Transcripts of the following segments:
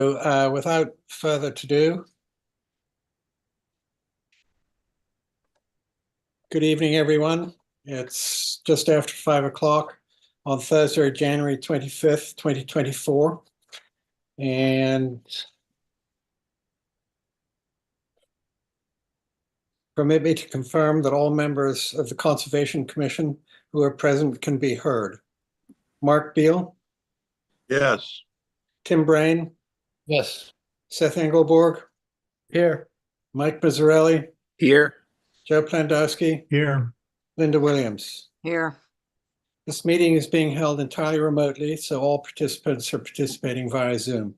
Without further ado, good evening, everyone. It's just after 5 o'clock on Thursday, January 25th, 2024. And permit me to confirm that all members of the Conservation Commission who are present can be heard. Mark Beal, Yes. Tim Brain, Yes. Seth Engelborg, Here. Mike Mazzarelli, Here. Joe Plandowski, Here. Linda Williams. Here. This meeting is being held entirely remotely, so all participants are participating via Zoom.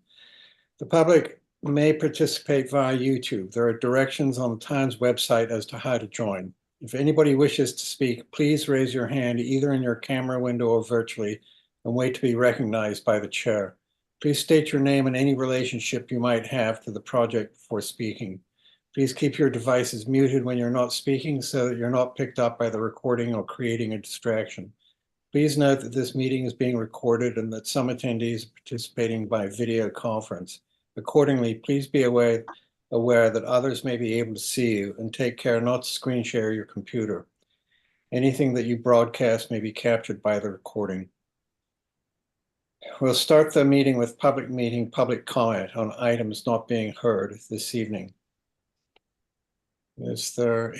The public may participate via YouTube. There are directions on the Times website as to how to join. If anybody wishes to speak, please raise your hand either in your camera window or virtually and wait to be recognized by the chair. Please state your name and any relationship you might have to the project before speaking. Please keep your devices muted when you're not speaking so that you're not picked up by the recording or creating a distraction. Please note that this meeting is being recorded and that some attendees are participating by video conference. Accordingly, please be aware that others may be able to see you, and take care not to screen share your computer. Anything that you broadcast may be captured by the recording. We'll start the meeting with public comment on items not being heard this evening. Is there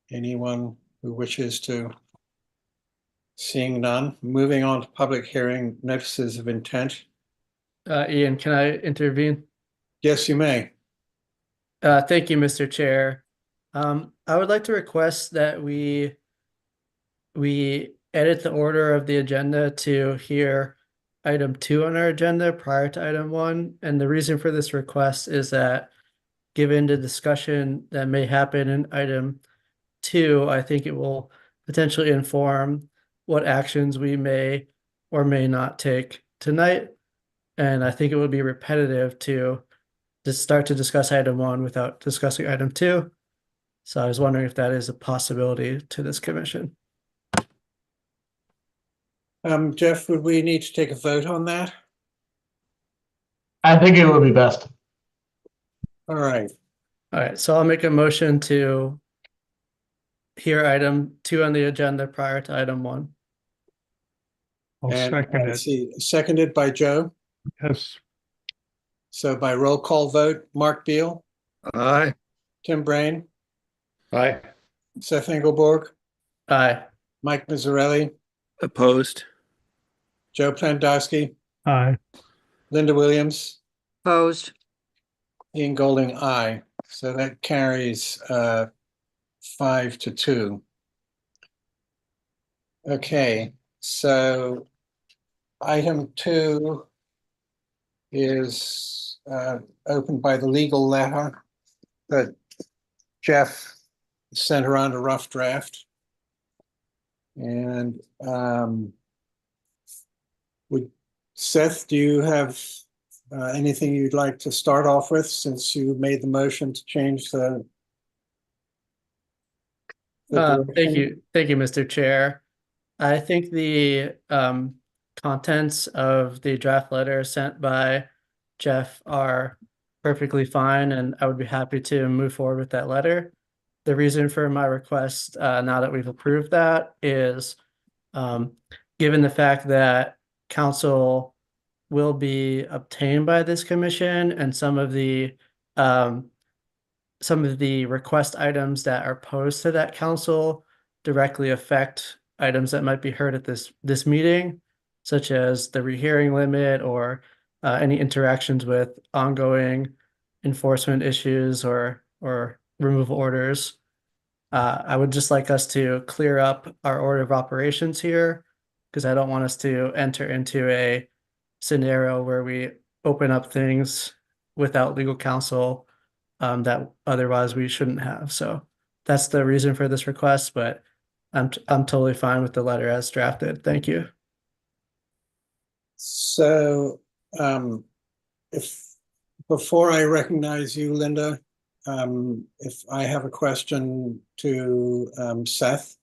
anyone who wishes to? Seeing none, moving on to public hearing notices of intent. Ian, can I intervene? Yes, you may. Thank you, Mr. Chair. I would like to request that we edit the order of the agenda to hear item 2 on our agenda prior to item 1. And the reason for this request is that given the discussion that may happen in item 2, I think it will potentially inform what actions we may or may not take tonight. And I think it would be repetitive to just start to discuss item 1 without discussing item 2. So I was wondering if that is a possibility to this commission. Jeff, would we need to take a vote on that? I think it would be best. All right. All right, so I'll make a motion to hear item 2 on the agenda prior to item 1. I'll And second I it. see, seconded by Joe. Yes. So by roll call vote, Mark Beal, Aye. Tim Brain, Aye. Seth Engelborg, Aye. Mike Mazzarelli, Opposed. Joe Plandowski, Aye. Linda Williams, Opposed. Ian Golding, aye. So that carries 5-2. Okay, so item 2 is opened by the legal letter that Jeff sent around a rough draft. And Seth, do you have anything you'd like to start off with, since you made the motion to change the Thank you, Mr. Chair. I think the contents of the draft letter sent by Jeff are perfectly fine, and I would be happy to move forward with that letter. The reason for my request, now that we've approved that, is given the fact that council will be obtained by this commission, and some of the request items that are posed to that council directly affect items that might be heard at this meeting, such as the rehearing limit or any interactions with ongoing enforcement issues or removal orders. I would just like us to clear up our order of operations here, because I don't want us to enter into a scenario where we open up things without legal counsel that otherwise we shouldn't have. So that's the reason for this request, but I'm totally fine with the letter as drafted. Thank you. So if before I recognize you, Linda, if I have a question to Seth,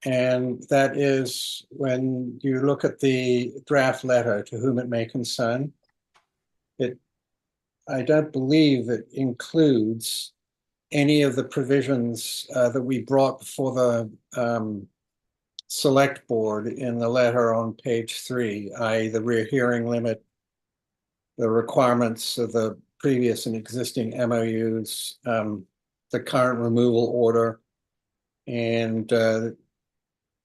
And that is when you look at the draft letter to whom it may concern, I don't believe it includes any of the provisions that we brought before the select board in the letter on page 3, i.e. the rear hearing limit, the requirements of the previous and existing MOUs, the current removal order, and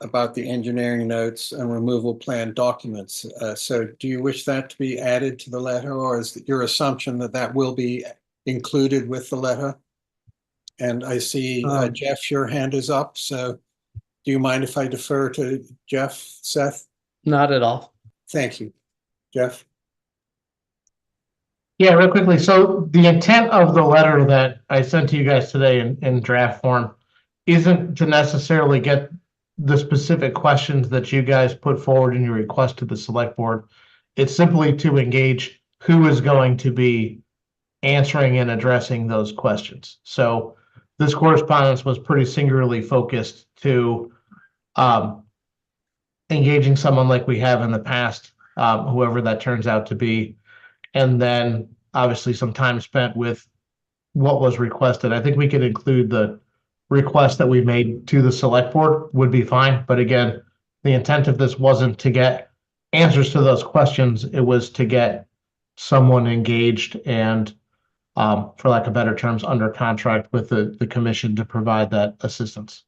about the engineering notes and removal plan documents. So do you wish that to be added to the letter, or is it your assumption that that will be included with the letter? And I see Jeff, your hand is up. So do you mind if I defer to Jeff, Seth? Not at all. Thank you. Jeff? Yeah, real quickly. So the intent of the letter that I sent to you guys today in draft form isn't to necessarily get the specific questions that you guys put forward in your request to the select board. It's simply to engage who is going to be answering and addressing those questions. So this correspondence was pretty singularly focused to engaging someone like we have in the past, whoever that turns out to be, and then obviously some time spent with what was requested. I think we could include the request that we made to the select board would be fine. But again, the intent of this wasn't to get answers to those questions. It was to get someone engaged and, for lack of better terms, under contract with the commission to provide that assistance.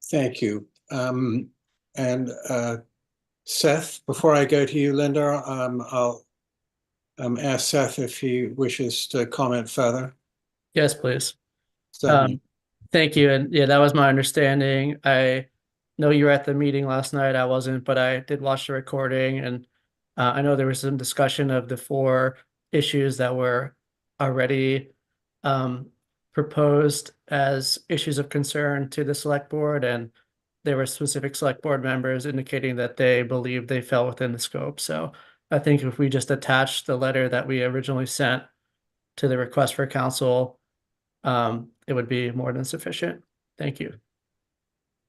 Thank you. And Seth, before I go to you, Linda, I'll ask Seth if he wishes to comment further. Yes, please. Certainly. Thank you. And yeah, that was my understanding. I know you were at the meeting last night. I wasn't, but I did watch the recording, and I know there was some discussion of the 4 issues that were already proposed as issues of concern to the select board, and there were specific select board members indicating that they believed they fell within the scope. So I think if we just attach the letter that we originally sent to the request for council, it would be more than sufficient. Thank you.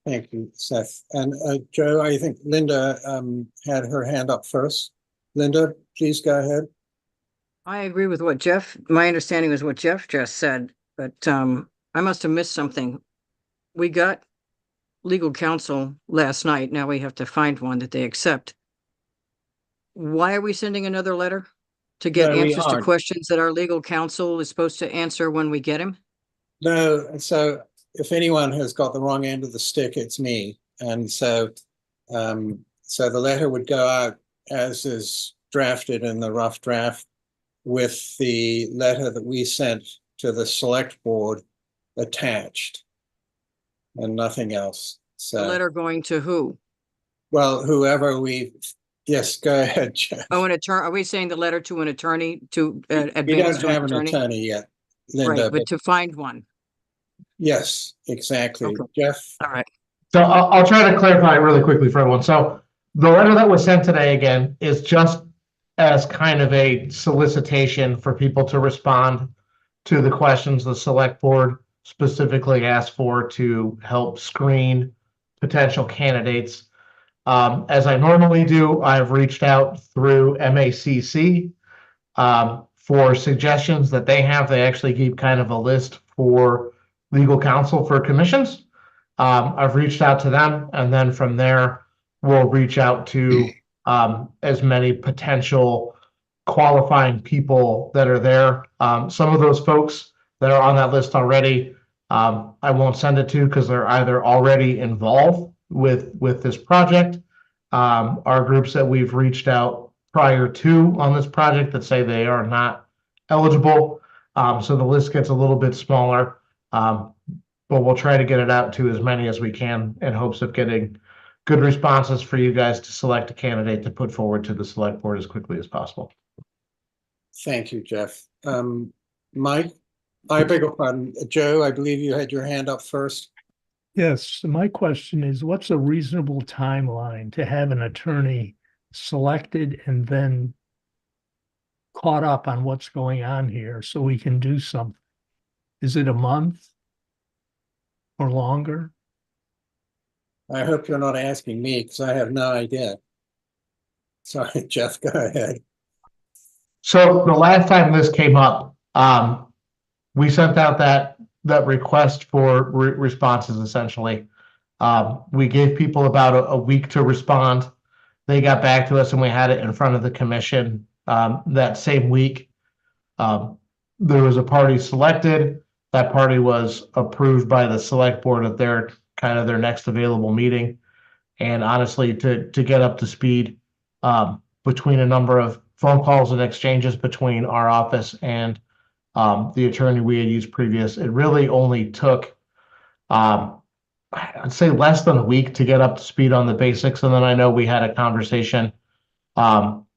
Thank you, Seth. And Joe, I think Linda had her hand up first. Linda, please go ahead. I agree with what my understanding was what Jeff just said, but I must have missed something. We got legal counsel last night. Now we have to find one that they accept. Why are we sending another letter? To get No, we answers to aren't. questions that our legal counsel is supposed to answer when we get him? No, so if anyone has got the wrong end of the stick, it's me. And so so the letter would go out as is drafted in the rough draft with the letter that we sent to the select board attached and nothing else. The So letter going to who? well, whoever yes, go ahead, Jeff. Oh, an attorney. Are we saying the letter to an attorney to We advance don't to an have an attorney? attorney yet, Linda, Right, but to find one. yes, exactly. Okay. Jeff? All right. So I'll try to clarify really quickly for everyone. So the letter that was sent today again is just as kind of a solicitation for people to respond to the questions the select board specifically asked for to help screen potential candidates. As I normally do, I've reached out through MACC for suggestions that they have. They actually keep kind of a list for legal counsel for commissions. I've reached out to them, and then from there, we'll reach out to as many potential qualifying people that are there. Some of those folks that are on that list already, I won't send it to because they're either already involved with this project, are groups that we've reached out prior to on this project that say they are not eligible. So the list gets a little bit smaller. But we'll try to get it out to as many as we can in hopes of getting good responses for you guys to select a candidate to put forward to the select board as quickly as possible. Thank you, Jeff. Mike, I beg your pardon. Joe, I believe you had your hand up first. Yes, so my question is, what's a reasonable timeline to have an attorney selected and then caught up on what's going on here so we can do something? Is it a month or longer? I hope you're not asking me because I have no idea. Sorry, Jeff, go ahead. So the last time this came up, we sent out that request for responses essentially. We gave people about a week to respond. They got back to us and we had it in front of the commission that same week. There was a party selected. That party was approved by the select board at their next available meeting. And honestly, to get up to speed, between a number of phone calls and exchanges between our office and the attorney we had used previous, it really only took, I'd say less than a week to get up to speed on the basics. And then I know we had a conversation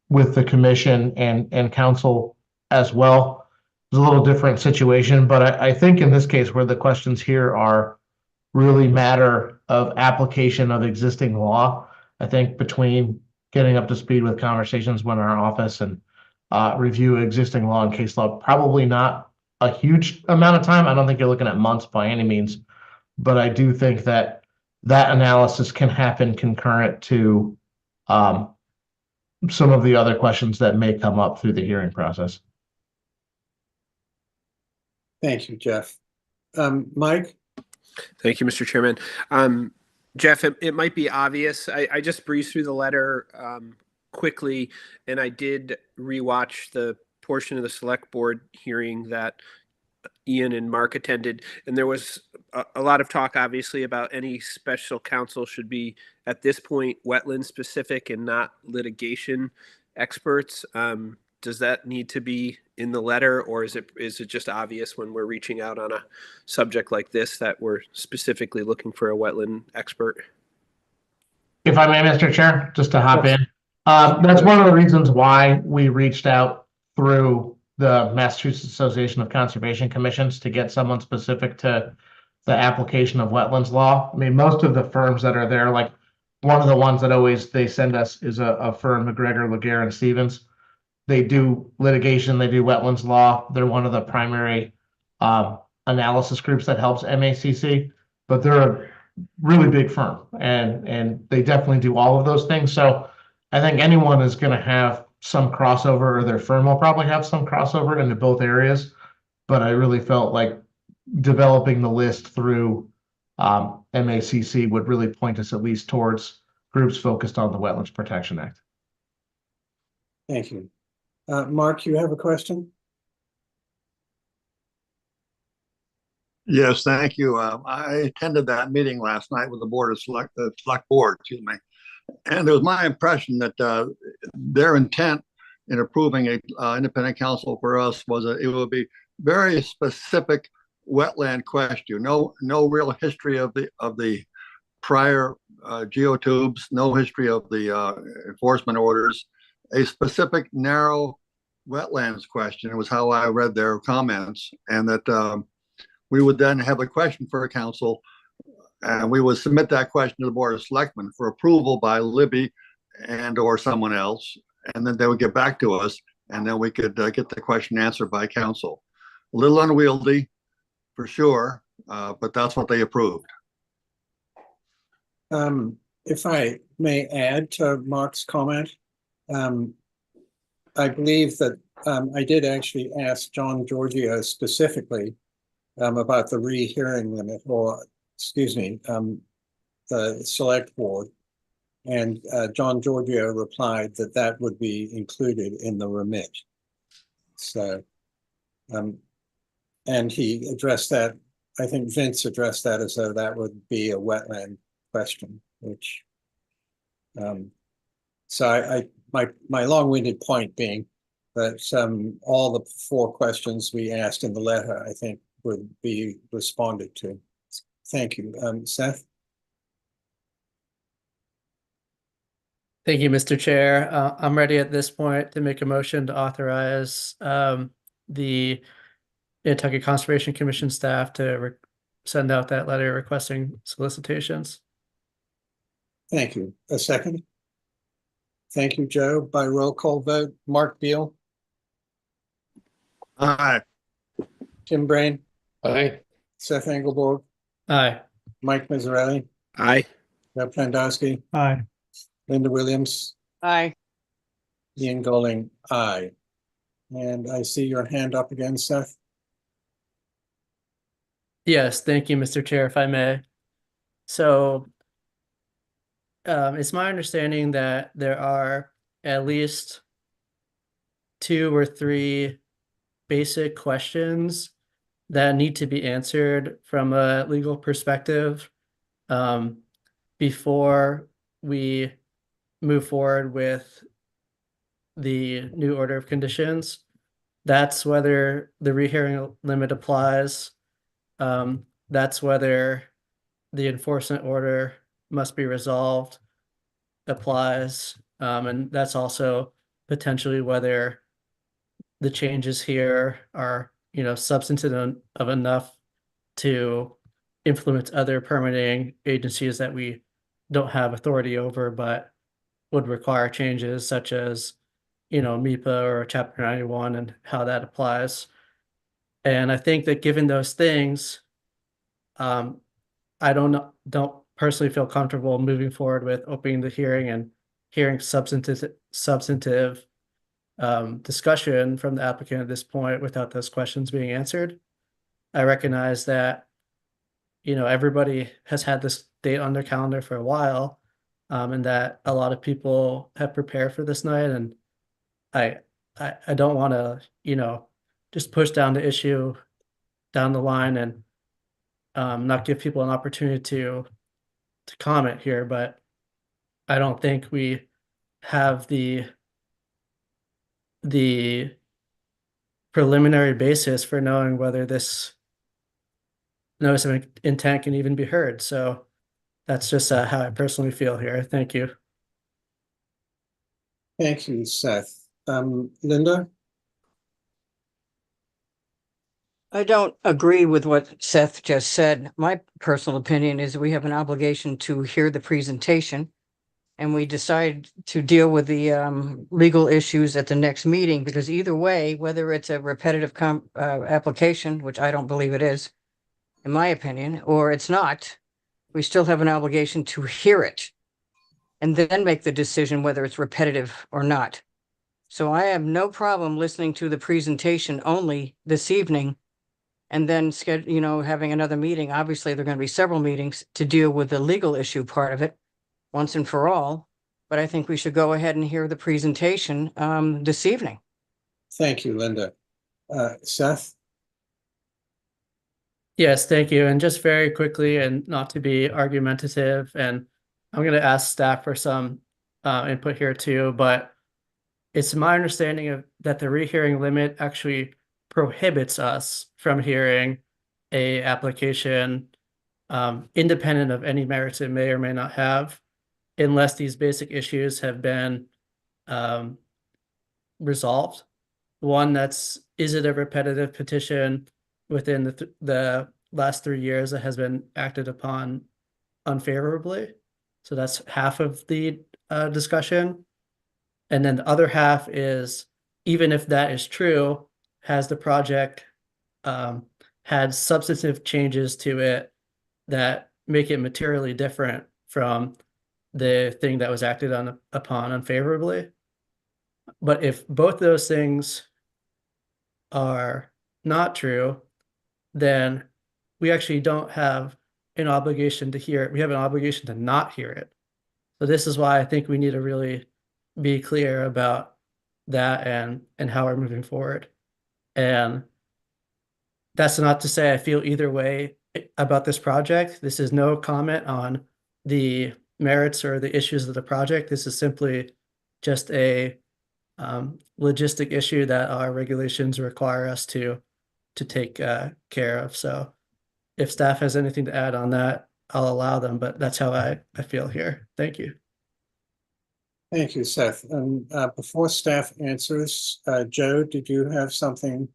with the commission and council as well. It was a little different situation, but I think in this case where the questions here are really matter of application of existing law, I think between getting up to speed with conversations when our office and review existing law and case law, probably not a huge amount of time. I don't think you're looking at months by any means, but I do think that analysis can happen concurrent to some of the other questions that may come up through the hearing process. Thank you, Jeff. Mike? Thank you, Mr. Chairman. Jeff, it might be obvious. I just breezed through the letter quickly, and I did rewatch the portion of the select board hearing that Ian and Mark attended, and there was a lot of talk, obviously, about any special counsel should be, at this point, wetland specific and not litigation experts. Does that need to be in the letter, or is it just obvious when we're reaching out on a subject like this that we're specifically looking for a wetland expert? If I may, Mr. Chair, just to hop in. That's one of the reasons why we reached out through the Massachusetts Association of Conservation Commissions to get someone specific to the application of wetlands law. I mean, most of the firms that are there, like one of the ones that they send us is a firm, McGregor, Laguerre, and Stevens. They do litigation, they do wetlands law. They're one of the primary analysis groups that helps MACC, but they're a really big firm and they definitely do all of those things. So I think anyone is going to have some crossover, or their firm will probably have some crossover into both areas. But I really felt like developing the list through MACC would really point us at least towards groups focused on the Wetlands Protection Act. Thank you. Mark, you have a question? Yes, thank you. I attended that meeting last night with the select board, excuse me. And it was my impression that their intent in approving a independent counsel for us was that it would be very specific wetland question. No real history of the prior geotubes, no history of the enforcement orders. A specific narrow wetlands question. It was how I read their comments, and that we would then have a question for a council, and we would submit that question to the Board of Selectmen for approval by Libby and or someone else, and then they would get back to us, and then we could get the question answered by council. A little unwieldy, for sure, but that's what they approved. If I may add to Mark's comment, I believe that I did actually ask John Giorgio specifically about the rehearing limit, or excuse me, the select board. And John Giorgio replied that that would be included in the remit. So, and he addressed that, I think Vince addressed that as though that would be a wetland question, which, so my long-winded point being that all the 4 questions we asked in the letter, I think, would be responded to. Thank you. Seth? Thank you, Mr. Chair. I'm ready at this point to make a motion to authorize the Nantucket Conservation Commission staff to send out that letter requesting solicitations. Thank you. A second? Thank you, Joe. By roll call vote, Mark Beal, Aye. Tim Brain, Aye. Seth Engelborg, Aye. Mike Mazzarelli, Aye. Deb Pendowski, Aye. Linda Williams, Aye. Ian Golding, aye. And I see your hand up again, Seth. Yes, thank you, Mr. Chair, if I may. So it's my understanding that there are at least 2 or 3 basic questions that need to be answered from a legal perspective before we move forward with the new order of conditions. That's whether the rehearing limit applies. That's whether the enforcement order must be resolved applies. And that's also potentially whether the changes here are, substantive of enough to influence other permitting agencies that we don't have authority over, but would require changes such as, MIPA or Chapter 91 and how that applies. And I think that given those things, I don't personally feel comfortable moving forward with opening the hearing and hearing substantive discussion from the applicant at this point without those questions being answered. I recognize that, everybody has had this date on their calendar for a while, and that a lot of people have prepared for this night, and I don't want to, just push down the issue down the line and not give people an opportunity to comment here, but I don't think we have the preliminary basis for knowing whether this notice of intent can even be heard. So that's just how I personally feel here. Thank you. Thank you, Seth. Linda? I don't agree with what Seth just said. My personal opinion is we have an obligation to hear the presentation, and we decide to deal with the legal issues at the next meeting, because either way, whether it's a repetitive application, which I don't believe it is, in my opinion, or it's not, we still have an obligation to hear it and then make the decision whether it's repetitive or not. So I have no problem listening to the presentation only this evening and then having another meeting. Obviously, there are going to be several meetings to deal with the legal issue part of it once and for all. But I think we should go ahead and hear the presentation this evening. Thank you, Linda. Seth? Yes, thank you. And just very quickly, and not to be argumentative, and I'm going to ask staff for some input here too, but it's my understanding that the rehearing limit actually prohibits us from hearing a application independent of any merits it may or may not have, unless these basic issues have been resolved. One, is it a repetitive petition within the last 3 years that has been acted upon unfavorably? So that's half of the discussion. And then the other half is, even if that is true, has the project had substantive changes to it that make it materially different from the thing that was acted upon unfavorably? But if both those things are not true, then we actually don't have an obligation to hear it. We have an obligation to not hear it. So this is why I think we need to really be clear about that and how we're moving forward. And that's not to say I feel either way about this project. This is no comment on the merits or the issues of the project. This is simply just a logistic issue that our regulations require us to take care of. So if staff has anything to add on that, I'll allow them, but that's how I feel here. Thank you. Thank you, Seth. And before staff answers, Joe, did you have something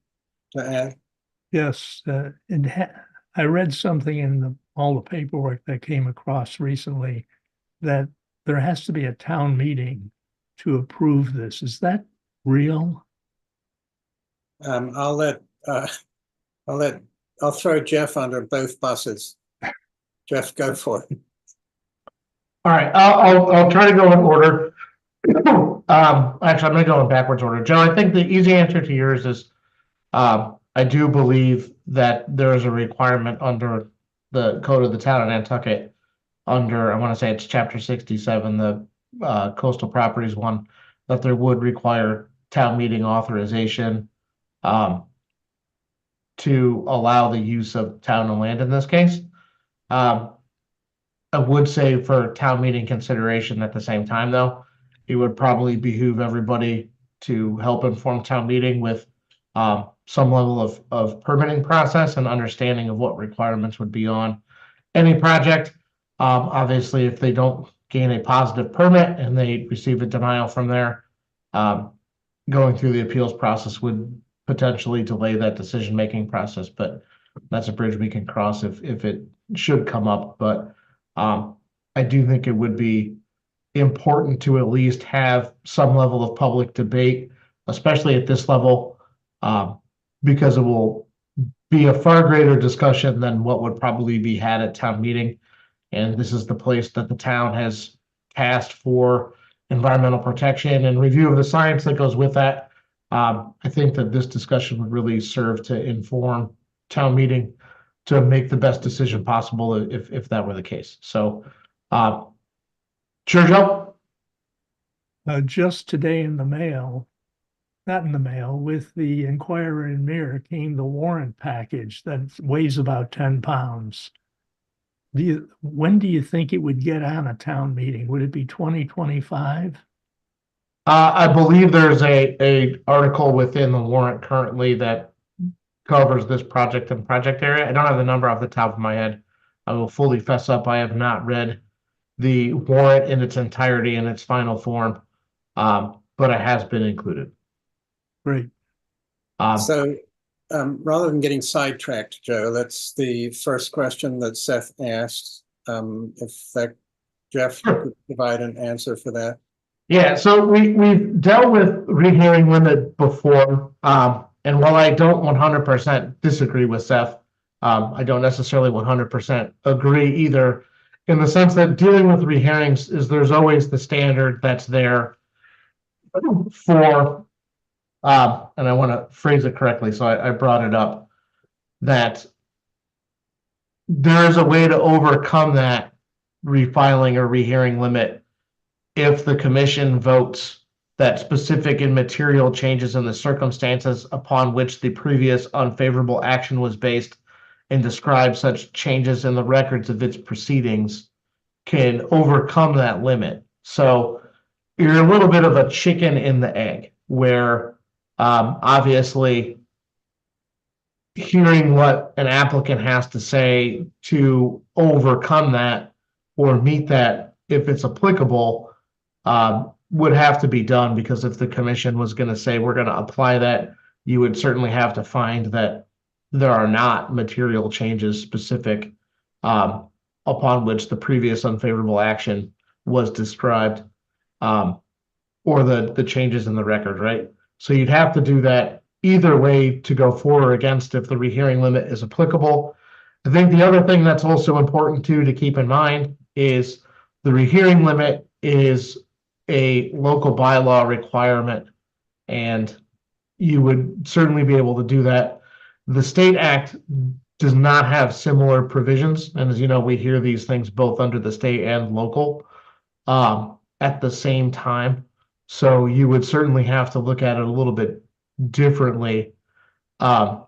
to add? Yes, I read something in all the paperwork that came across recently that there has to be a town meeting to approve this. Is that real? I'll throw Jeff under both buses. Jeff, go for it. All right, I'll try to go in order. Actually, I'm gonna go in backwards order. Joe, I think the easy answer to yours is, I do believe that there is a requirement under the code of the town of Nantucket, under, I want to say it's chapter 67, the coastal properties one, that there would require town meeting authorization to allow the use of town and land in this case. I would say for town meeting consideration at the same time, though, it would probably behoove everybody to help inform town meeting with some level of permitting process and understanding of what requirements would be on any project. Obviously, if they don't gain a positive permit and they receive a denial from there, going through the appeals process would potentially delay that decision-making process, but that's a bridge we can cross if it should come up. But I do think it would be important to at least have some level of public debate, especially at this level, because it will be a far greater discussion than what would probably be had at town meeting. And this is the place that the town has cast for environmental protection and review of the science that goes with that. I think that this discussion would really serve to inform town meeting to make the best decision possible if that were the case. So, sure, Joe? Just today in the mail, not in the mail, with the Enquirer and Mirror came the warrant package that weighs about 10 pounds. When do you think it would get on a town meeting? Would it be 2025? I believe there's a article within the warrant currently that covers this project and project area. I don't have the number off the top of my head. I will fully fess up, I have not read the warrant in its entirety in its final form, but it has been included. Great. So rather than getting sidetracked, Joe, that's the first question that Seth asked. If that, Jeff, you could provide an answer for that. Yeah, so we've dealt with rehearing limit before, and while I don't 100% disagree with Seth, I don't necessarily 100% agree either, in the sense that dealing with rehearings is there's always the standard that's there for, and I want to phrase it correctly, so I brought it up, that there is a way to overcome that refiling or rehearing limit if the commission votes that specific and material changes in the circumstances upon which the previous unfavorable action was based and describe such changes in the records of its proceedings can overcome that limit. So you're a little bit of a chicken in the egg, where obviously hearing what an applicant has to say to overcome that or meet that, if it's applicable, would have to be done, because if the commission was going to say we're going to apply that, you would certainly have to find that there are not material changes specific upon which the previous unfavorable action was described, or the changes in the record, right? So you'd have to do that either way to go for or against if the rehearing limit is applicable. I think the other thing that's also important too to keep in mind is the rehearing limit is a local bylaw requirement, and you would certainly be able to do that. The state act does not have similar provisions, and as you know, we hear these things both under the state and local at the same time. So you would certainly have to look at it a little bit differently. I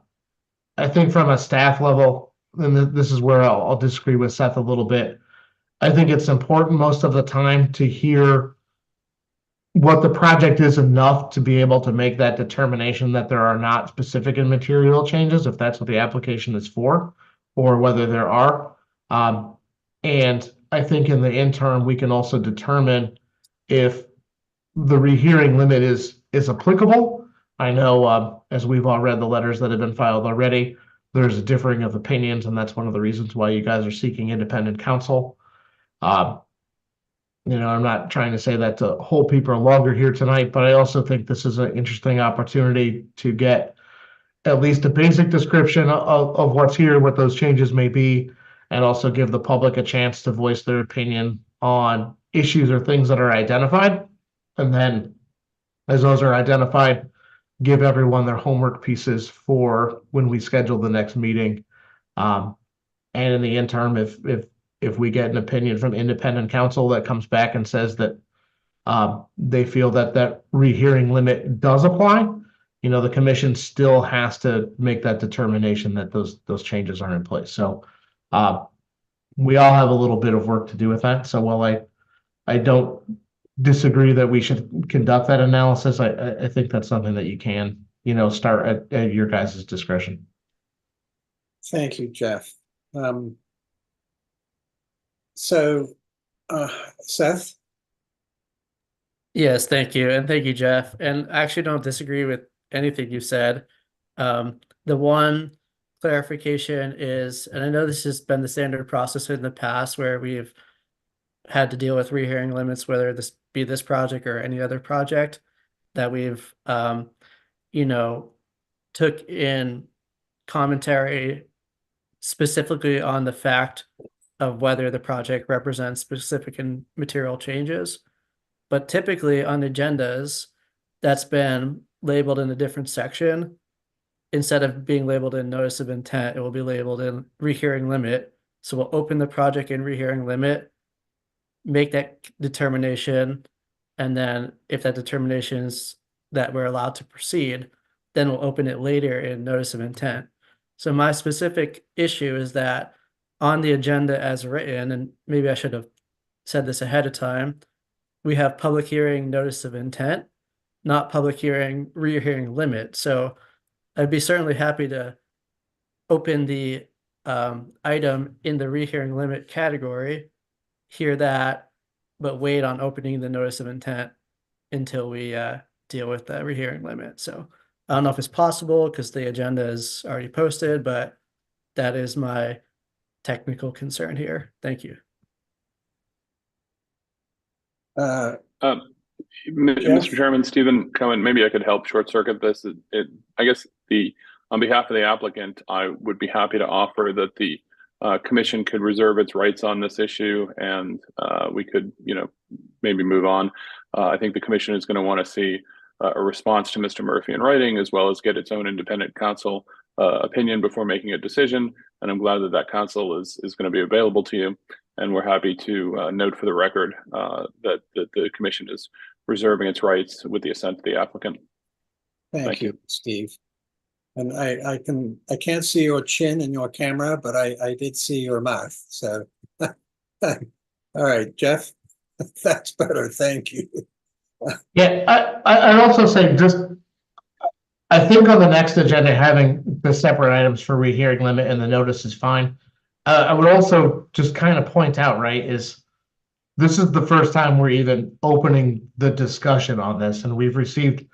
think from a staff level, and this is where I'll disagree with Seth a little bit, I think it's important most of the time to hear what the project is enough to be able to make that determination that there are not specific and material changes, if that's what the application is for, or whether there are. And I think in the interim, we can also determine if the rehearing limit is applicable. I know, as we've all read the letters that have been filed already, there's a differing of opinions, and that's one of the reasons why you guys are seeking independent counsel. I'm not trying to say that to hold people longer here tonight, but I also think this is an interesting opportunity to get at least a basic description of what's here, what those changes may be, and also give the public a chance to voice their opinion on issues or things that are identified. And then as those are identified, give everyone their homework pieces for when we schedule the next meeting. And in the interim, if we get an opinion from independent counsel that comes back and says that they feel that that rehearing limit does apply, the commission still has to make that determination that those changes are in place. So we all have a little bit of work to do with that. So while I don't disagree that we should conduct that analysis, I think that's something that you can, start at your guys' discretion. Thank you, Jeff. So, Seth? Yes, thank you. And thank you, Jeff. And I actually don't disagree with anything you said. The one clarification is, and I know this has been the standard process in the past where we've had to deal with rehearing limits, whether this be this project or any other project, that we've, took in commentary specifically on the fact of whether the project represents specific and material changes. But typically on agendas, that's been labeled in a different section. Instead of being labeled in notice of intent, it will be labeled in rehearing limit. So we'll open the project in rehearing limit, make that determination, and then if that determination is that we're allowed to proceed, then we'll open it later in notice of intent. So my specific issue is that on the agenda as written, and maybe I should have said this ahead of time, we have public hearing notice of intent, not public hearing rehearing limit. So I'd be certainly happy to open the item in the rehearing limit category, hear that, but wait on opening the notice of intent until we deal with the rehearing limit. So I don't know if it's possible because the agenda is already posted, but that is my technical concern here. Thank you. Jeff? Mr. Chairman, Stephen Cohen, maybe I could help short circuit this. I guess on behalf of the applicant, I would be happy to offer that the commission could reserve its rights on this issue, and we could, maybe move on. I think the commission is going to want to see a response to Mr. Murphy in writing, as well as get its own independent counsel opinion before making a decision. And I'm glad that that counsel is going to be available to you. And we're happy to note for the record that the commission is reserving its rights with the assent of the applicant. Thank you, Steve. And I can't see your chin in your camera, but I did see your mouth. So, all right, Jeff, that's better. Thank you. Yeah, I'd also say I think on the next agenda, having the separate items for rehearing limit and the notice is fine. I would also just kind of point out, right, this is the first time we're even opening the discussion on this, and we've received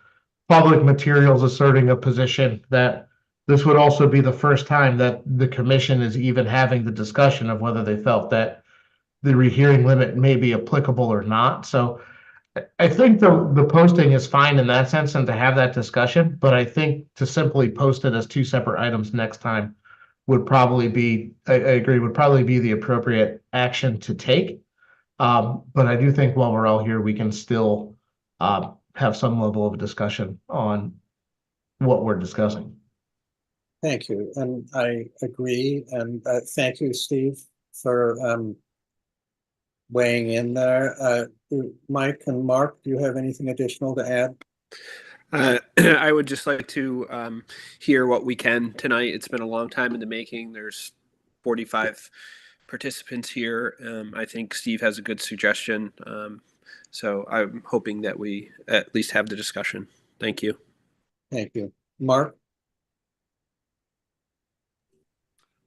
public materials asserting a position that this would also be the first time that the commission is even having the discussion of whether they felt that the rehearing limit may be applicable or not. So I think the posting is fine in that sense and to have that discussion, but I think to simply post it as two separate items next time would probably be, I agree, would probably be the appropriate action to take. But I do think while we're all here, we can still have some level of discussion on what we're discussing. Thank you. And I agree. And thank you, Steve, for weighing in there. Mike and Mark, do you have anything additional to add? I would just like to hear what we can tonight. It's been a long time in the making. There's 45 participants here. I think Steve has a good suggestion. So I'm hoping that we at least have the discussion. Thank you. Thank you. Mark?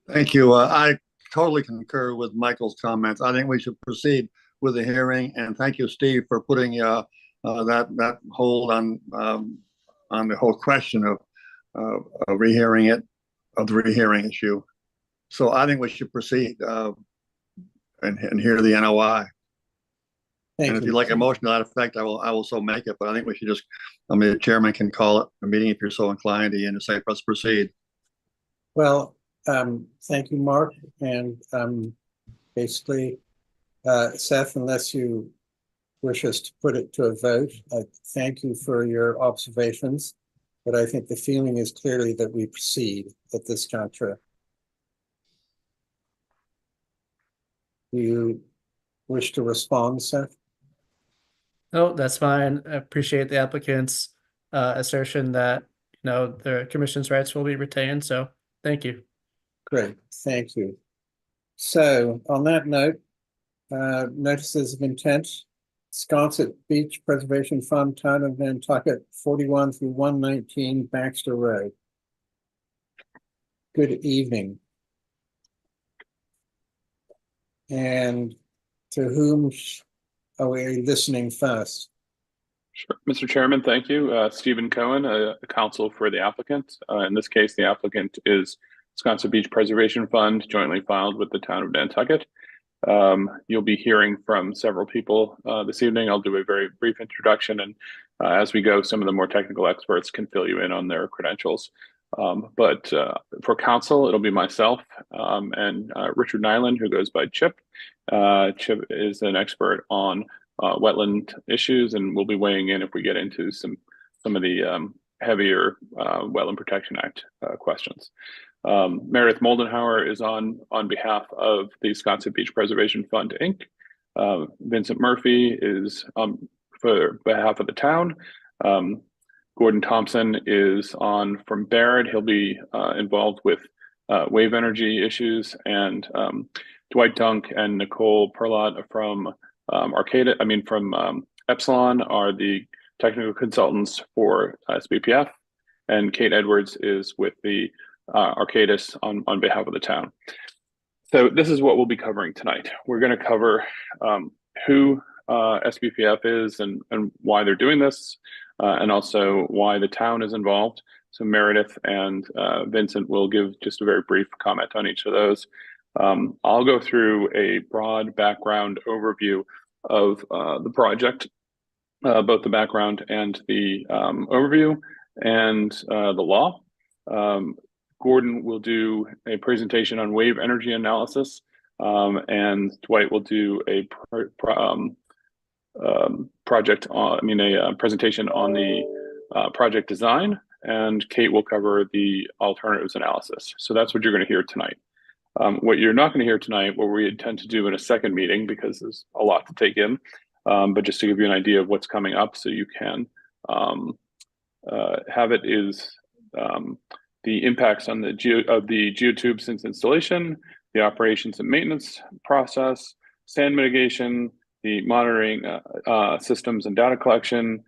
Thank you. I totally concur with Michael's comments. I think we should proceed with the hearing, and thank you, Steve, for putting that hold on the whole question of rehearing it, of the rehearing issue. So I think we should proceed and hear the NOI. And if you'd like a motion to that effect, I will so make it. But I think we should just, the chairman can call it a meeting if you're so inclined, and say, let's proceed. Well, thank you, Mark. And basically, Seth, unless you wish us to put it to a vote, I thank you for your observations, but I think the feeling is clearly that we proceed at this juncture. Do you wish to respond, Seth? Oh, that's fine. I appreciate the applicant's assertion that, the commission's rights will be retained. So thank you. Great, thank you. So on that note, notices of intent, Sconset Beach Preservation Fund, Town of Nantucket, 41 through 119 Baxter Road. Good evening. And to whom are we listening first? Sure. Mr. Chairman, thank you. Stephen Cohen, counsel for the applicant. In this case, the applicant is Sconset Beach Preservation Fund, jointly filed with the Town of Nantucket. You'll be hearing from several people this evening. I'll do a very brief introduction, and as we go, some of the more technical experts can fill you in on their credentials. But for counsel, it'll be myself and Richard Nyland, who goes by Chip. Chip is an expert on wetland issues, and we'll be weighing in if we get into some of the heavier Wetland Protection Act questions. Meredith Moldenhauer is on behalf of the Sconset Beach Preservation Fund, Inc. Vincent Murphy is for behalf of the town. Gordon Thompson is on from Barrett. He'll be involved with wave energy issues, and Dwight Dunk and Nicole Perlot from Epsilon are the technical consultants for SBPF, and Kate Edwards is with the Arcadis on behalf of the town. So this is what we'll be covering tonight. We're going to cover who SBPF is and why they're doing this, and also why the town is involved. So Meredith and Vincent will give just a very brief comment on each of those. I'll go through a broad background overview of the project, both the background and the overview and the law. Gordon will do a presentation on wave energy analysis, and Dwight will do a presentation on the project design, and Kate will cover the alternatives analysis. So that's what you're going to hear tonight. What you're not going to hear tonight, what we intend to do in a second meeting, because there's a lot to take in, but just to give you an idea of what's coming up so you can have it, is the impacts on the geotube since installation, the operations and maintenance process, sand mitigation, the monitoring systems and data collection,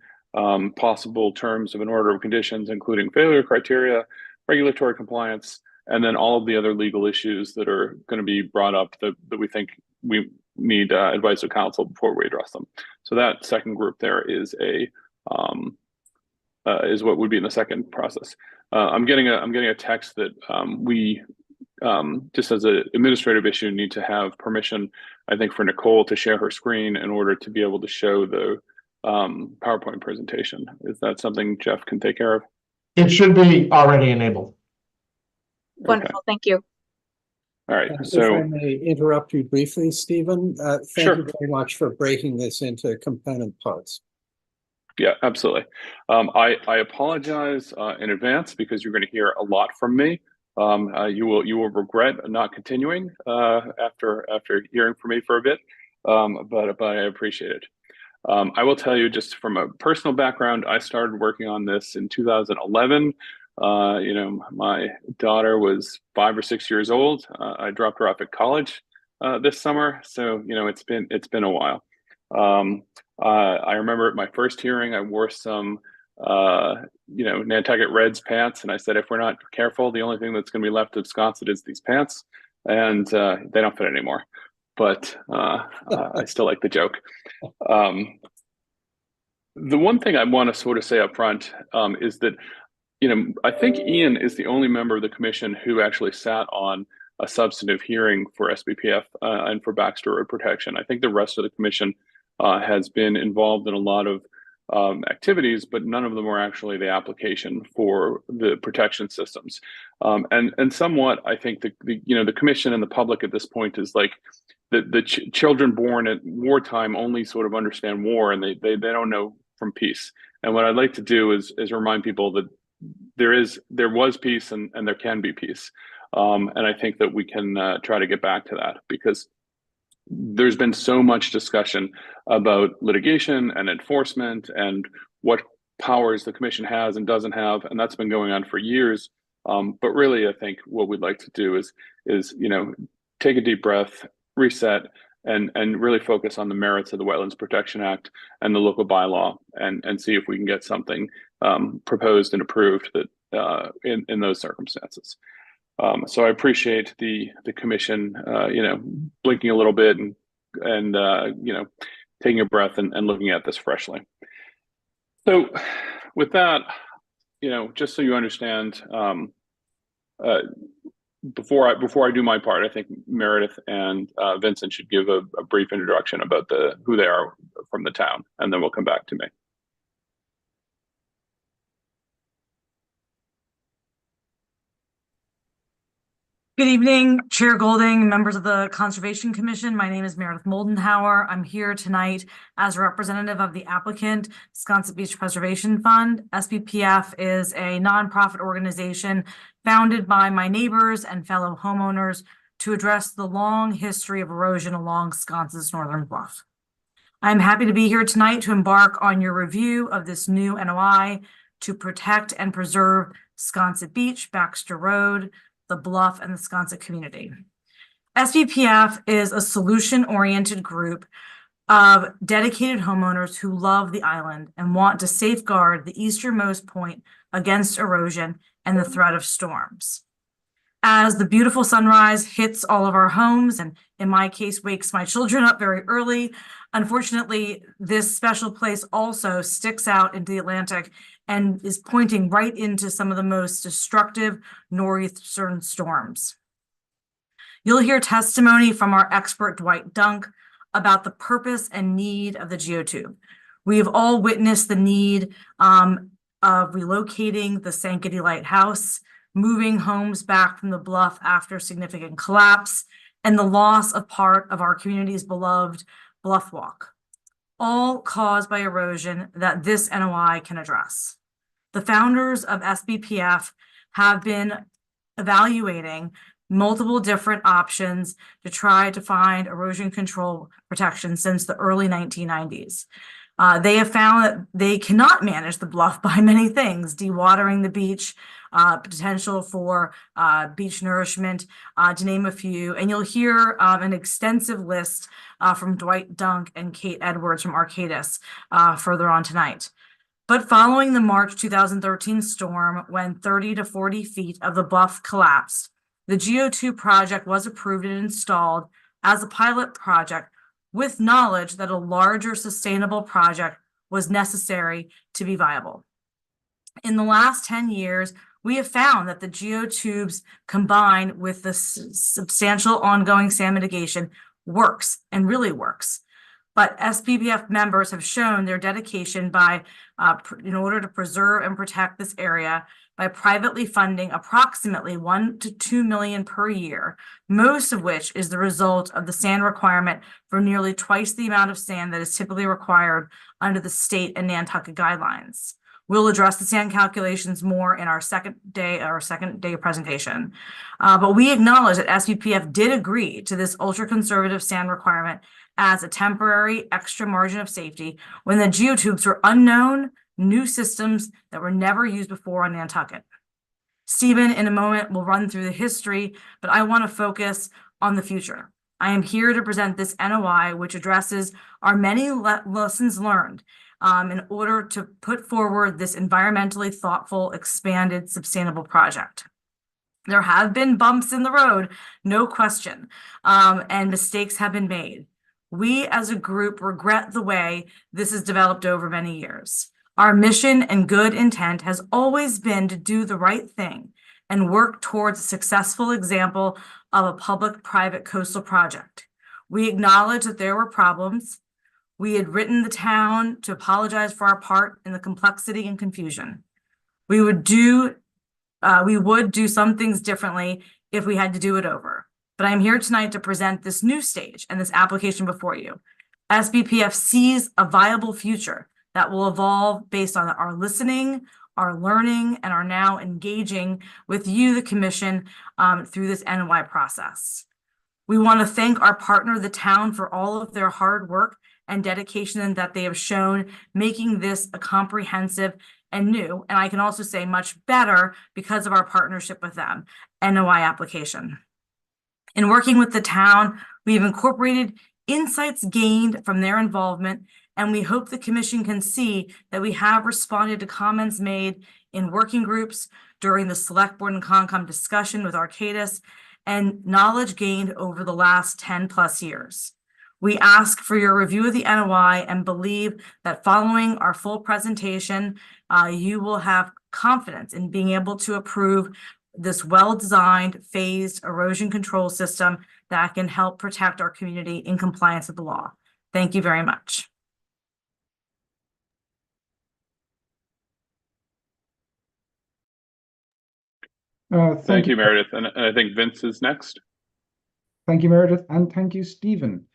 possible terms of an order of conditions, including failure criteria, regulatory compliance, and then all of the other legal issues that are going to be brought up that we think we need advice of counsel before we address them. So that second group there is what would be in the second process. I'm getting a text that we just as an administrative issue need to have permission, I think, for Nicole to share her screen in order to be able to show the PowerPoint presentation. Is that something Jeff can take care of? It should be already enabled. Wonderful, Okay. Thank you. All right, If so I may interrupt you briefly, Stephen, thank Sure. you very much for breaking this into component parts. yeah, absolutely. I apologize in advance because you're going to hear a lot from me. You will regret not continuing after hearing from me for a bit, but I appreciate it. I will tell you, just from a personal background, I started working on this in 2011. My daughter was 5 or 6 years old. I dropped her off at college this summer, so it's been a while. I remember at my first hearing, I wore some Nantucket Reds pants, and I said, if we're not careful, the only thing that's going to be left of Sconset is these pants, and they don't fit anymore. But I still like the joke. The one thing I want to sort of say up front is that, I think Ian is the only member of the commission who actually sat on a substantive hearing for SBPF and for Baxter Road protection. I think the rest of the commission has been involved in a lot of activities, but none of them were actually the application for the protection systems. And somewhat, I think the commission and the public at this point is like, children born at wartime only sort of understand war, and they don't know from peace. And what I'd like to do is remind people that there was peace and there can be peace. And I think that we can try to get back to that, because there's been so much discussion about litigation and enforcement and what powers the commission has and doesn't have, and that's been going on for years. But really, I think what we'd like to do is take a deep breath, reset, and really focus on the merits of the Wetlands Protection Act and the local bylaw, and see if we can get something proposed and approved that in those circumstances. So I appreciate the commission, blinking a little bit and taking a breath and looking at this freshly. So with that, just so you understand, before I do my part, I think Meredith and Vincent should give a brief introduction about who they are from the town, and then we'll come back to me. Good evening, Chair Golding, members of the Conservation Commission. My name is Meredith Moldenhauer. I'm here tonight as a representative of the applicant, Sconset Beach Preservation Fund. SBPF is a nonprofit organization founded by my neighbors and fellow homeowners to address the long history of erosion along Sconset's northern bluff. I'm happy to be here tonight to embark on your review of this new NOI to protect and preserve Sconset Beach, Baxter Road, the Bluff, and the Sconset community. SBPF is a solution-oriented group of dedicated homeowners who love the island and want to safeguard the easternmost point against erosion and the threat of storms. As the beautiful sunrise hits all of our homes, and in my case, wakes my children up very early, unfortunately, this special place also sticks out into the Atlantic and is pointing right into some of the most destructive northeastern storms. You'll hear testimony from our expert Dwight Dunk about the purpose and need of the geotube. We have all witnessed the need of relocating the Sankaty Lighthouse, moving homes back from the bluff after significant collapse, and the loss of part of our community's beloved bluff walk, all caused by erosion that this NOI can address. The founders of SBPF have been evaluating multiple different options to try to find erosion control protection since the early 1990s. They have found that they cannot manage the bluff by many things: dewatering the beach, potential for beach nourishment, to name a few. And you'll hear an extensive list from Dwight Dunk and Kate Edwards from Arcadis further on tonight. But following the March 2013 storm, when 30 to 40 feet of the bluff collapsed, the GO2 project was approved and installed as a pilot project with knowledge that a larger sustainable project was necessary to be viable. In the last 10 years, we have found that the geotubes combined with the substantial ongoing sand mitigation works and really works. But SBPF members have shown their dedication by, in order to preserve and protect this area, by privately funding approximately $1 to $2 million per year, most of which is the result of the sand requirement for nearly twice the amount of sand that is typically required under the state and Nantucket guidelines. We'll address the sand calculations more in our second day presentation. But we acknowledge that SBPF did agree to this ultra-conservative sand requirement as a temporary extra margin of safety when the geotubes were unknown, new systems that were never used before on Nantucket. Stephen, in a moment, will run through the history, but I want to focus on the future. I am here to present this NOI, which addresses our many lessons learned in order to put forward this environmentally thoughtful, expanded, sustainable project. There have been bumps in the road, no question, and mistakes have been made. We as a group regret the way this has developed over many years. Our mission and good intent has always been to do the right thing and work towards a successful example of a public-private coastal project. We acknowledge that there were problems. We had written the town to apologize for our part in the complexity and confusion. We would do some things differently if we had to do it over. but I'm here tonight to present this new stage and this application before you. SBPF sees a viable future that will evolve based on our listening, our learning, and our now engaging with you, the commission, through this NY process. We want to thank our partner, the town, for all of their hard work and dedication that they have shown, making this a comprehensive and new, and I can also say much better because of our partnership with them, NOI application. In working with the town, we have incorporated insights gained from their involvement, and we hope the commission can see that we have responded to comments made in working groups during the select board and Concom discussion with Arcadis and knowledge gained over the last 10+ years. We ask for your review of the NOI and believe that following our full presentation, you will have confidence in being able to approve this well-designed phased erosion control system that can help protect our community in compliance with the law. Thank you very much. Thank you, Meredith. And I think Vince is next. Thank you, Meredith, and thank you, Stephen.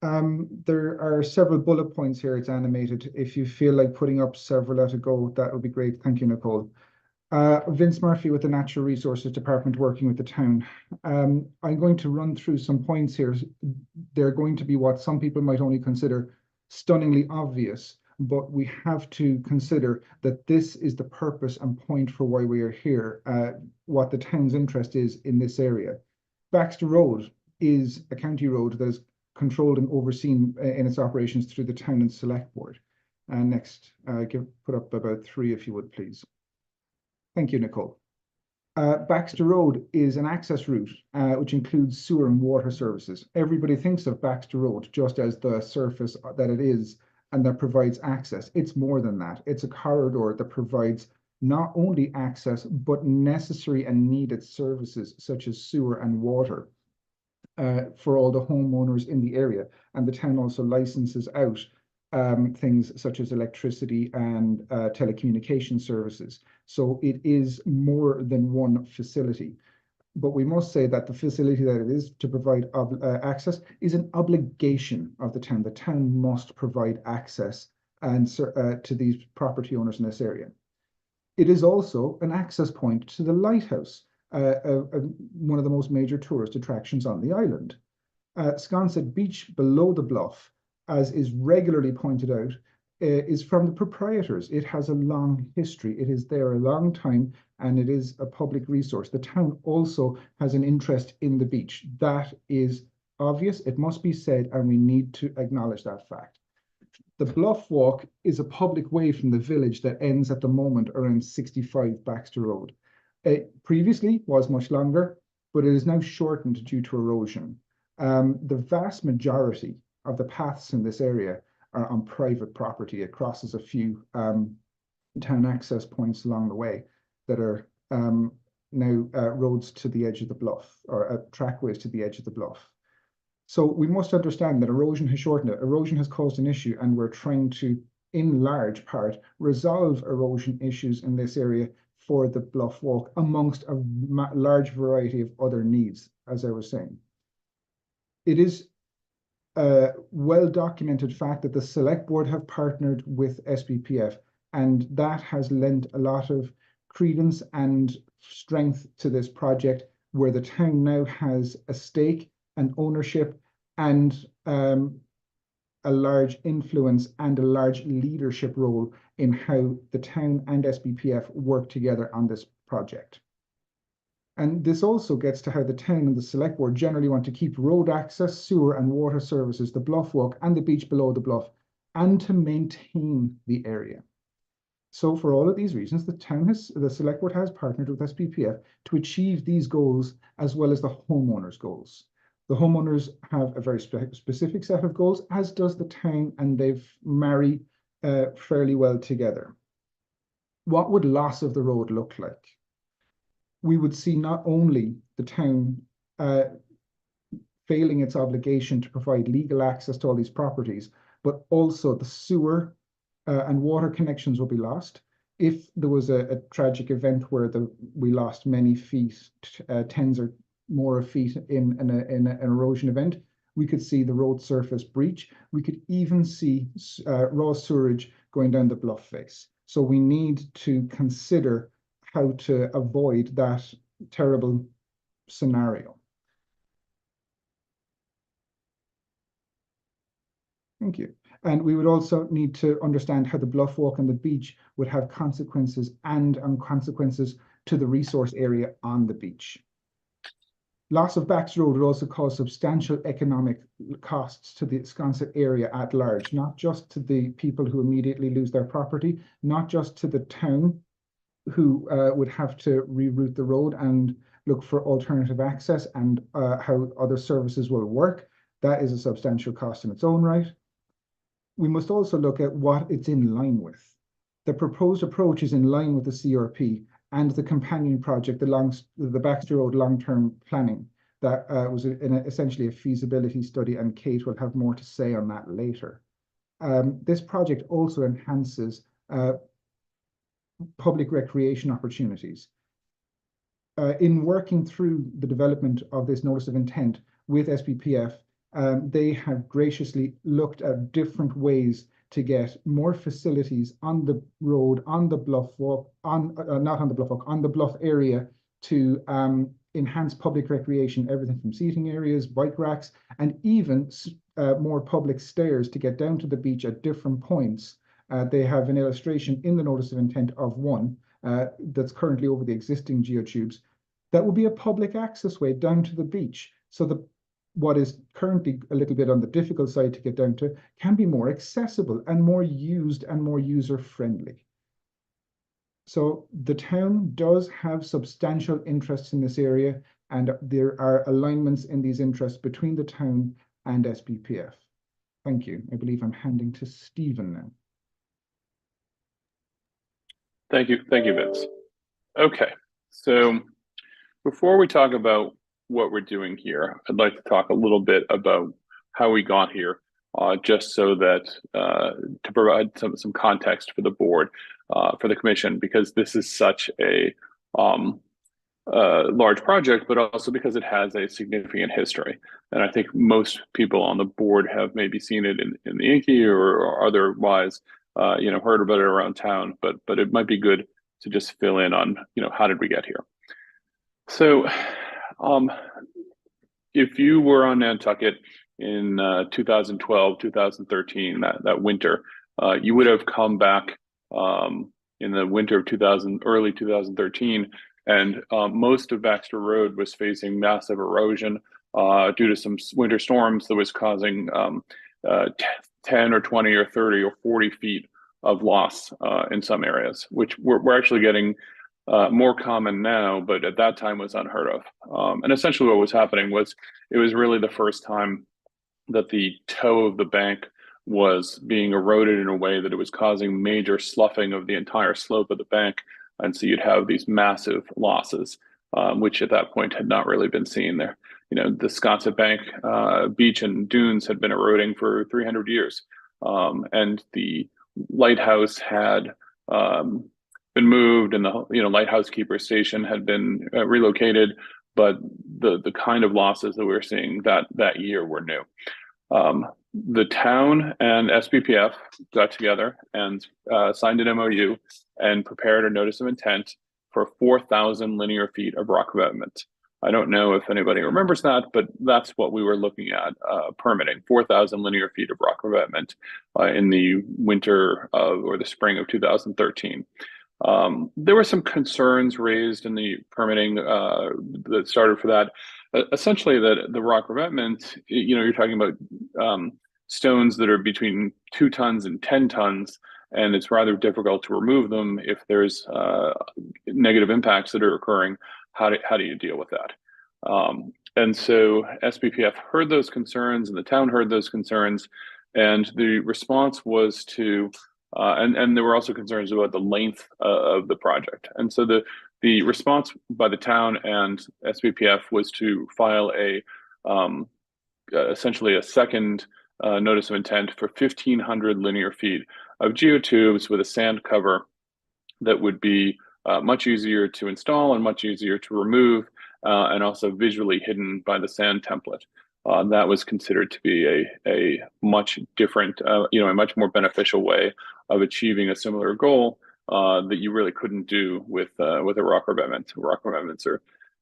There are several bullet points here. It's animated. If you feel like putting up several at a go, that would be great. Thank you, Nicole. Vince Murphy with the Natural Resources Department working with the town. I'm going to run through some points here. They're going to be what some people might only consider stunningly obvious, but we have to consider that this is the purpose and point for why we are here, what the town's interest is in this area. Baxter Road is a county road that is controlled and overseen in its operations through the town and select board. Next, put up about 3 if you would, please. Thank you, Nicole. Baxter Road is an access route which includes sewer and water services. Everybody thinks of Baxter Road just as the surface that it is and that provides access. It's more than that. It's a corridor that provides not only access, but necessary and needed services such as sewer and water for all the homeowners in the area. And the town also licenses out things such as electricity and telecommunication services. So it is more than one facility. But we must say that the facility that it is to provide access is an obligation of the town. The town must provide access and to these property owners in this area. It is also an access point to the lighthouse, one of the most major tourist attractions on the island. Sconset Beach below the bluff, as is regularly pointed out, is from the proprietors. It has a long history. It is there a long time, and it is a public resource. The town also has an interest in the beach. That is obvious. It must be said, and we need to acknowledge that fact. The Bluff Walk is a public way from the village that ends at the moment around 65 Baxter Road. It previously was much longer, but it is now shortened due to erosion. The vast majority of the paths in this area are on private property. It crosses a few town access points along the way that are now roads to the edge of the bluff, or trackways to the edge of the bluff. So we must understand that erosion has shortened it. Erosion has caused an issue, and we're trying to, in large part, resolve erosion issues in this area for the Bluff Walk, amongst a large variety of other needs, as I was saying. It is a well-documented fact that the Select Board have partnered with SBPF, and that has lent a lot of credence and strength to this project, where the town now has a stake and ownership and a large influence and a large leadership role in how the town and SBPF work together on this project. And this also gets to how the town and the select board generally want to keep road access, sewer and water services, the bluff walk and the beach below the bluff, and to maintain the area. So for all of these reasons, the select board has partnered with SBPF to achieve these goals, as well as the homeowners' goals. The homeowners have a very specific set of goals, as does the town, and they've married fairly well together. What would loss of the road look like? We would see not only the town failing its obligation to provide legal access to all these properties, but also the sewer and water connections will be lost. If there was a tragic event where we lost many feet, tens or more feet in an erosion event. We could see the road surface breach. We could even see raw sewerage going down the bluff face. So we need to consider how to avoid that terrible scenario. Thank you. And we would also need to understand how the bluff walk and the beach would have consequences and consequences to the resource area on the beach. Loss of Baxter Road would also cause substantial economic costs to the Sconset area at large, not just to the people who immediately lose their property, not just to the town who would have to reroute the road and look for alternative access and how other services will work. That is a substantial cost in its own right. We must also look at what it's in line with. The proposed approach is in line with the CRP and the companion project, the Baxter Road long-term planning that was essentially a feasibility study, and Kate will have more to say on that later. This project also enhances public recreation opportunities. In working through the development of this notice of intent with SPPF, they have graciously looked at different ways to get more facilities on the road, on the bluff walk, not on the bluff walk, on the bluff area to enhance public recreation, everything from seating areas, bike racks, and even more public stairs to get down to the beach at different points. They have an illustration in the notice of intent of one that's currently over the existing geotubes. That will be a public access way down to the beach. So what is currently a little bit on the difficult side to get down to can be more accessible and more used and more user-friendly. So the town does have substantial interests in this area, and there are alignments in these interests between the town and SPPF. Thank you. I believe I'm handing to Stephen now. Thank you, Vince. Okay, so before we talk about what we're doing here, I'd like to talk a little bit about how we got here, just so that to provide some context for the board, for the commission, because this is such a large project, but also because it has a significant history. And I think most people on the board have maybe seen it in the Inky or otherwise, heard about it around town, but it might be good to just fill in on, how did we get here? So, if you were on Nantucket in 2012, 2013, that winter, you would have come back in the winter of early 2013, and most of Baxter Road was facing massive erosion due to some winter storms that was causing 10 or 20 or 30 or 40 feet of loss in some areas, which we're actually getting more common now, but at that time was unheard of. And essentially what was happening was it was really the first time that the toe of the bank was being eroded in a way that it was causing major sloughing of the entire slope of the bank. And so you'd have these massive losses, which at that point had not really been seen there. The Sconset Bank beach and dunes had been eroding for 300 years. And the lighthouse had been moved, and the lighthouse keeper station had been relocated, but the kind of losses that we were seeing that year were new. The town and SPPF got together and signed an MOU and prepared a notice of intent for 4,000 linear feet of rock revetment. I don't know if anybody remembers that, but that's what we were looking at permitting, 4,000 linear feet of rock revetment in the winter or the spring of 2013. There were some concerns raised in the permitting that started for that. Essentially, that the rock revetment, you're talking about stones that are between 2 tons and 10 tons, and it's rather difficult to remove them if there's negative impacts that are occurring. How do you deal with that? And so SPPF heard those concerns, and the town heard those concerns, and the response was to, and there were also concerns about the length of the project. And so the response by the town and SPPF was to file essentially a second notice of intent for 1,500 linear feet of geotubes with a sand cover that would be much easier to install and much easier to remove, and also visually hidden by the sand template. That was considered to be a much different, a much more beneficial way of achieving a similar goal that you really couldn't do with a rock revetment. Rock revetments are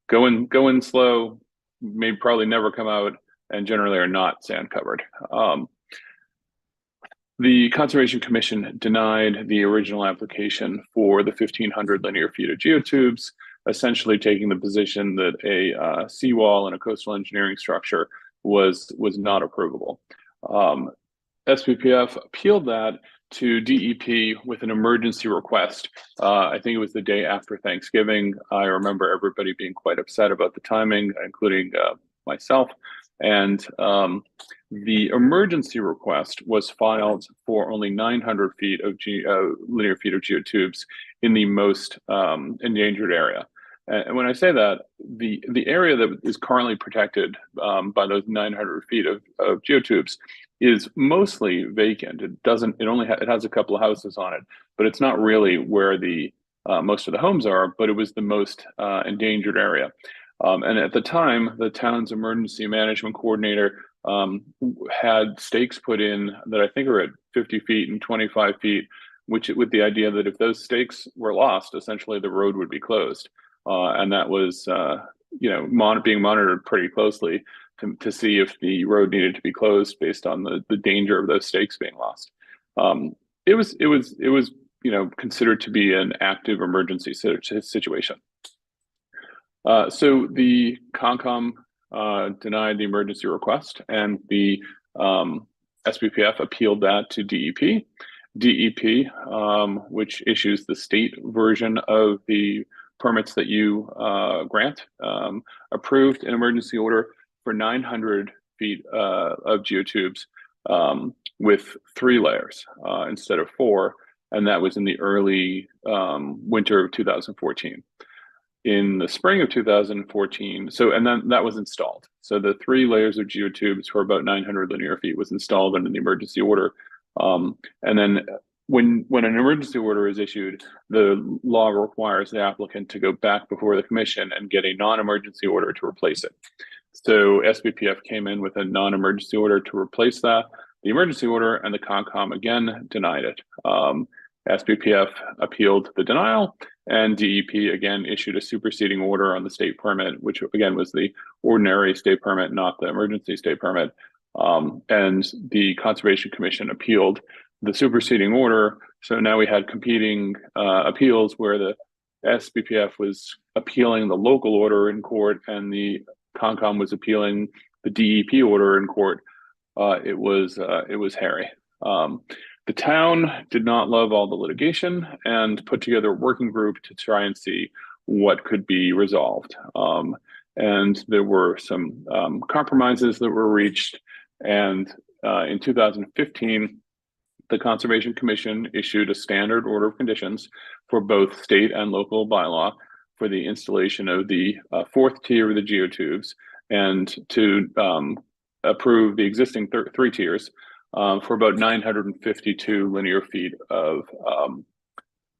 going slow, may probably never come out, and generally are not sand covered. The Conservation Commission denied the original application for the 1,500 linear feet of geotubes, essentially taking the position that a seawall and a coastal engineering structure was not approvable. SPPF appealed that to DEP with an emergency request. I think it was the day after Thanksgiving. I remember everybody being quite upset about the timing, including myself. And the emergency request was filed for only 900 feet of linear feet of geotubes in the most endangered area. And when I say that, the area that is currently protected by those 900 feet of geotubes is mostly vacant. It has a couple of houses on it, but it's not really where the most of the homes are, but it was the most endangered area. And at the time, the town's emergency management coordinator had stakes put in that I think are at 50 feet and 25 feet, with the idea that if those stakes were lost, essentially the road would be closed. And that was, being monitored pretty closely to see if the road needed to be closed based on the danger of those stakes being lost. It was considered to be an active emergency situation. So the Concom denied the emergency request, and the SPPF appealed that to DEP. DEP, which issues the state version of the permits that you grant, approved an emergency order for 900 feet of geotubes with 3 layers instead of 4, and that was in the early winter of 2014. In the spring of 2014, and then that was installed. So the 3 layers of geotubes for about 900 linear feet was installed under the emergency order. And then when an emergency order is issued, the law requires the applicant to go back before the commission and get a non-emergency order to replace it. So SPPF came in with a non-emergency order to replace the emergency order, and the Concom again denied it. SPPF appealed the denial, and DEP again issued a superseding order on the state permit, which again was the ordinary state permit, not the emergency state permit. And the Conservation Commission appealed the superseding order. So now we had competing appeals where the SPPF was appealing the local order in court and the Concom was appealing the DEP order in court. It was hairy. The town did not love all the litigation and put together a working group to try and see what could be resolved. And there were some compromises that were reached. And in 2015, the Conservation Commission issued a standard order of conditions for both state and local bylaw for the installation of the 4th tier of the geotubes and to approve the existing 3 tiers for about 952 linear feet of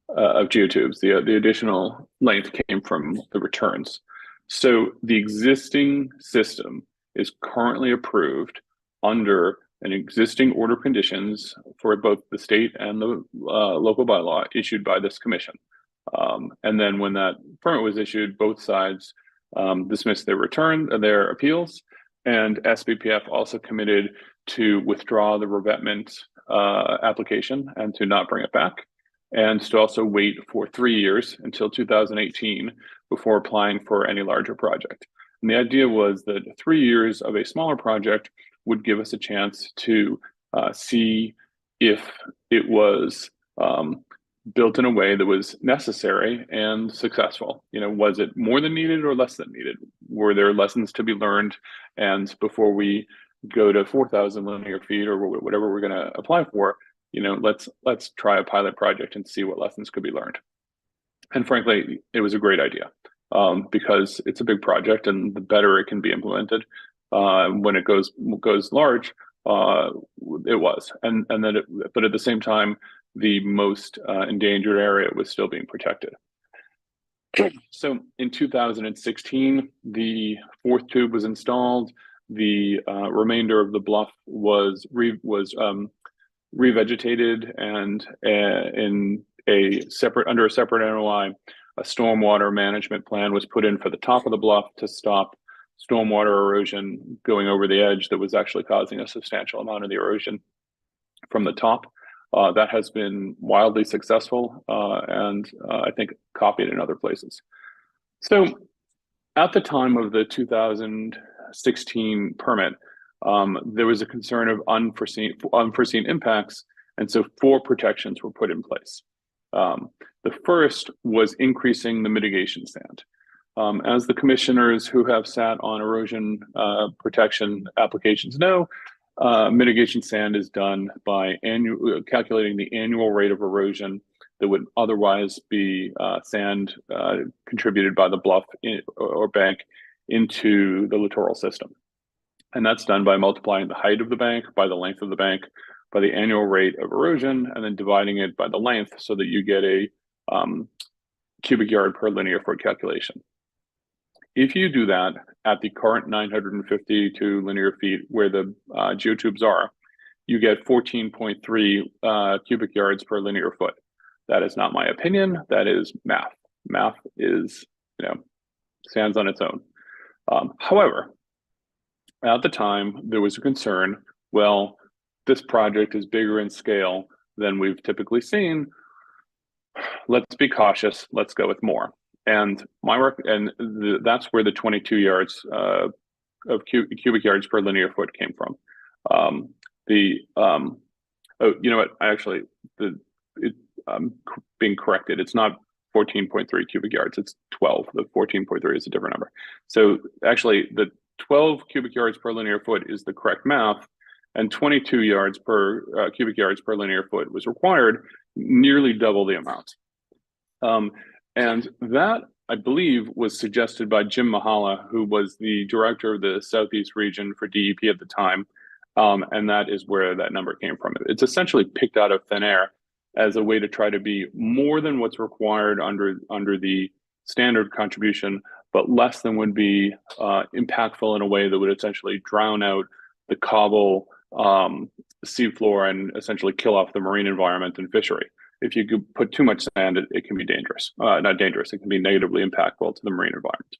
geotubes. The additional length came from the returns. So the existing system is currently approved under an existing order of conditions for both the state and the local bylaw issued by this commission. And then when that permit was issued, both sides dismissed their appeals, and SPPF also committed to withdraw the revetment application and to not bring it back, and to also wait for 3 years until 2018 before applying for any larger project. And the idea was that 3 years of a smaller project would give us a chance to see if it was built in a way that was necessary and successful. Was it more than needed or less than needed? Were there lessons to be learned? And before we go to 4,000 linear feet or whatever we're going to apply for, let's try a pilot project and see what lessons could be learned. And frankly, it was a great idea because it's a big project, and the better it can be implemented when it goes large, it was. But at the same time, the most endangered area was still being protected. So in 2016, the fourth tube was installed. The remainder of the bluff was revegetated, and under a separate NOI, a stormwater management plan was put in for the top of the bluff to stop stormwater erosion going over the edge that was actually causing a substantial amount of the erosion from the top. That has been wildly successful, and I think copied in other places. So at the time of the 2016 permit, there was a concern of unforeseen impacts, and so 4 protections were put in place. The first was increasing the mitigation stand. As the commissioners who have sat on erosion protection applications know, mitigation sand is done by calculating the annual rate of erosion that would otherwise be sand contributed by the bluff or bank into the littoral system. And that's done by multiplying the height of the bank by the length of the bank by the annual rate of erosion, and then dividing it by the length so that you get a cubic yard per linear foot calculation. If you do that at the current 952 linear feet where the geotubes are, you get 14.3 cubic yards per linear foot. That is not my opinion. That is math. Math is, stands on its own. However, at the time, there was a concern, well, this project is bigger in scale than we've typically seen. Let's be cautious. Let's go with more. And that's where the 22 yards of cubic yards per linear foot came from. Oh, you know what? I'm being corrected. It's not 14.3 cubic yards. It's 12. The 14.3 is a different number. So actually, the 12 cubic yards per linear foot is the correct math, and 22 yards per cubic yards per linear foot was required, nearly double the amount. And that, I believe, was suggested by Jim Mahala, who was the director of the Southeast region for DEP at the time. And that is where that number came from. It's essentially picked out of thin air as a way to try to be more than what's required under the standard contribution, but less than would be impactful in a way that would essentially drown out the cobble seafloor and essentially kill off the marine environment and fishery. If you could put too much sand, it can be dangerous. Not dangerous, it can be negatively impactful to the marine environment.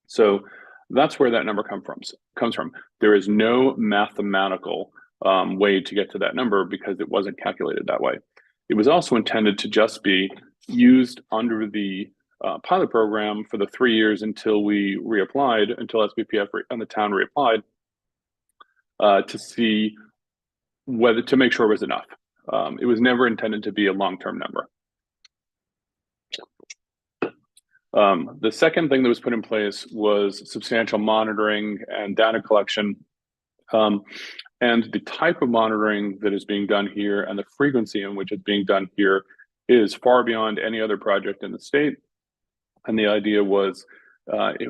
So that's where that number comes from. There is no mathematical way to get to that number because it wasn't calculated that way. It was also intended to just be used under the pilot program for the 3 years until we reapplied, until SBPF and the town reapplied, to see whether to make sure it was enough. It was never intended to be a long-term number. The second thing that was put in place was substantial monitoring and data collection. And the type of monitoring that is being done here and the frequency in which it's being done here is far beyond any other project in the state. And the idea was,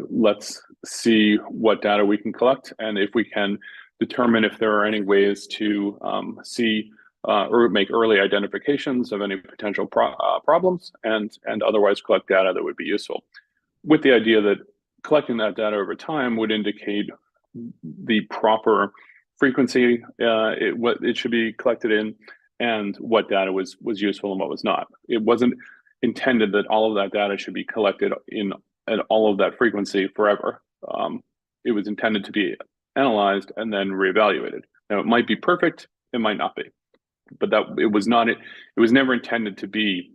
let's see what data we can collect, and if we can determine if there are any ways to see or make early identifications of any potential problems, and otherwise collect data that would be useful, with the idea that collecting that data over time would indicate the proper frequency what it should be collected in, and what data was useful and what was not. It wasn't intended that all of that data should be collected at all of that frequency forever. It was intended to be analyzed and then reevaluated. Now, it might be perfect, it might not be, but it was never intended to be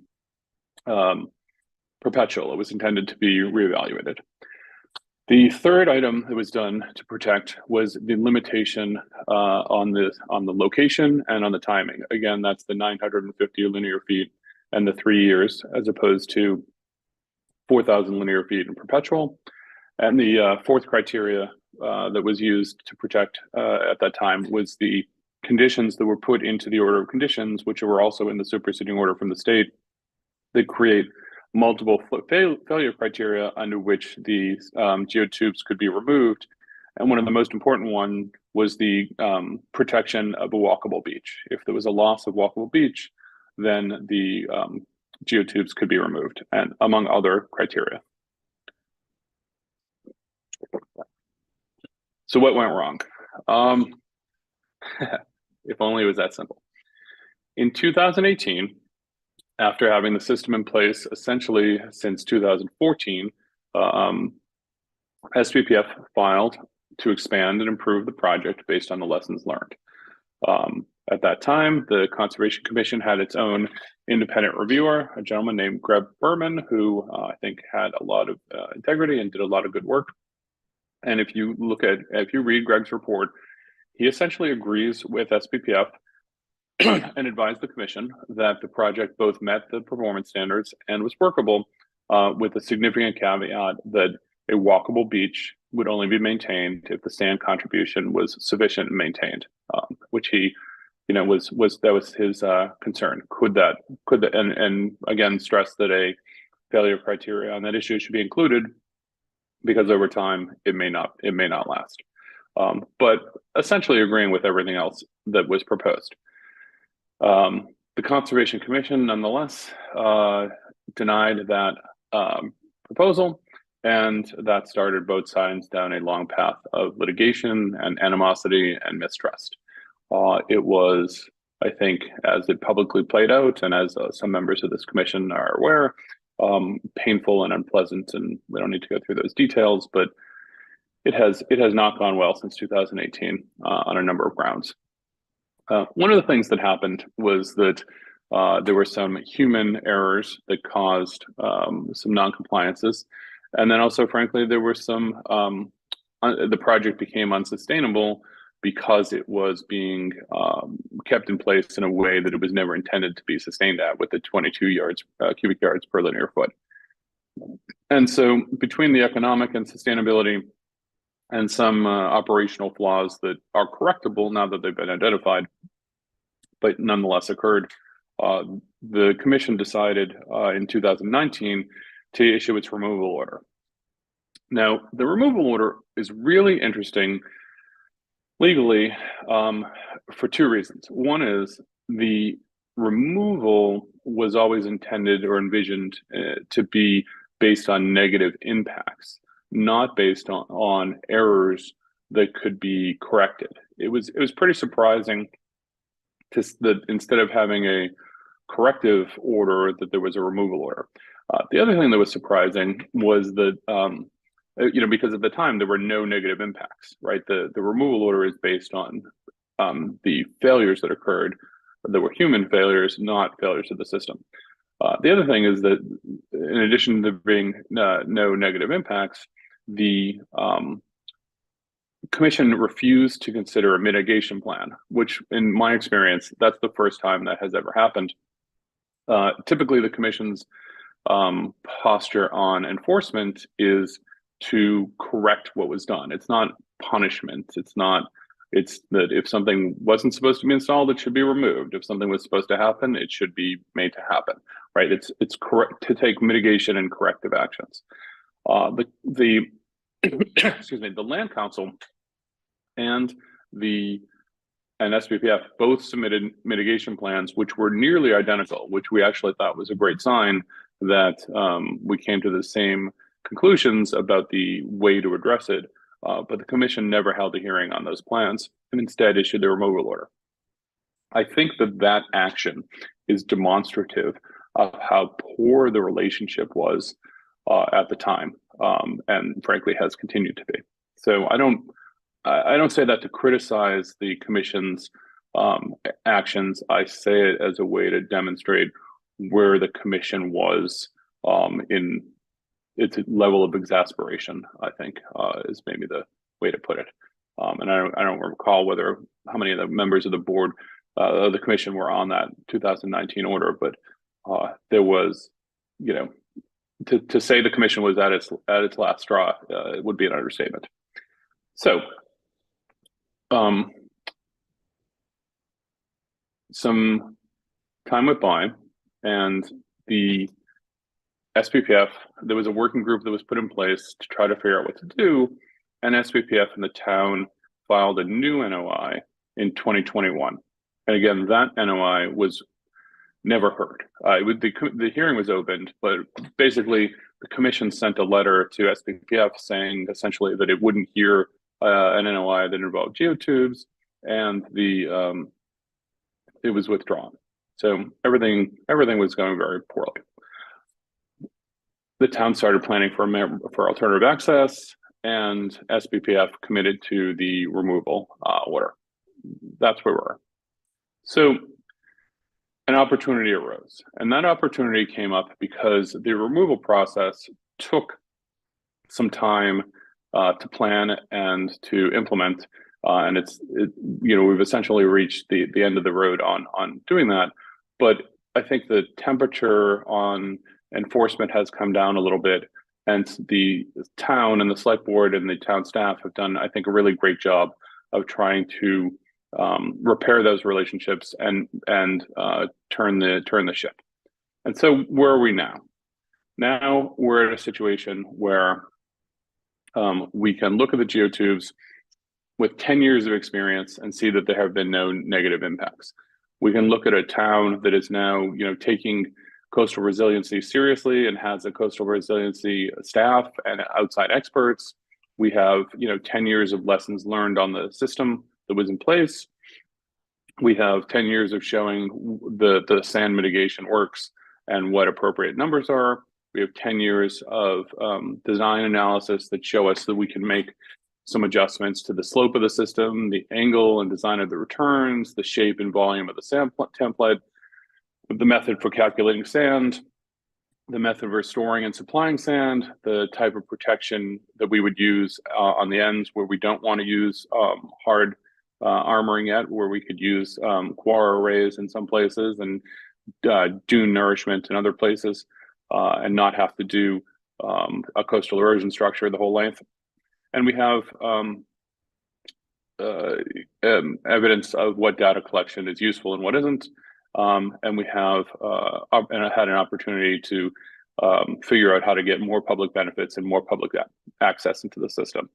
perpetual. It was intended to be reevaluated. The third item that was done to protect was the limitation on the location and on the timing. Again, that's the 950 linear feet and the 3 years, as opposed to 4,000 linear feet in perpetual. And the fourth criteria that was used to protect at that time was the conditions that were put into the order of conditions, which were also in the superseding order from the state, that create multiple failure criteria under which the geotubes could be removed. And one of the most important one was the protection of a walkable beach. If there was a loss of walkable beach, then the geotubes could be removed, and among other criteria. So what went wrong? If only it was that simple. In 2018, after having the system in place essentially since 2014, SPPF filed to expand and improve the project based on the lessons learned. At that time, the Conservation Commission had its own independent reviewer, a gentleman named Greg Berman, who I think had a lot of integrity and did a lot of good work. And if you read Greg's report, he essentially agrees with SPPF and advised the commission that the project both met the performance standards and was workable, with a significant caveat that a walkable beach would only be maintained if the sand contribution was sufficient and maintained, which he, that was his concern. And again, stress that a failure criteria on that issue should be included, because over time it may not last. But essentially agreeing with everything else that was proposed. The Conservation Commission nonetheless denied that proposal, and that started both sides down a long path of litigation and animosity and mistrust. It was, I think, as it publicly played out, and as some members of this commission are aware, painful and unpleasant, and we don't need to go through those details, but it has not gone well since 2018 on a number of grounds. One of the things that happened was that there were some human errors that caused some non-compliances, and then also, frankly, there were some the project became unsustainable because it was being kept in place in a way that it was never intended to be sustained at, with the 22 cubic yards per linear foot. And so between the economic and sustainability and some operational flaws that are correctable now that they've been identified, but nonetheless occurred, the commission decided in 2019 to issue its removal order. Now, the removal order is really interesting legally for two reasons. One is the removal was always intended or envisioned to be based on negative impacts, not based on errors that could be corrected. It was pretty surprising that instead of having a corrective order, that there was a removal order. The other thing that was surprising was that because at the time there were no negative impacts, right? The removal order is based on the failures that occurred. There were human failures, not failures of the system. The other thing is that in addition to being no negative impacts, the commission refused to consider a mitigation plan, which in my experience, that's the first time that has ever happened. Typically the commission's posture on enforcement is to correct what was done. It's not punishment. It's that if something wasn't supposed to be installed, it should be removed. If something was supposed to happen, it should be made to happen, right? It's correct to take mitigation and corrective actions. The excuse me, the Land Council and SPPF both submitted mitigation plans, which were nearly identical, which we actually thought was a great sign that we came to the same conclusions about the way to address it. But the commission never held a hearing on those plans and instead issued the removal order. I think that action is demonstrative of how poor the relationship was at the time, and frankly has continued to be. So I don't say that to criticize the commission's actions. I say it as a way to demonstrate where the commission was in its level of exasperation, I think, is maybe the way to put it. And I don't recall how many of the members of the board of the commission were on that 2019 order, but there was, to say the commission was at its last straw would be an understatement. So, some time went by, and the SPPF, there was a working group that was put in place to try to figure out what to do, and SPPF and the town filed a new NOI in 2021. And again, that NOI was never heard. The hearing was opened, but basically the commission sent a letter to SPPF saying essentially that it wouldn't hear an NOI that involved geotubes, and it was withdrawn. So everything was going very poorly. The town started planning for alternative access, and SPPF committed to the removal order. That's where we were. So an opportunity arose, and that opportunity came up because the removal process took some time to plan and to implement, and we've essentially reached the end of the road on doing that. But I think the temperature on enforcement has come down a little bit, and the town and the select board and the town staff have done, I think, a really great job of trying to repair those relationships and turn the ship. And so where are we now? Now we're at a situation where we can look at the geotubes with 10 years of experience and see that there have been no negative impacts. We can look at a town that is now, taking coastal resiliency seriously and has a coastal resiliency staff and outside experts. We have, 10 years of lessons learned on the system that was in place. We have 10 years of showing the sand mitigation works and what appropriate numbers are. We have 10 years of design analysis that show us that we can make some adjustments to the slope of the system, the angle and design of the returns, the shape and volume of the sand template, the method for calculating sand, the method of restoring and supplying sand, the type of protection that we would use on the ends where we don't want to use hard armoring yet, where we could use coir arrays in some places and dune nourishment in other places, and not have to do a coastal erosion structure the whole length. And we have evidence of what data collection is useful and what isn't. And we have had an opportunity to figure out how to get more public benefits and more public access into the system.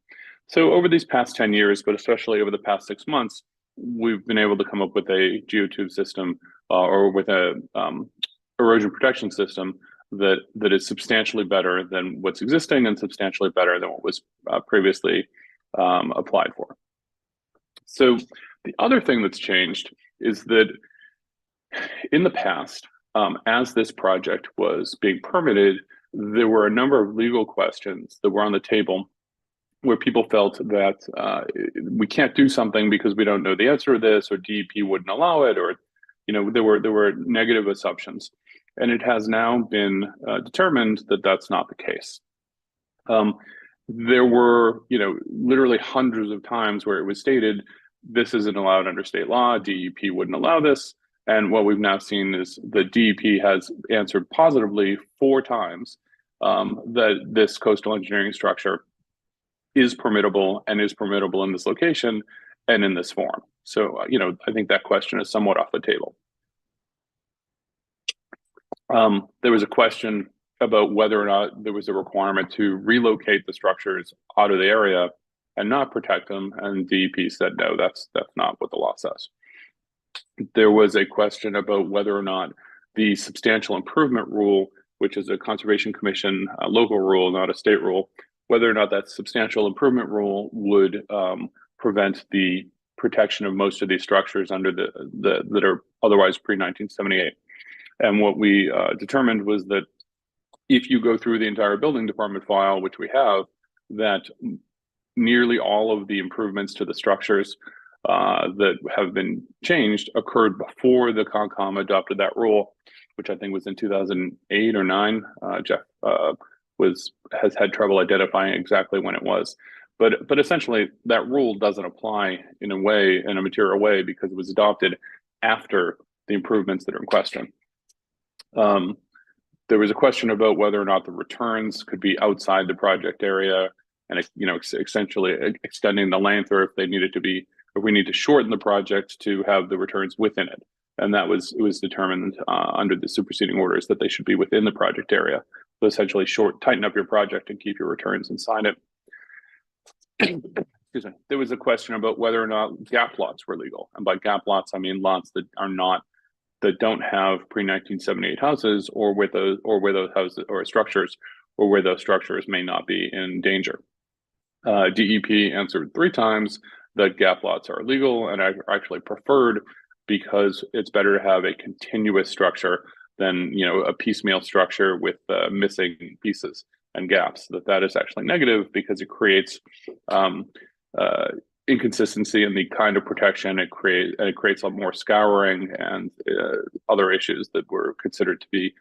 So over these past 10 years, but especially over the past 6 months, we've been able to come up with a geotube system or with a erosion protection system that is substantially better than what's existing and substantially better than what was previously applied for. So the other thing that's changed is that in the past, as this project was being permitted, there were a number of legal questions that were on the table where people felt that we can't do something because we don't know the answer to this, or DEP wouldn't allow it, or there were negative assumptions. And it has now been determined that that's not the case. There were, literally hundreds of times where it was stated, this isn't allowed under state law, DEP wouldn't allow this. And what we've now seen is the DEP has answered positively 4 times that this coastal engineering structure is permittable and is permittable in this location and in this form. So, I think that question is somewhat off the table. There was a question about whether or not there was a requirement to relocate the structures out of the area and not protect them, and DEP said no, that's not what the law says. There was a question about whether or not the substantial improvement rule, which is a Conservation Commission local rule, not a state rule, whether or not that substantial improvement rule would prevent the protection of most of these structures under that are otherwise pre-1978. And what we determined was that if you go through the entire building department file, which we have, that nearly all of the improvements to the structures that have been changed occurred before the CONCOM adopted that rule, which I think was in 2008 or 9. Jeff has had trouble identifying exactly when it was, but essentially that rule doesn't apply in a material way because it was adopted after the improvements that are in question. There was a question about whether or not the returns could be outside the project area, and essentially extending the length, or if they needed to be, if we need to shorten the project to have the returns within it. And it was determined under the superseding orders that they should be within the project area. So essentially tighten up your project and keep your returns inside it. Excuse me. There was a question about whether or not gap lots were legal. And by gap lots, I mean lots that are not that don't have pre-1978 houses, or where those houses or structures, or where those structures may not be in danger. DEP answered 3 times that gap lots are illegal and are actually preferred because it's better to have a continuous structure than, you know, a piecemeal structure with missing pieces and gaps. That is actually negative because it creates inconsistency in the kind of protection it creates a lot more scouring and other issues that were considered to be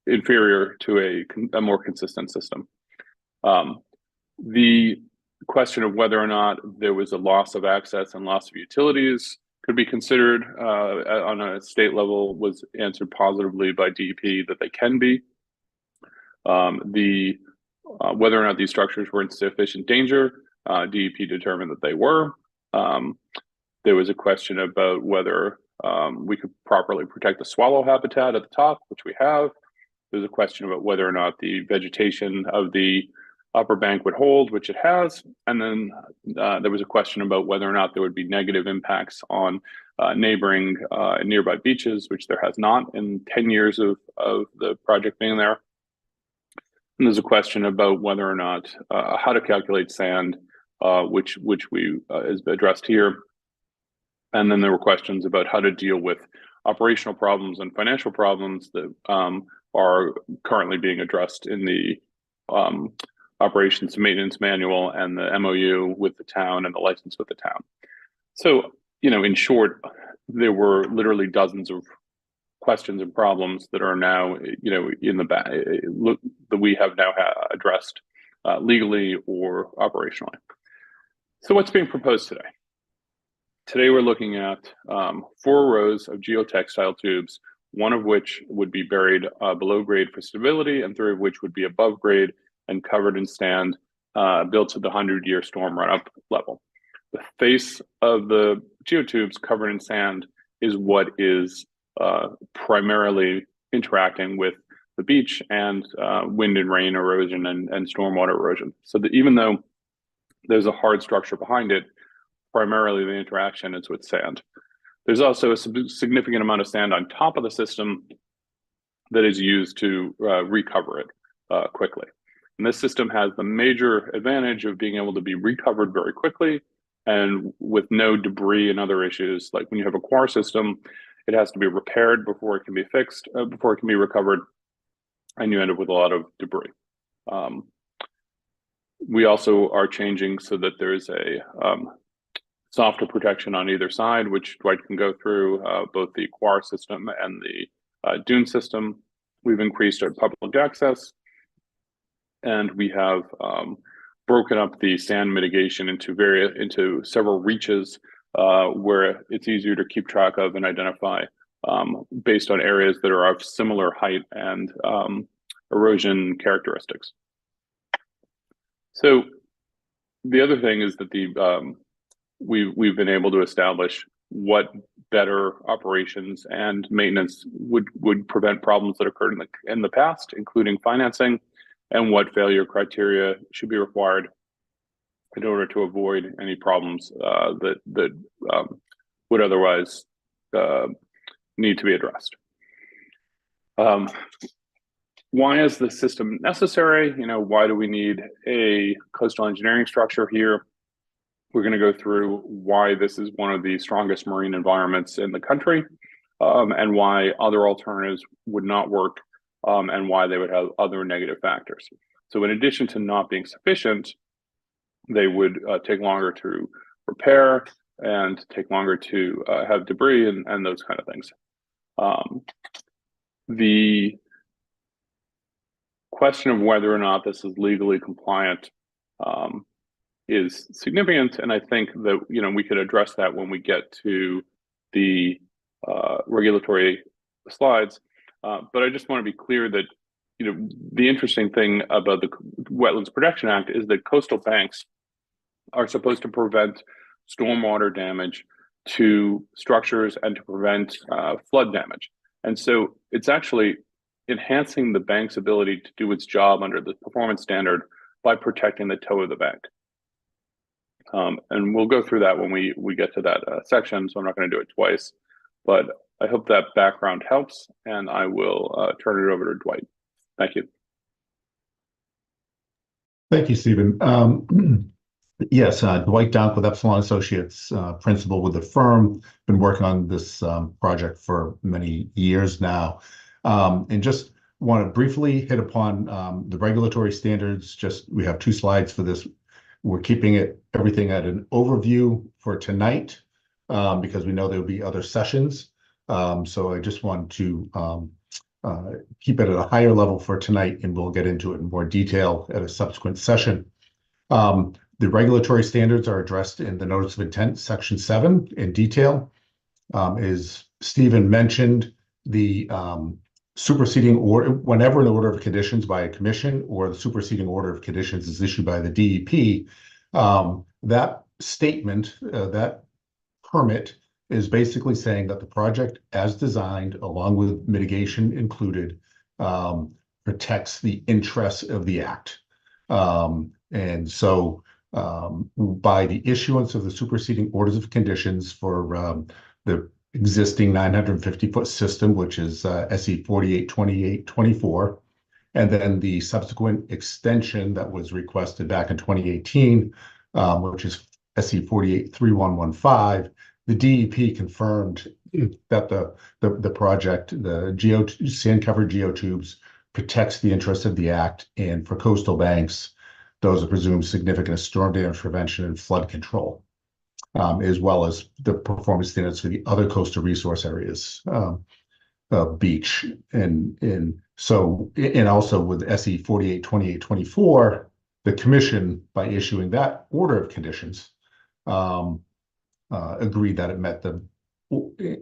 inferior to a more consistent system. The question of whether or not there was a loss of access and loss of utilities could be considered on a state level was answered positively by DEP that they can be. Whether or not these structures were in sufficient danger, DEP determined that they were. There was a question about whether we could properly protect the swallow habitat at the top, which we have. There's a question about whether or not the vegetation of the upper bank would hold, which it has. And then there was a question about whether or not there would be negative impacts on neighboring nearby beaches, which there has not in 10 years of the project being there. And there's a question about whether or not how to calculate sand, which we is addressed here. And then there were questions about how to deal with operational problems and financial problems that are currently being addressed in the operations and maintenance manual and the MOU with the town and the license with the town. So, you know, in short, there were literally dozens of questions and problems that are now, you know, in the back that we have now addressed legally or operationally. So what's being proposed today? Today we're looking at 4 rows of geotextile tubes, one of which would be buried below grade for stability, and 3 of which would be above grade and covered in sand, built to the 100-year storm runoff level. The face of the geotubes covered in sand is what is primarily interacting with the beach and wind and rain erosion and stormwater erosion. So that even though there's a hard structure behind it, primarily the interaction is with sand. There's also a significant amount of sand on top of the system that is used to recover it quickly. And this system has the major advantage of being able to be recovered very quickly and with no debris and other issues. Like when you have a quarry system, it has to be repaired before it can be fixed, before it can be recovered, and you end up with a lot of debris. We also are changing so that there's a softer protection on either side, which Dwight can go through, both the quarry system and the dune system. We've increased our public access, and we have broken up the sand mitigation into several reaches where it's easier to keep track of and identify based on areas that are of similar height and erosion characteristics. So the other thing is that we've been able to establish what better operations and maintenance would prevent problems that occurred in the past, including financing, and what failure criteria should be required in order to avoid any problems that would otherwise need to be addressed. Why is the system necessary? You know, why do we need a coastal engineering structure here? We're going to go through why this is one of the strongest marine environments in the country, and why other alternatives would not work, and why they would have other negative factors. So in addition to not being sufficient, they would take longer to repair and take longer to have debris and those kind of things. The question of whether or not this is legally compliant is significant, and I think that, you know, we could address that when we get to the regulatory slides. But I just want to be clear that, you know, the interesting thing about the Wetlands Protection Act is that coastal banks are supposed to prevent stormwater damage to structures and to prevent flood damage. And so it's actually enhancing the bank's ability to do its job under the performance standard by protecting the toe of the bank. And we'll go through that when we get to that section, so I'm not going to do it twice. But I hope that background helps, and I will turn it over to Dwight. Thank you. Thank you, Stephen. Yes, Dwight Donk with Epsilon Associates, principal with the firm. Been working on this project for many years now, and just want to briefly hit upon the regulatory standards. Just we have 2 slides for this. We're keeping everything at an overview for tonight because we know there will be other sessions. So I just want to keep it at a higher level for tonight, and we'll get into it in more detail at a subsequent session. The regulatory standards are addressed in the Notice of Intent, Section 7, in detail. As Stephen mentioned, the superseding order, whenever an order of conditions by a commission or the superseding order of conditions is issued by the DEP, that statement, that permit is basically saying that the project as designed, along with mitigation included, protects the interests of the act. And so by the issuance of the superseding orders of conditions for the existing 950-foot system, which is SE 482824, and then the subsequent extension that was requested back in 2018, which is SE 483115, the DEP confirmed that the project, the sand-covered geotubes, protects the interests of the act, and for coastal banks, those are presumed significant storm damage prevention and flood control, as well as the performance standards for the other coastal resource areas, beach. And also with SE 482824, the commission, by issuing that order of conditions, agreed that it met the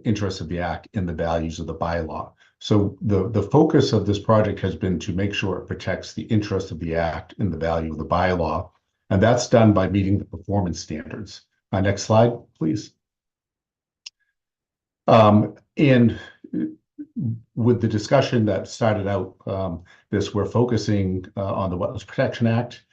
interests of the act and the values of the bylaw. So the focus of this project has been to make sure it protects the interests of the act and the value of the bylaw, and that's done by meeting the performance standards. Next slide, please. And with the discussion that started out, we're focusing on the Wetlands Protection Act.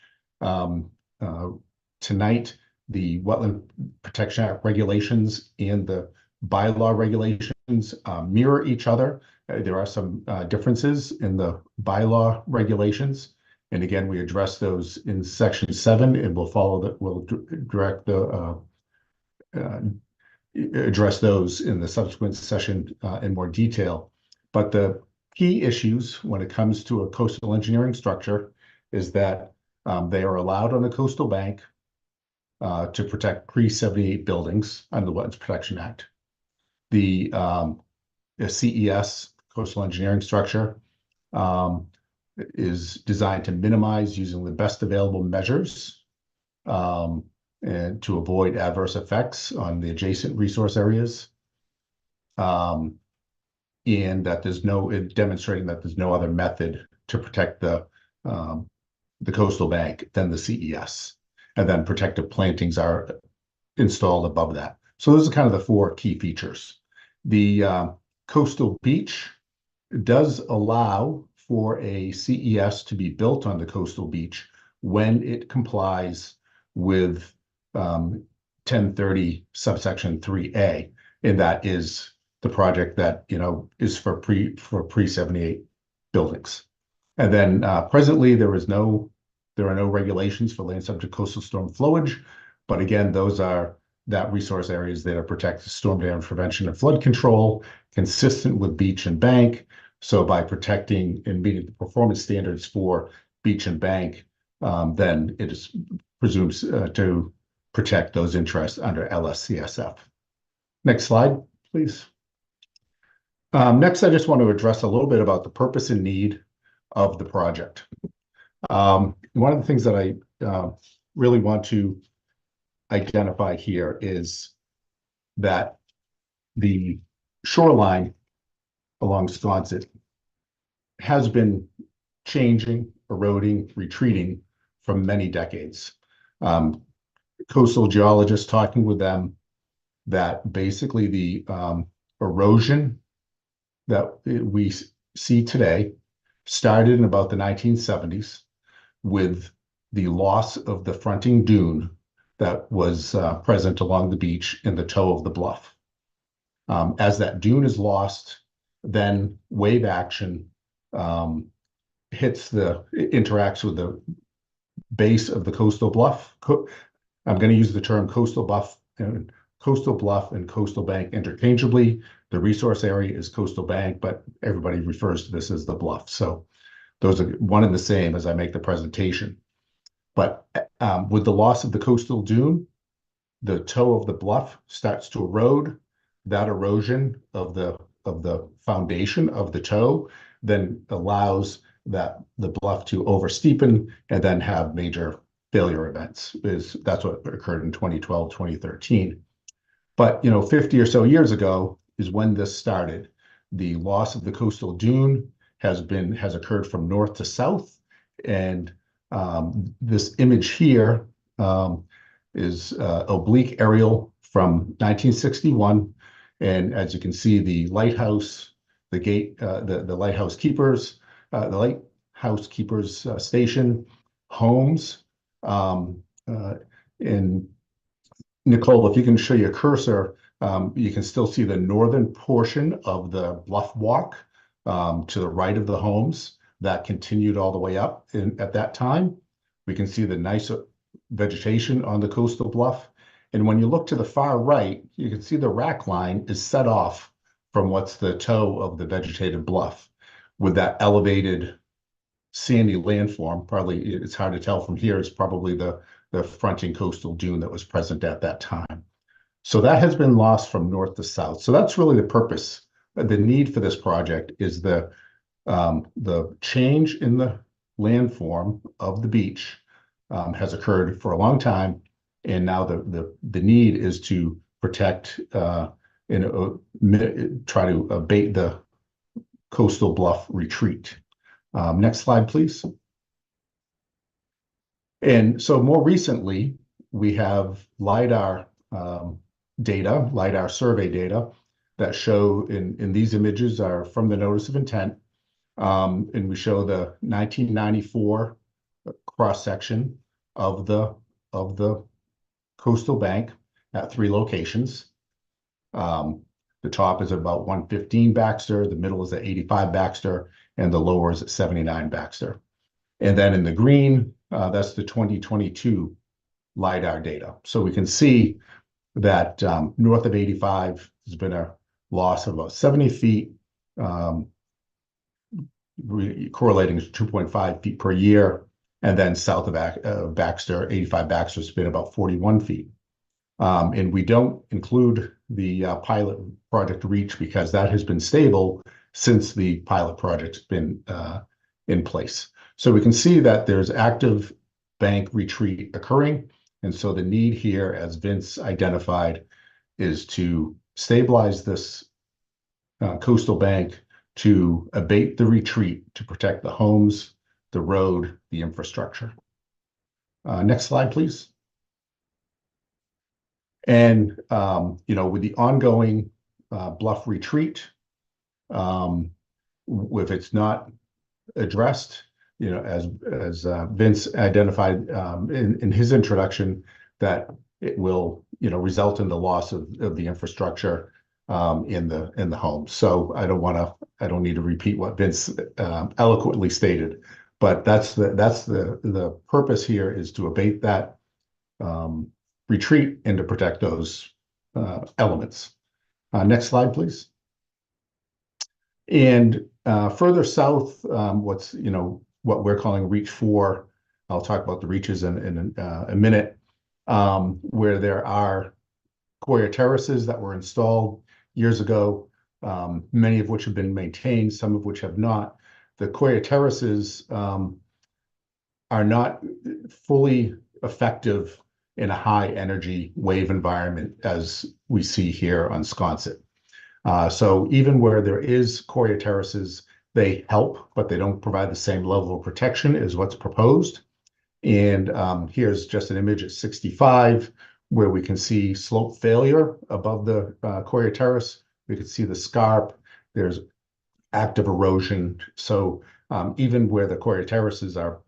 Tonight, the Wetland Protection Act regulations and the bylaw regulations mirror each other. There are some differences in the bylaw regulations. And again, we address those in Section 7, and we'll follow that. We'll address those in the subsequent session in more detail. But the key issues when it comes to a coastal engineering structure is that they are allowed on the coastal bank to protect pre-78 buildings under the Wetlands Protection Act. The CES, coastal engineering structure, is designed to minimize using the best available measures and to avoid adverse effects on the adjacent resource areas. And that demonstrating that there's no other method to protect the coastal bank than the CES. And then protective plantings are installed above that. So those are kind of the 4 key features. The coastal beach does allow for a CES to be built on the coastal beach when it complies with 1030 subsection 3A, and that is the project that is for pre-78 buildings. And then presently there are no regulations for land subject to coastal storm flowage, but again, those are that resource areas that are protected storm damage prevention and flood control, consistent with beach and bank. So by protecting and meeting the performance standards for beach and bank, then it is presumed to protect those interests under LSCSF. Next slide, please. Next, I just want to address a little bit about the purpose and need of the project. One of the things that I really want to identify here is that the shoreline along Sconset has been changing, eroding, retreating for many decades. Coastal geologists talking with them that basically the erosion that we see today started in about the 1970s with the loss of the fronting dune that was present along the beach in the toe of the bluff. As that dune is lost, then wave action interacts with the base of the coastal bluff. I'm going to use the term coastal bluff and coastal bank interchangeably. The resource area is coastal bank, but everybody refers to this as the bluff. So those are one and the same as I make the presentation. But with the loss of the coastal dune, the toe of the bluff starts to erode. That erosion of the foundation of the toe then allows the bluff to oversteepen and then have major failure events. That's what occurred in 2012, 2013. But 50 or so years ago is when this started. The loss of the coastal dune has occurred from north to south, and this image here is oblique aerial from 1961, and as you can see, the lighthouse, the gate, the lighthouse keepers, station, homes, and Nicole, if you can show your cursor, you can still see the northern portion of the bluff walk to the right of the homes that continued all the way up at that time. We can see the nice vegetation on the coastal bluff. And when you look to the far right, you can see the rack line is set off from what's the toe of the vegetated bluff with that elevated sandy landform. Probably, it's hard to tell from here, is probably the fronting coastal dune that was present at that time. So that has been lost from north to south. So that's really the purpose. The need for this project is the change in the landform of the beach has occurred for a long time, and now the need is to protect and try to abate the coastal bluff retreat. Next slide, please. And so more recently, we have LiDAR data, LiDAR survey data that show in these images are from the notice of intent. And we show the 1994 cross-section of the coastal bank at 3 locations. The top is about 115 Baxter, the middle is at 85 Baxter, and the lower is at 79 Baxter. And then in the green, that's the 2022 LiDAR data. So we can see that north of 85 has been a loss of about 70 feet, correlating to 2.5 feet per year. And then south of Baxter, 85 Baxter has been about 41 feet. And we don't include the pilot project reach because that has been stable since the pilot project's been in place. So we can see that there's active bank retreat occurring. And so the need here, as Vince identified, is to stabilize this coastal bank, to abate the retreat, to protect the homes, the road, the infrastructure. Next slide, please. And, with the ongoing bluff retreat, if it's not addressed, as Vince identified in his introduction, that it will, result in the loss of the infrastructure in the home. So I don't need to repeat what Vince eloquently stated, but that's the purpose here is to abate that retreat and to protect those elements. Next slide, please. And further south, what we're calling Reach 4, I'll talk about the reaches in a minute, where there are Coir terraces that were installed years ago, many of which have been maintained, some of which have not. The Coir terraces are not fully effective in a high energy wave environment as we see here on Sconset. So even where there is Coir terraces, they help, but they don't provide the same level of protection as what's proposed. And here's just an image at 65, where we can see slope failure above the Coir terrace. We can see the scarp. There's active erosion. So even where the Coir terraces are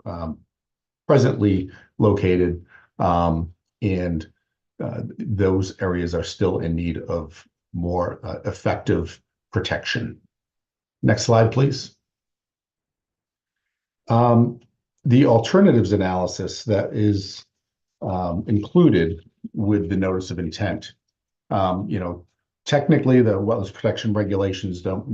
presently located, and those areas are still in need of more effective protection. Next slide, please. The alternatives analysis that is included with the notice of intent. Technically, the wetlands protection regulations don't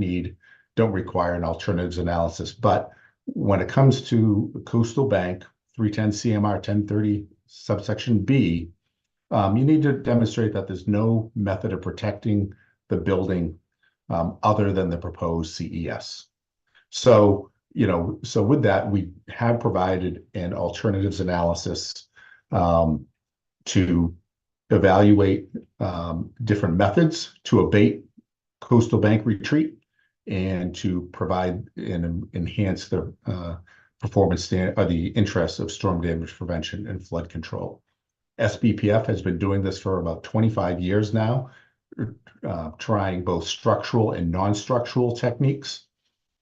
require an alternatives analysis, but when it comes to coastal bank 310 CMR 1030 subsection B, you need to demonstrate that there's no method of protecting the building other than the proposed CES. So with that, we have provided an alternatives analysis to evaluate different methods to abate coastal bank retreat and to provide and enhance the performance or the interests of storm damage prevention and flood control. SBPF has been doing this for about 25 years now, trying both structural and non-structural techniques.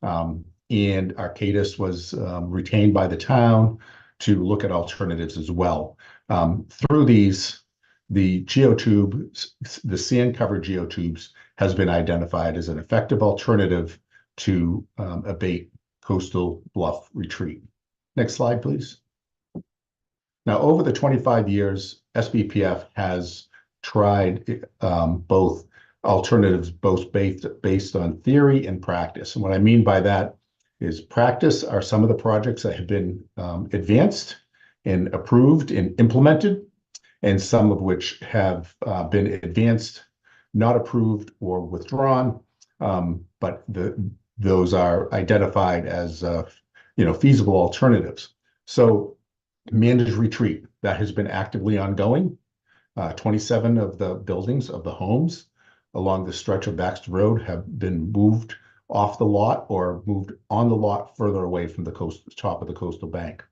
And Arcadis was retained by the town to look at alternatives as well. Through these, the geotubes, the sand-covered geotubes, has been identified as an effective alternative to abate coastal bluff retreat. Next slide, please. Now, over the 25 years, SBPF has tried both alternatives, both based on theory and practice. And what I mean by that is practice are some of the projects that have been advanced and approved and implemented, and some of which have been advanced, not approved, or withdrawn. But those are identified as feasible alternatives. So managed retreat, that has been actively ongoing. 27 of the buildings of the homes along the stretch of Baxter Road have been moved off the lot or moved on the lot further away from the top of the coastal bank.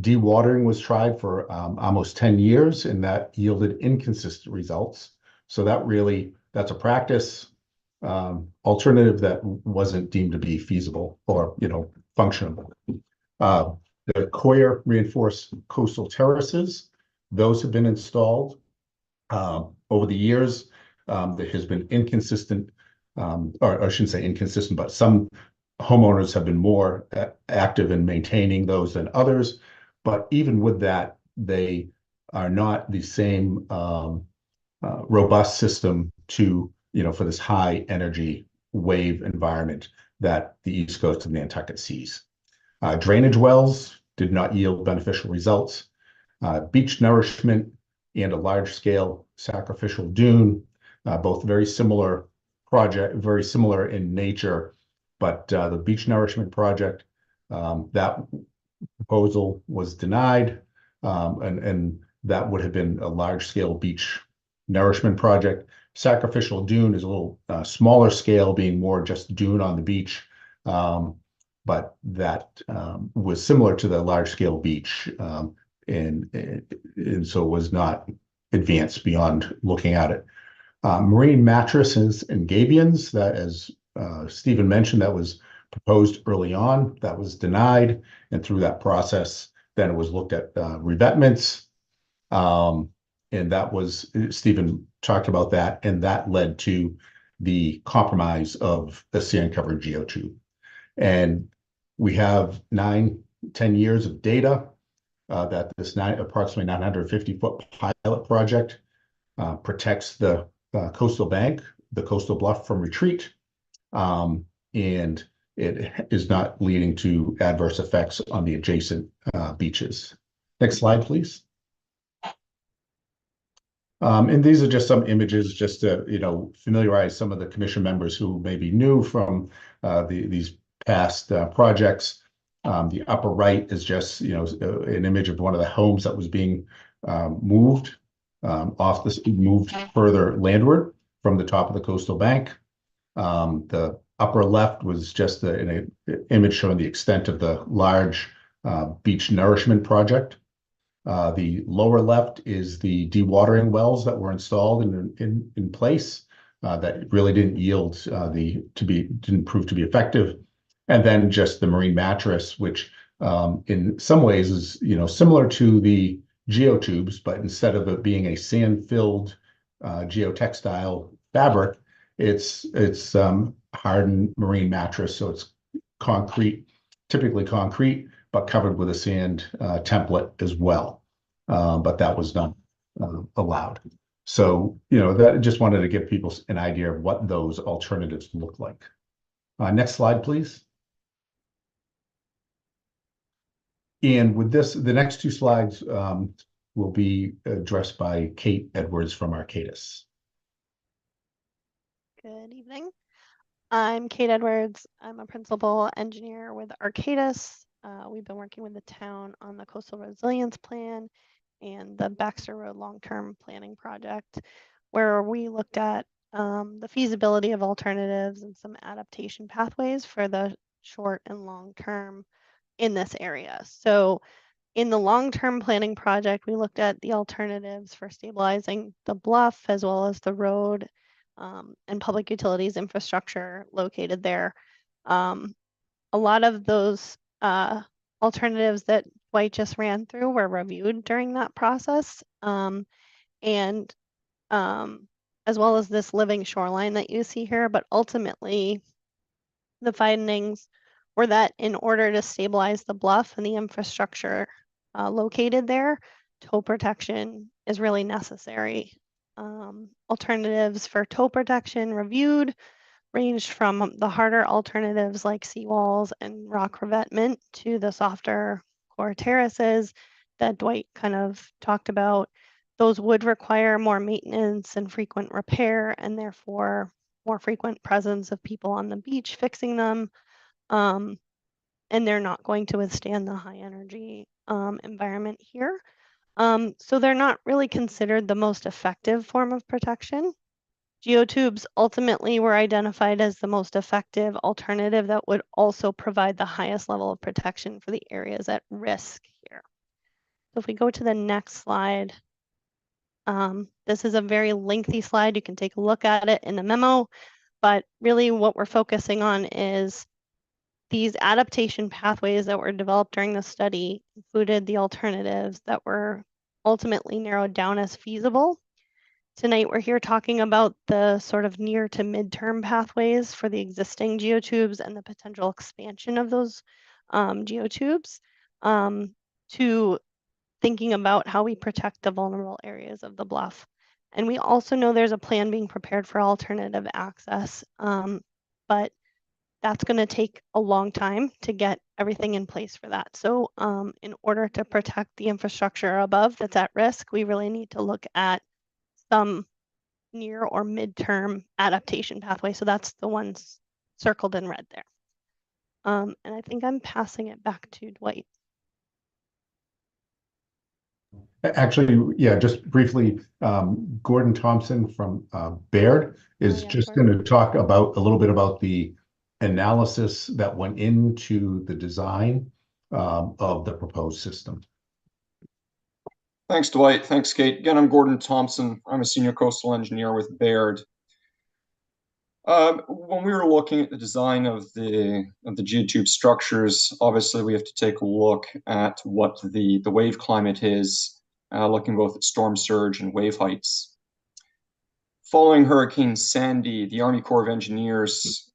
Dewatering was tried for almost 10 years, and that yielded inconsistent results. So that's a practice alternative that wasn't deemed to be feasible or functional. The Coir reinforced coastal terraces, those have been installed. Over the years, there has been inconsistent, or I shouldn't say inconsistent, but some homeowners have been more active in maintaining those than others. But even with that, they are not the same robust system for this high energy wave environment that the east coast of Nantucket sees. Drainage wells did not yield beneficial results. Beach nourishment and a large-scale sacrificial dune, both very similar in nature, but the beach nourishment project, that proposal was denied, and that would have been a large-scale beach nourishment project. Sacrificial dune is a little smaller scale, being more just dune on the beach, but that was similar to the large-scale beach, and so was not advanced beyond looking at it. Marine mattresses and gabions, that, as Stephen mentioned, that was proposed early on, that was denied, and through that process, then it was looked at revetments, and that was, Stephen talked about that, and that led to the compromise of the sand-covered geotube. And we have 9-10 years of data that this approximately 950-foot pilot project protects the coastal bank, the coastal bluff, from retreat, and it is not leading to adverse effects on the adjacent beaches. Next slide, please. And these are just some images just to familiarize some of the commission members who may be new from these past projects. The upper right is just an image of one of the homes that was being moved further landward from the top of the coastal bank. The upper left was just an image showing the extent of the large beach nourishment project. The lower left is the dewatering wells that were installed in place that really didn't didn't prove to be effective. And then just the marine mattress, which in some ways is similar to the geotubes, but instead of it being a sand-filled geotextile fabric. It's hardened marine mattress, so it's concrete, typically concrete, but covered with a sand template as well. But that was not allowed. So, that just wanted to give people an idea of what those alternatives look like. Next slide, please. And with this, the next two slides will be addressed by Kate Edwards from Arcadis. Good evening. I'm Kate Edwards. I'm a principal engineer with Arcadis. We've been working with the town on the Coastal Resilience Plan and the Baxter Road Long-Term Planning Project, where we looked at the feasibility of alternatives and some adaptation pathways for the short and long term in this area. So in the long-term planning project, we looked at the alternatives for stabilizing the bluff as well as the road and public utilities infrastructure located there. A lot of those alternatives that Dwight just ran through were reviewed during that process. And as well as this living shoreline that you see here, but ultimately the findings were that in order to stabilize the bluff and the infrastructure located there, tow protection is really necessary. Alternatives for tow protection reviewed ranged from the harder alternatives like seawalls and rock revetment to the softer core terraces that Dwight kind of talked about. Those would require more maintenance and frequent repair, and therefore more frequent presence of people on the beach fixing them. And they're not going to withstand the high energy environment here. So they're not really considered the most effective form of protection. Geotubes ultimately were identified as the most effective alternative that would also provide the highest level of protection for the areas at risk here. So if we go to the next slide, this is a very lengthy slide. You can take a look at it in the memo, but really what we're focusing on is these adaptation pathways that were developed during the study included the alternatives that were ultimately narrowed down as feasible. Tonight, we're here talking about the sort of near to midterm pathways for the existing geotubes and the potential expansion of those geotubes to thinking about how we protect the vulnerable areas of the bluff. And we also know there's a plan being prepared for alternative access, but that's going to take a long time to get everything in place for that. So in order to protect the infrastructure above that's at risk, we really need to look at some near or midterm adaptation pathway. So that's the ones circled in red there. And I think I'm passing it back to Dwight. Actually, yeah, just briefly, Gordon Thompson from Baird is just going to talk about a little bit about the analysis that went into the design of the proposed system. Thanks, Dwight. Thanks, Kate. Again, I'm Gordon Thompson. I'm a senior coastal engineer with Baird. When we were looking at the design of the geotube structures, obviously we have to take a look at what the wave climate is, looking both at storm surge and wave heights. Following Hurricane Sandy, the Army Corps of Engineers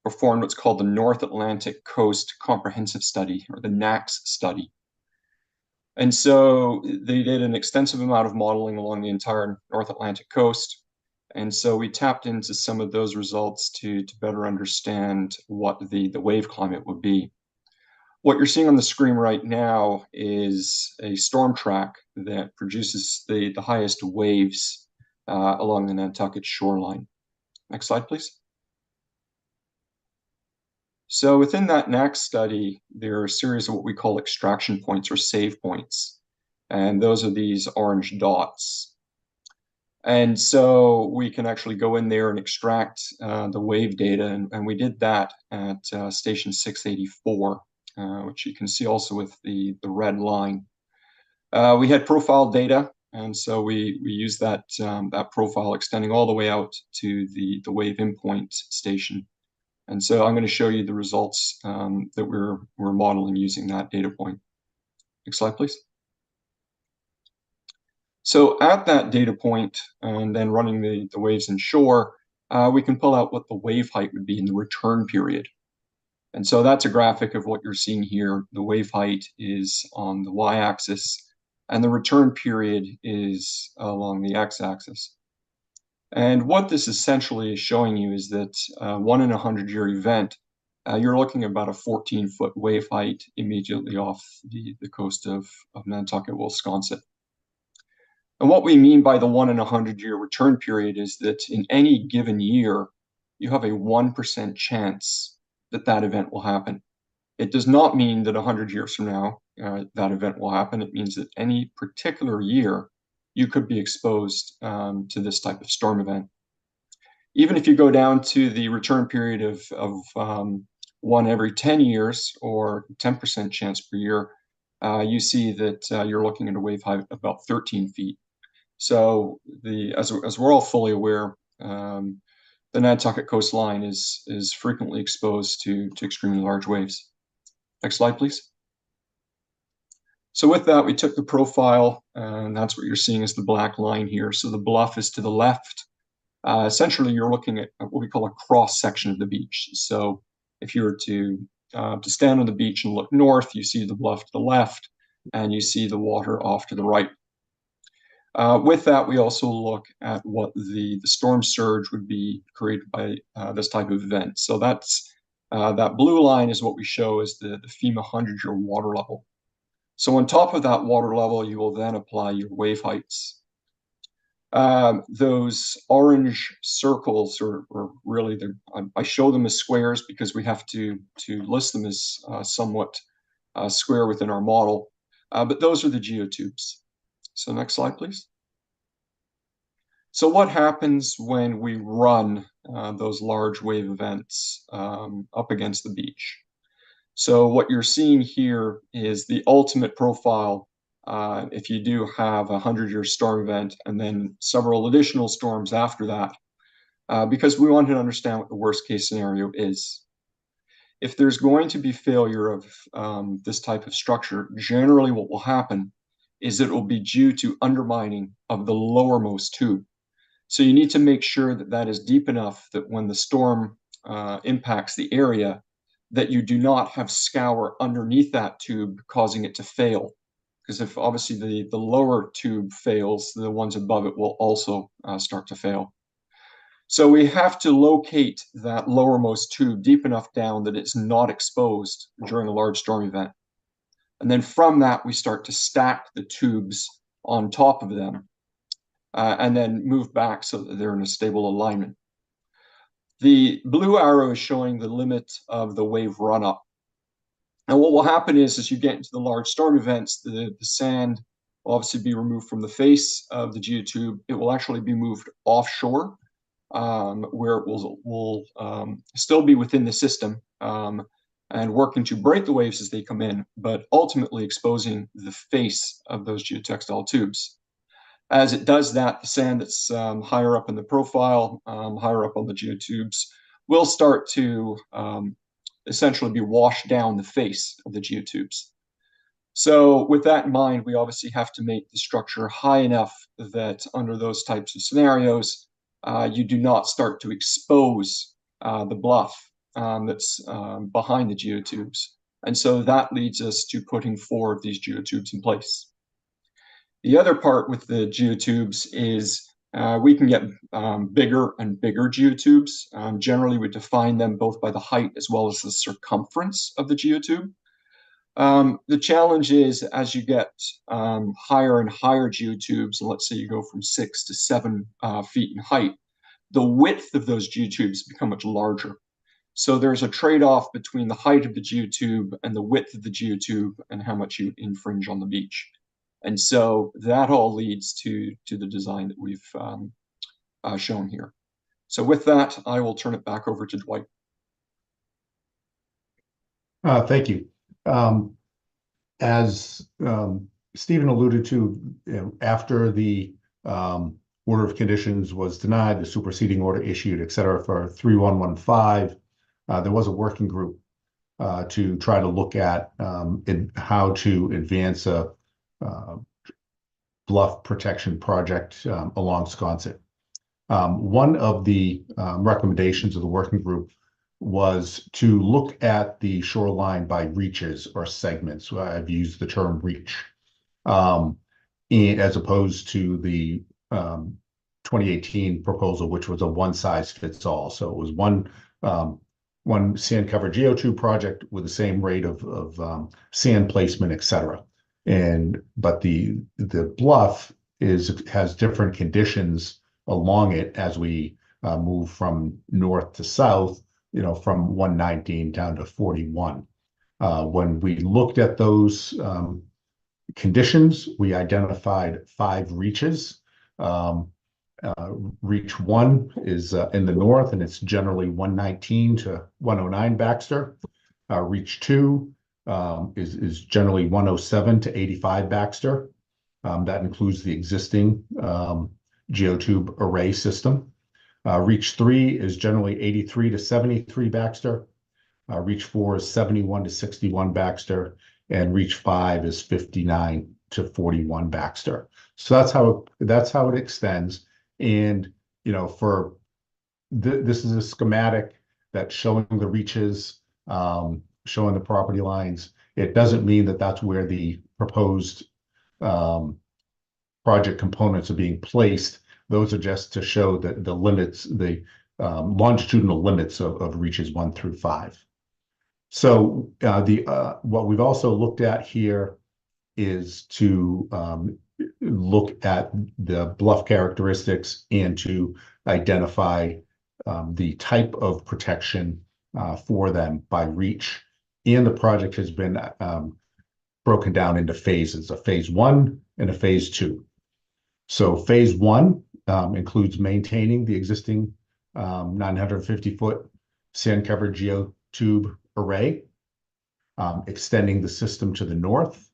performed what's called the North Atlantic Coast Comprehensive Study, or the NACS study. And so they did an extensive amount of modeling along the entire North Atlantic coast. And so we tapped into some of those results to better understand what the wave climate would be. What you're seeing on the screen right now is a storm track that produces the highest waves along the Nantucket shoreline. Next slide, please. So within that NACS study, there are a series of what we call extraction points or save points. And those are these orange dots. And so we can actually go in there and extract the wave data. And we did that at station 684, which you can see also with the red line. We had profile data. And so we used that profile extending all the way out to the wave endpoint station. And so I'm going to show you the results that we're modeling using that data point. Next slide, please. So at that data point, and then running the waves inshore, we can pull out what the wave height would be in the return period. And so that's a graphic of what you're seeing here. The wave height is on the y-axis, and the return period is along the x-axis. And what this essentially is showing you is that 1 in a 100-year event, you're looking at about a 14-foot wave height immediately off the coast of Nantucket, Wisconsin. And what we mean by the 1 in a 100-year return period is that in any given year, you have a 1% chance that that event will happen. It does not mean that 100 years from now, that event will happen. It means that any particular year, you could be exposed to this type of storm event. Even if you go down to the return period of 1 every 10 years or 10% chance per year, you see that you're looking at a wave height of about 13 feet. So as we're all fully aware, the Nantucket coastline is frequently exposed to extremely large waves. Next slide, please. So with that, we took the profile, and that's what you're seeing is the black line here. So the bluff is to the left. Essentially, you're looking at what we call a cross section of the beach. So if you were to stand on the beach and look north, you see the bluff to the left, and you see the water off to the right. With that, we also look at what the storm surge would be created by this type of event. So that's that blue line is what we show as the FEMA 100-year water level. So on top of that water level, you will then apply your wave heights. Those orange circles are really, I show them as squares because we have to list them as somewhat square within our model. But those are the geotubes. So next slide, please. So what happens when we run those large wave events up against the beach? So what you're seeing here is the ultimate profile if you do have a 100-year storm event and then several additional storms after that, because we want to understand what the worst case scenario is. If there's going to be failure of this type of structure, generally what will happen is it will be due to undermining of the lowermost tube. So you need to make sure that that is deep enough that when the storm impacts the area, that you do not have scour underneath that tube causing it to fail. Because if obviously the lower tube fails, the ones above it will also start to fail. So we have to locate that lowermost tube deep enough down that it's not exposed during a large storm event. And then from that, we start to stack the tubes on top of them and then move back so that they're in a stable alignment. The blue arrow is showing the limit of the wave run-up. And what will happen is, as you get into the large storm events, the sand will obviously be removed from the face of the geotube. It will actually be moved offshore, where it will still be within the system and working to break the waves as they come in, but ultimately exposing the face of those geotextile tubes. As it does that, the sand that's higher up in the profile, higher up on the geotubes, will start to essentially be washed down the face of the geotubes. So with that in mind, we obviously have to make the structure high enough that under those types of scenarios, you do not start to expose the bluff that's behind the geotubes. And so that leads us to putting 4 of these geotubes in place. The other part with the geotubes is we can get bigger and bigger geotubes. Generally, we define them both by the height as well as the circumference of the geotube. The challenge is as you get higher and higher geotubes, and let's say you go from 6 to 7 feet in height, the width of those geotubes become much larger. So there's a trade-off between the height of the geotube and the width of the geotube and how much you infringe on the beach. And so that all leads to the design that we've shown here. So with that, I will turn it back over to Dwight. Thank you. As Stephen alluded to, after the order of conditions was denied, the superseding order issued, et cetera, for 3115, there was a working group to try to look at how to advance a bluff protection project along Sconset. One of the recommendations of the working group was to look at the shoreline by reaches or segments. I've used the term reach, as opposed to the 2018 proposal, which was a one size fits all. So it was one sand covered geotube project with the same rate of sand placement, et cetera. But the bluff has different conditions along it as we move from north to south, from 119 down to 41. When we looked at those conditions, we identified 5 reaches. Reach 1 is in the north, and it's generally 119 to 109 Baxter. Reach 2 is generally 107 to 85 Baxter. That includes the existing geotube array system. Reach 3 is generally 83 to 73 Baxter. Reach 4 is 71 to 61 Baxter, and Reach 5 is 59 to 41 Baxter. So that's how it extends. And this is a schematic that's showing the reaches, showing the property lines. It doesn't mean that that's where the proposed project components are being placed. Those are just to show that the limits, the longitudinal limits of reaches 1 through 5. So what we've also looked at here is to look at the bluff characteristics and to identify the type of protection for them by reach. And the project has been broken down into phases, a phase 1 and a phase 2. So phase 1 includes maintaining the existing 950-foot sand-covered geotube array, extending the system to the north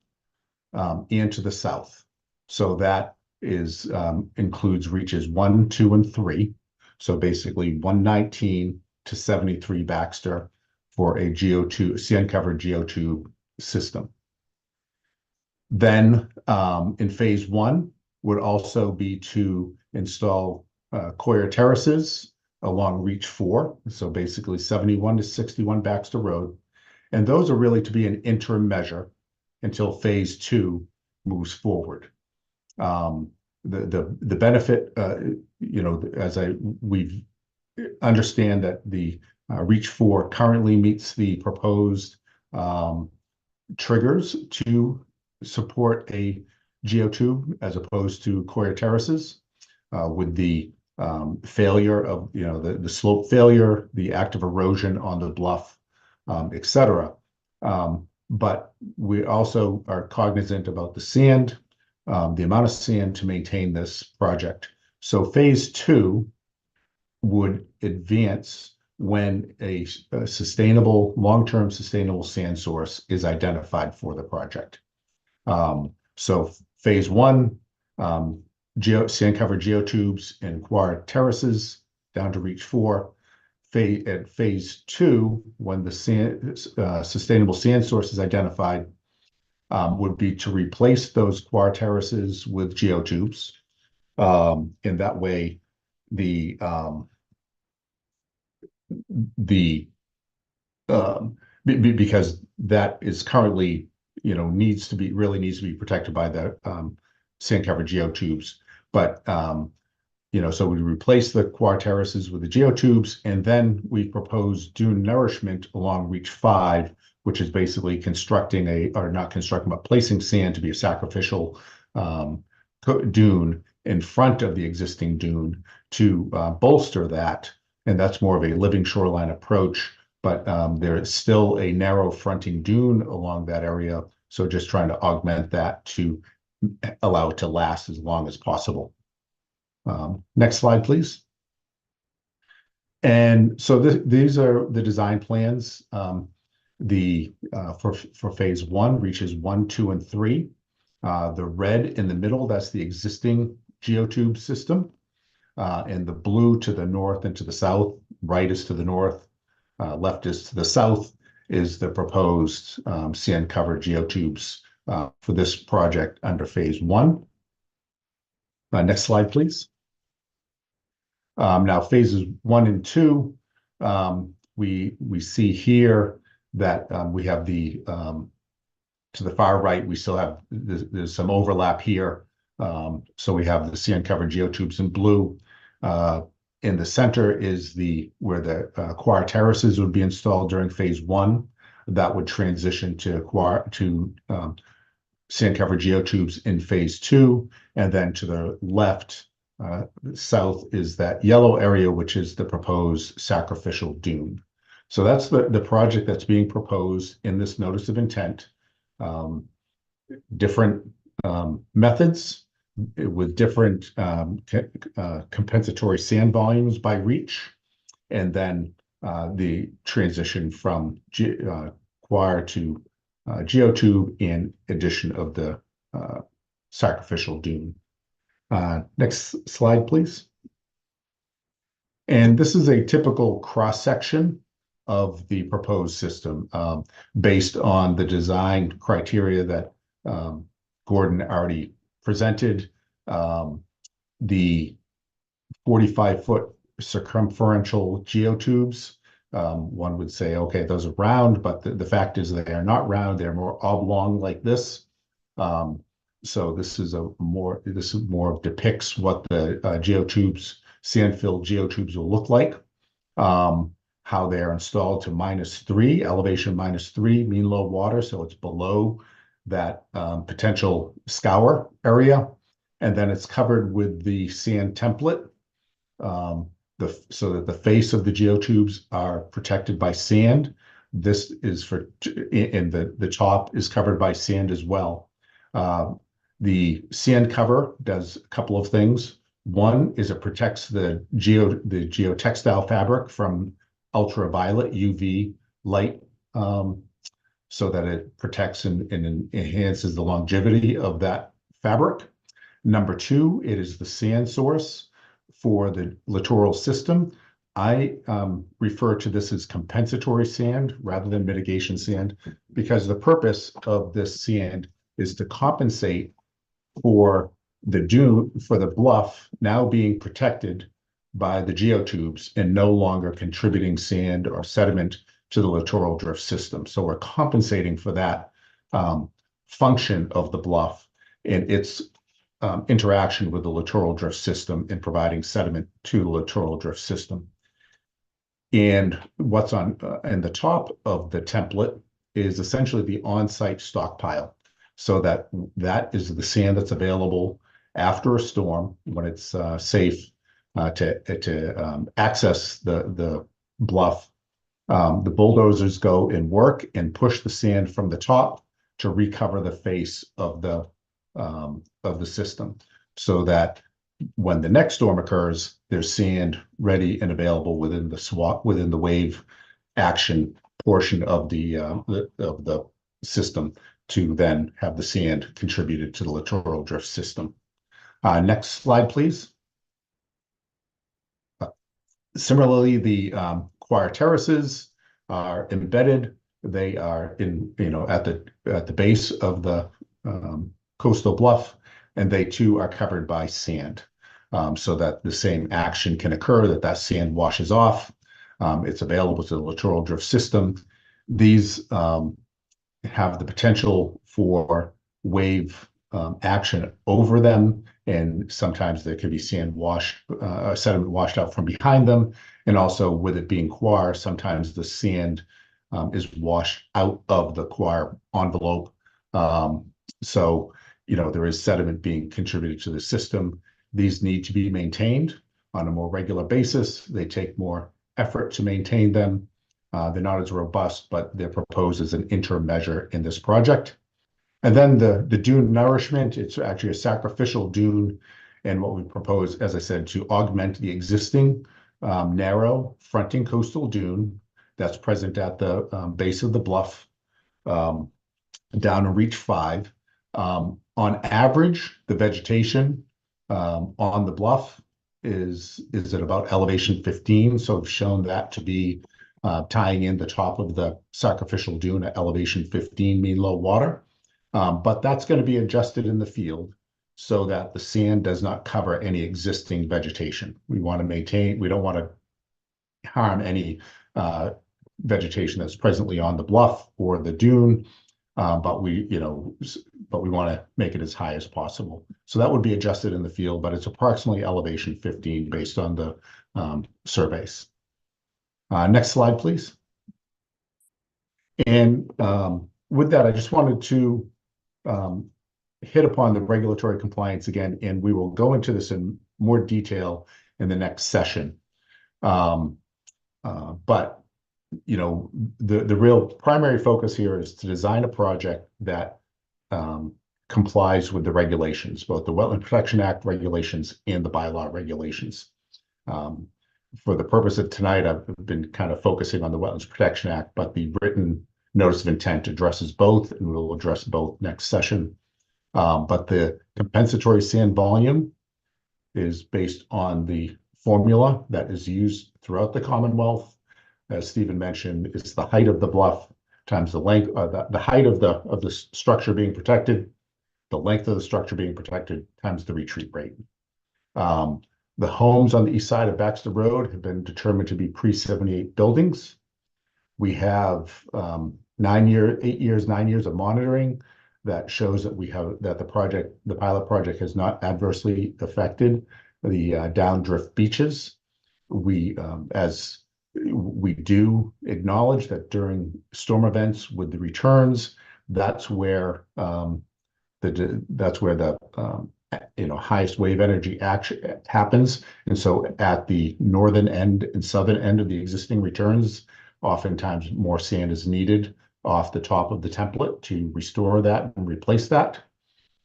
and to the south. So that includes reaches 1, 2, and 3. So basically 119 to 73 Baxter for a sand-covered geotube system. Then in phase 1 would also be to install coir terraces along reach 4. So basically 71 to 61 Baxter Road. And those are really to be an interim measure until phase 2 moves forward. The benefit, we understand that the reach 4 currently meets the proposed triggers to support a geotube as opposed to coir terraces, with the failure of the slope failure, the active erosion on the bluff, et cetera. But we also are cognizant about the sand, the amount of sand to maintain this project. So phase 2 would advance when a sustainable, long-term sustainable sand source is identified for the project. So phase 1, sand-covered geotubes and coir terraces down to reach 4. At phase 2, when the sustainable sand source is identified, would be to replace those coir terraces with geotubes. In that way, because that is currently, needs to be protected by the sand-covered geotubes. But so we replace the coir terraces with the geotubes, and then we propose dune nourishment along reach 5, which is basically placing sand to be a sacrificial dune in front of the existing dune to bolster that. And that's more of a living shoreline approach, but there is still a narrow fronting dune along that area. So just trying to augment that to allow it to last as long as possible. Next slide, please. And so these are the design plans. For phase 1, reaches 1, 2, and 3. The red in the middle, that's the existing geotube system. And the blue to the north and to the south, right is to the north, left is to the south, is the proposed sand-covered geotubes for this project under phase 1. Next slide, please. Now phases 1 and 2, we see here that we have the to the far right, we still have there's some overlap here. So we have the sand covered geotubes in blue. In the center is where the choir terraces would be installed during phase 1. That would transition to sand covered geotubes in phase 2, and then to the left, south is that yellow area, which is the proposed sacrificial dune. So that's the project that's being proposed in this notice of intent. Different methods with different compensatory sand volumes by reach, and then the transition from choir to geotube in addition of the sacrificial dune. Next slide, please. And this is a typical cross-section of the proposed system based on the design criteria that Gordon already presented. The 45-foot circumferential geotubes, one would say, okay, those are round, but the fact is that they are not round. They're more oblong like this. So this is more depicts what the geotubes, sand-filled geotubes will look like. How they're installed to -3, elevation -3, mean low water, so it's below that potential scour area. And then it's covered with the sand template, so that the face of the geotubes are protected by sand. This is and the top is covered by sand as well. The sand cover does a couple of things. One is it protects the geotextile fabric from ultraviolet UV light, so that it protects and enhances the longevity of that fabric. Number 2, it is the sand source for the littoral system. I refer to this as compensatory sand rather than mitigation sand, because the purpose of this sand is to compensate for the dune, for the bluff now being protected by the geotubes and no longer contributing sand or sediment to the littoral drift system. So we're compensating for that function of the bluff and its interaction with the littoral drift system in providing sediment to the littoral drift system. And what's on in the top of the template is essentially the on-site stockpile. So that is the sand that's available after a storm when it's safe to access the bluff. The bulldozers go and work and push the sand from the top to recover the face of the system, so that when the next storm occurs, there's sand ready and available within the wave action portion of the system to then have the sand contributed to the littoral drift system. Next slide, please. Similarly, the choir terraces are embedded. They are at the base of the coastal bluff, and they too are covered by sand, so that the same action can occur, that sand washes off. It's available to the littoral drift system. These have the potential for wave action over them, and sometimes there could be sediment washed out from behind them. And also, with it being choir, sometimes the sand is washed out of the choir envelope. So there is sediment being contributed to the system. These need to be maintained on a more regular basis. They take more effort to maintain them. They're not as robust, but they're proposed as an interim measure in this project. And then the dune nourishment, it's actually a sacrificial dune. And what we propose, as I said, to augment the existing narrow fronting coastal dune that's present at the base of the bluff down in Reach 5. On average, the vegetation on the bluff is at about elevation 15. So I've shown that to be tying in the top of the sacrificial dune at elevation 15 mean low water. But that's going to be adjusted in the field so that the sand does not cover any existing vegetation. We want to maintain, we don't want to harm any vegetation that's presently on the bluff or the dune, but we want to make it as high as possible. So that would be adjusted in the field, but it's approximately elevation 15 based on the surveys. Next slide, please. And with that, I just wanted to hit upon the regulatory compliance again, and we will go into this in more detail in the next session. But the real primary focus here is to design a project that complies with the regulations, both the Wetland Protection Act regulations and the bylaw regulations. For the purpose of tonight, I've been kind of focusing on the Wetlands Protection Act, but the written notice of intent addresses both, and we'll address both next session. But the compensatory sand volume is based on the formula that is used throughout the Commonwealth. As Stephen mentioned, it's the height of the bluff times the length, the height of the structure being protected, the length of the structure being protected times the retreat rate. The homes on the east side of Baxter Road have been determined to be pre-78 buildings. We have 9 years of monitoring that shows that the pilot project has not adversely affected the downdrift beaches. We do acknowledge that during storm events with the returns, that's where the highest wave energy action happens. And so at the northern end and southern end of the existing returns, oftentimes more sand is needed off the top of the template to restore that and replace that.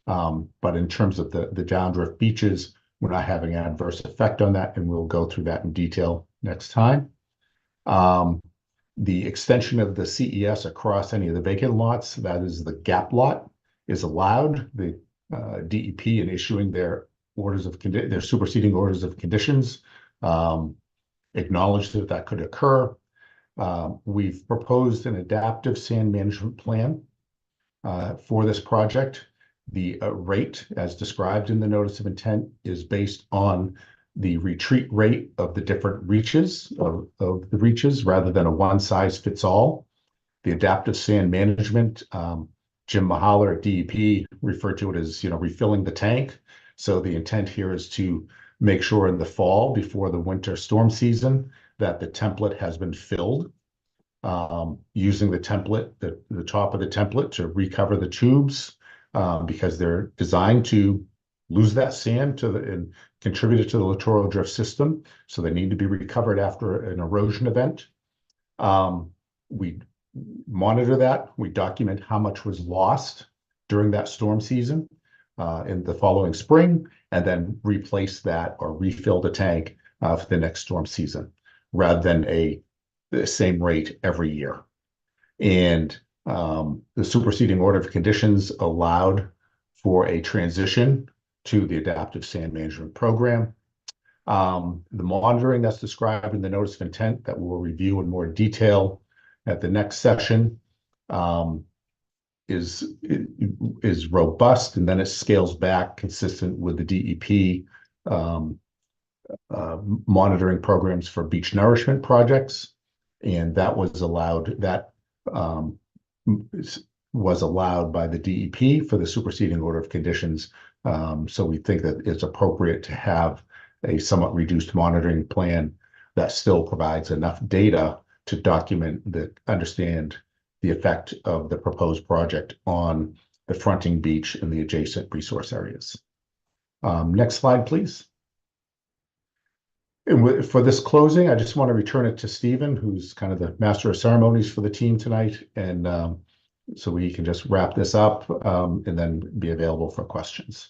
But in terms of the downdrift beaches, we're not having an adverse effect on that, and we'll go through that in detail next time. The extension of the CES across any of the vacant lots, that is the gap lot, is allowed. The DEP in issuing their superseding orders of conditions acknowledged that could occur. We've proposed an adaptive sand management plan for this project. The rate, as described in the notice of intent, is based on the retreat rate of the different reaches of the reaches rather than a one-size-fits-all. The adaptive sand management, Jim Mahaler at DEP referred to it as refilling the tank. So the intent here is to make sure in the fall before the winter storm season that the template has been filled, using the template, the top of the template to recover the tubes, because they're designed to lose that sand and contribute it to the littoral drift system. So they need to be recovered after an erosion event. We monitor that. We document how much was lost during that storm season in the following spring, and then replace that or refill the tank for the next storm season, rather than the same rate every year. And the superseding order of conditions allowed for a transition to the adaptive sand management program. The monitoring that's described in the notice of intent that we'll review in more detail at the next session is robust, and then it scales back consistent with the DEP monitoring programs for beach nourishment projects. And that was allowed by the DEP for the superseding order of conditions. So we think that it's appropriate to have a somewhat reduced monitoring plan that still provides enough data to understand the effect of the proposed project on the fronting beach and the adjacent resource areas. Next slide, please. And for this closing, I just want to return it to Stephen, who's kind of the master of ceremonies for the team tonight. And so we can just wrap this up and then be available for questions.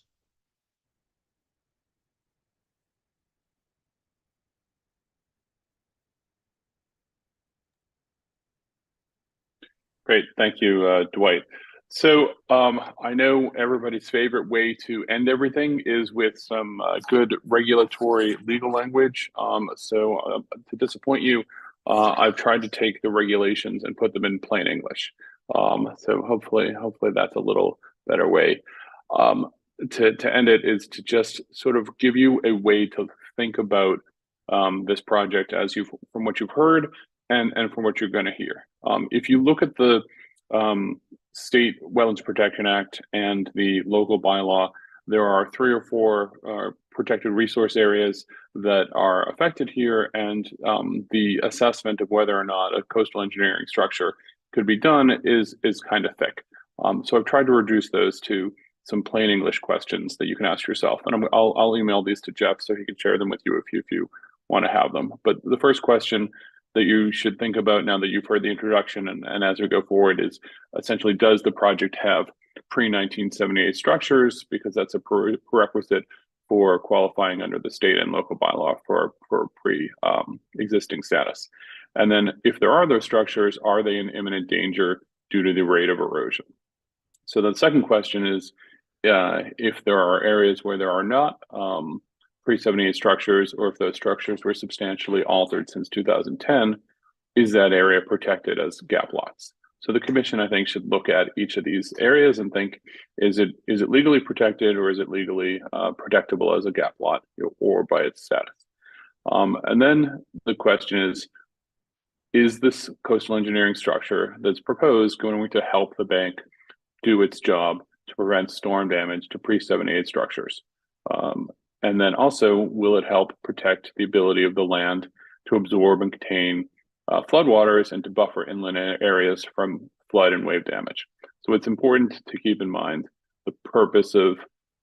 Great. Thank you, Dwight. So I know everybody's favorite way to end everything is with some good regulatory legal language. So to disappoint you, I've tried to take the regulations and put them in plain English. So hopefully that's a little better way. to end it is to just sort of give you a way to think about this project as from what you've heard and from what you're going to hear. If you look at the State Wetlands Protection Act and the local bylaw, there are 3 or 4 protected resource areas that are affected here, and the assessment of whether or not a coastal engineering structure could be done is kind of thick. So I've tried to reduce those to some plain English questions that you can ask yourself, and I'll email these to Jeff so he can share them with you if you want to have them. But the first question that you should think about now that you've heard the introduction and as we go forward is essentially, does the project have pre-1978 structures? Because that's a prerequisite for qualifying under the state and local bylaw for pre-existing status. And then if there are those structures, are they in imminent danger due to the rate of erosion? So the second question is, if there are areas where there are not pre-78 structures, or if those structures were substantially altered since 2010, is that area protected as gap lots? So the commission, I think, should look at each of these areas and think, is it legally protected, or is it legally protectable as a gap lot, or by its status? And then the question is this coastal engineering structure that's proposed going to help the bank do its job to prevent storm damage to pre-78 structures? And then also, will it help protect the ability of the land to absorb and contain floodwaters and to buffer inland areas from flood and wave damage? So it's important to keep in mind the purpose of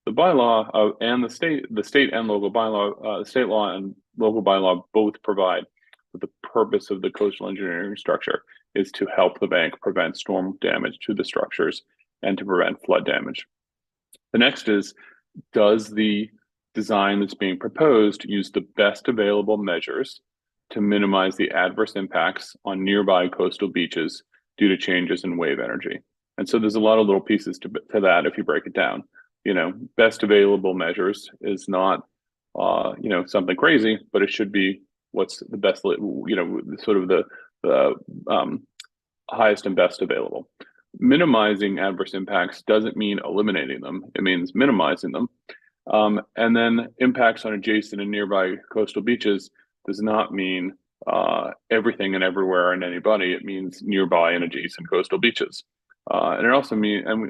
the bylaw and the state and local bylaw, state law and local bylaw both provide that the purpose of the coastal engineering structure is to help the bank prevent storm damage to the structures and to prevent flood damage. The next is, does the design that's being proposed use the best available measures to minimize the adverse impacts on nearby coastal beaches due to changes in wave energy? And so there's a lot of little pieces to that if you break it down. Best available measures is not, something crazy, but it should be what's the best, sort of the highest and best available. Minimizing adverse impacts doesn't mean eliminating them. It means minimizing them. And then impacts on adjacent and nearby coastal beaches does not mean everything and everywhere and anybody. It means nearby and adjacent coastal beaches. And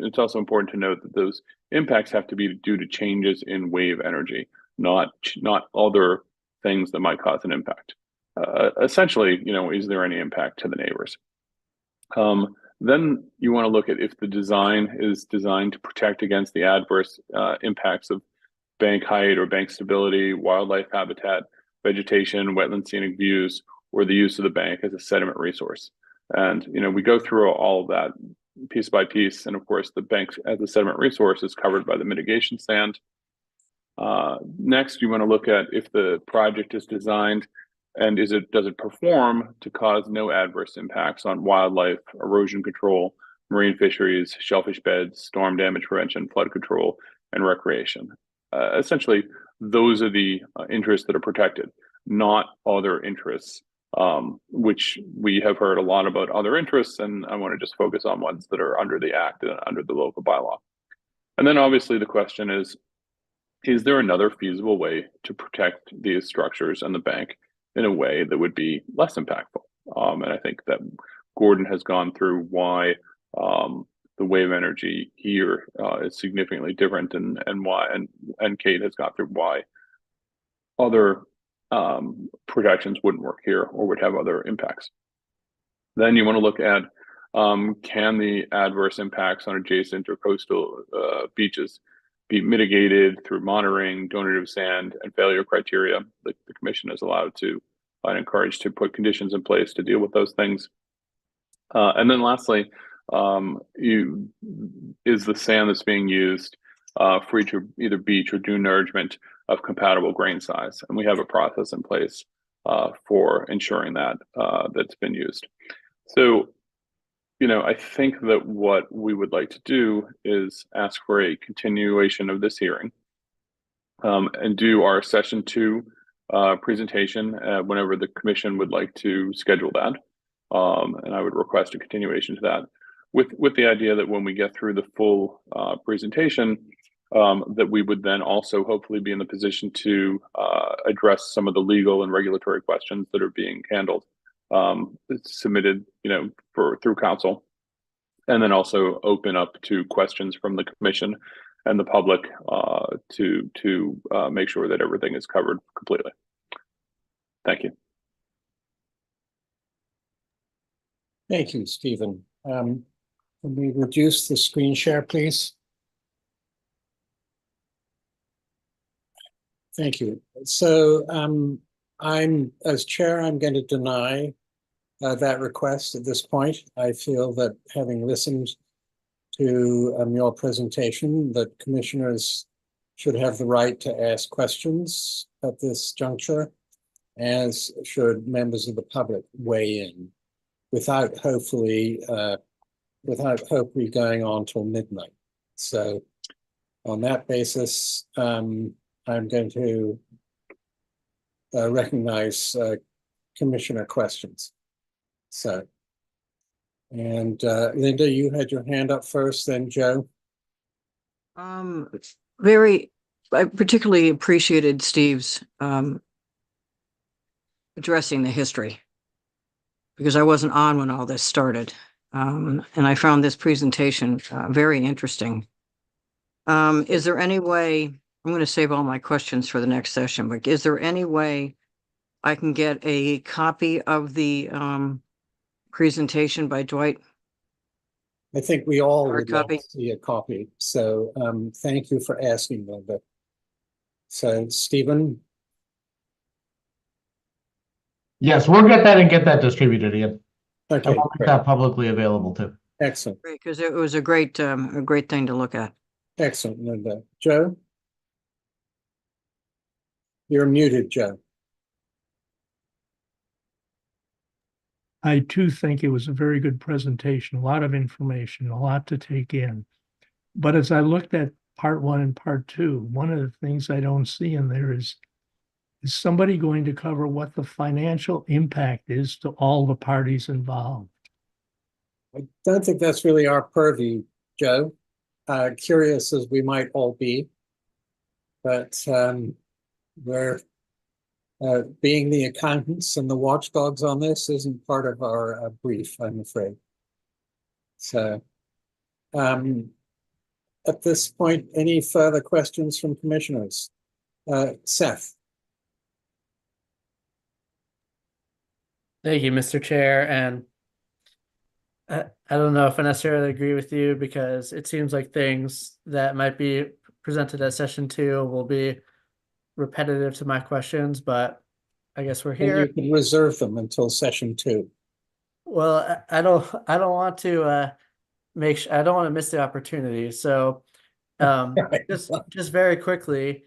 it's also important to note that those impacts have to be due to changes in wave energy, not other things that might cause an impact. Essentially, is there any impact to the neighbors? Then you want to look at if the design is designed to protect against the adverse impacts of bank height or bank stability, wildlife habitat, vegetation, wetland scenic views, or the use of the bank as a sediment resource. And we go through all of that piece by piece, and of course the bank as a sediment resource is covered by the mitigation stand. Next, you want to look at if the project is designed and does it perform to cause no adverse impacts on wildlife, erosion control, marine fisheries, shellfish beds, storm damage prevention, flood control, and recreation. Essentially, those are the interests that are protected, not other interests, which we have heard a lot about other interests, and I want to just focus on ones that are under the act and under the local bylaw. And then obviously the question is there another feasible way to protect these structures and the bank in a way that would be less impactful? And I think that Gordon has gone through why the wave energy here is significantly different, and why, and Kate has gone through why other protections wouldn't work here or would have other impacts. Then you want to look at, can the adverse impacts on adjacent or coastal beaches be mitigated through monitoring, donative sand, and failure criteria? The commission is allowed to and encouraged to put conditions in place to deal with those things. And then lastly, is the sand that's being used for either beach or dune nourishment of compatible grain size? And we have a process in place for ensuring that that's been used. So, I think that what we would like to do is ask for a continuation of this hearing and do our session 2 presentation whenever the commission would like to schedule that. And I would request a continuation to that with the idea that when we get through the full presentation, that we would then also hopefully be in the position to address some of the legal and regulatory questions that are being handled, submitted, through council, and then also open up to questions from the commission and the public to make sure that everything is covered completely. Thank you. Thank you, Stephen. Can we reduce the screen share, please? Thank you. So as chair, I'm going to deny that request at this point. I feel that having listened to your presentation, that commissioners should have the right to ask questions at this juncture, as should members of the public weigh in without hopefully going on till midnight. So on that basis, I'm going to recognize commissioner questions. So, and Linda, you had your hand up first, then Joe. I particularly appreciated Steve's addressing the history, because I wasn't on when all this started. And I found this presentation very interesting. Is there any way, I'm going to save all my questions for the next session, but is there any way I can get a copy of the presentation by Dwight? I think we all Hard would like copy? to see a copy. So thank you for asking, Linda. So Stephen, Yes, we'll get that and get that distributed, Ian. And okay, we'll make great. that publicly available too. Excellent, Great, because it was a great thing to look at. excellent, Linda. Joe? You're muted, Joe. I too think it was a very good presentation, a lot of information, a lot to take in. But as I looked at part one and part two, one of the things I don't see in there is somebody going to cover what the financial impact is to all the parties involved? I don't think that's really our purview, Joe. Curious as we might all be, but we're being the accountants and the watchdogs on this isn't part of our brief, I'm afraid. So at this point, any further questions from commissioners? Seth. Thank you, Mr. Chair. And I don't know if I necessarily agree with you, because it seems like things that might be presented at session 2 will be repetitive to my questions, but I guess we're And here. you can reserve them until session 2. Well, I don't want to I don't want to miss the opportunity. So just very quickly,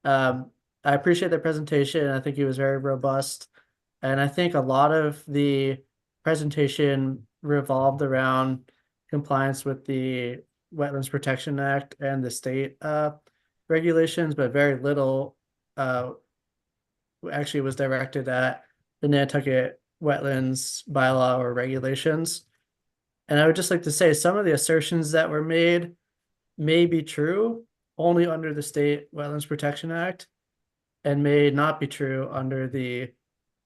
I appreciate the presentation. I think it was very robust. And I think a lot of the presentation revolved around compliance with the Wetlands Protection Act and the state regulations, but very little actually was directed at the Nantucket wetlands bylaw or regulations. And I would just like to say some of the assertions that were made may be true only under the State Wetlands Protection Act and may not be true under the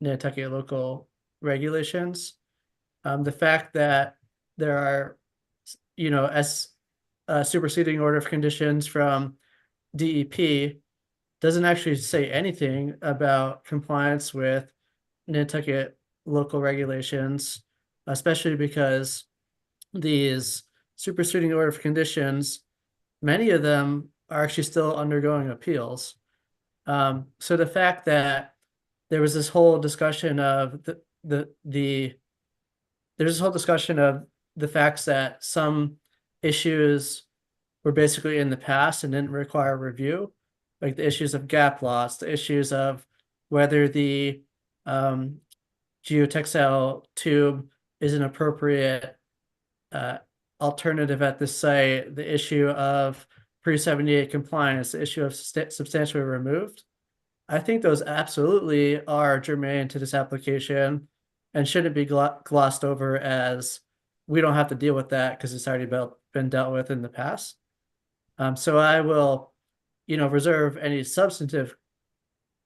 Nantucket local regulations. The fact that there are, superseding order of conditions from DEP doesn't actually say anything about compliance with Nantucket local regulations, especially because these superseding order of conditions, many of them are actually still undergoing appeals. So the fact that there was this whole discussion of there's this whole discussion of the facts that some issues were basically in the past and didn't require review, like the issues of gap loss, the issues of whether the geotextile tube is an appropriate alternative at this site, the issue of pre-78 compliance, the issue of substantially removed. I think those absolutely are germane to this application and shouldn't be glossed over as we don't have to deal with that because it's already been dealt with in the past. So I will, reserve any substantive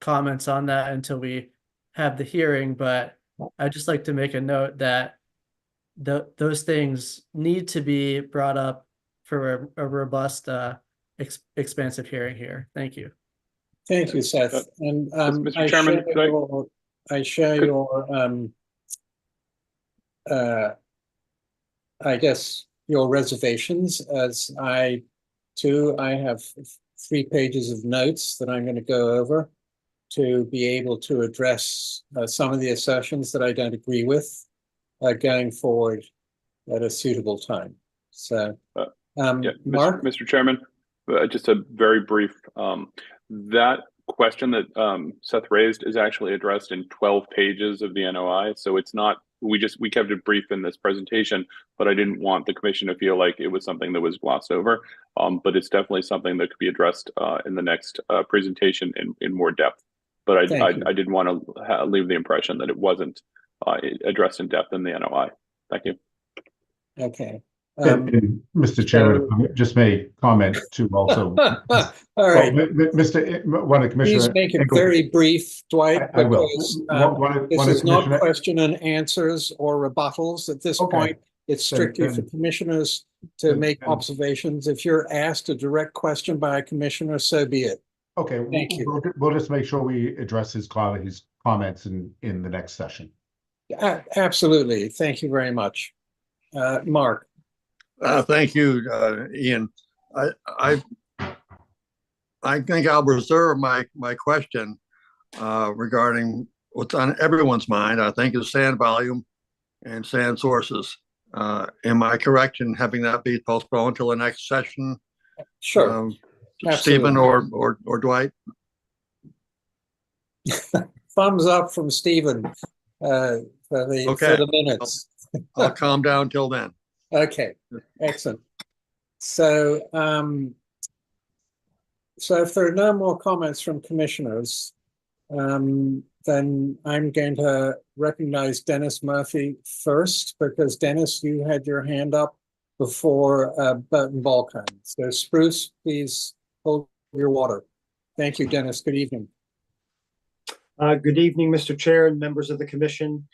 comments on that until we have the hearing, but I'd just like to make a note that those things need to be brought up for a robust, expansive hearing here. Thank you. Thank you, Seth. And Mr. Chairman, I share could- your I guess your reservations, as I have 3 pages of notes that I'm going to go over to be able to address some of the assertions that I don't agree with going forward at a suitable time. So, Mark? Mr. Chairman, just a very brief, that question that Seth raised is actually addressed in 12 pages of the NOI. So it's not, we kept it brief in this presentation, but I didn't want the commission to feel like it was something that was glossed over. But it's definitely something that could be addressed in the next presentation in more depth. But I didn't want to leave the impression that it wasn't addressed in depth in the NOI. Thank you. Okay. And Mr. Chairman, if I just may comment too also. All right. Well, one of Commissioner. Please make it very brief, Dwight, I will. because this is not question and answers or rebuttals at this point. It's strictly for commissioners to make observations. If you're asked a direct question by a commissioner, so be it. Okay, thank you. We'll just make sure we address his comments in the next session. Absolutely. Thank you very much. Mark. Thank you, Ian. I think I'll reserve my question regarding what's on everyone's mind. I think is sand volume and sand sources. Am I correct in having that be postponed until the next session? Sure. Stephen or Dwight? Thumbs up from Stephen for the minutes. I'll calm down till then. Okay, excellent. So, so if there are no more comments from commissioners, then I'm going to recognize Dennis Murphy first, because Dennis, you had your hand up before Burton Balkan. So Spruce, please hold your water. Thank you, Dennis. Good evening. Good evening, Mr. Chair and members of the commission.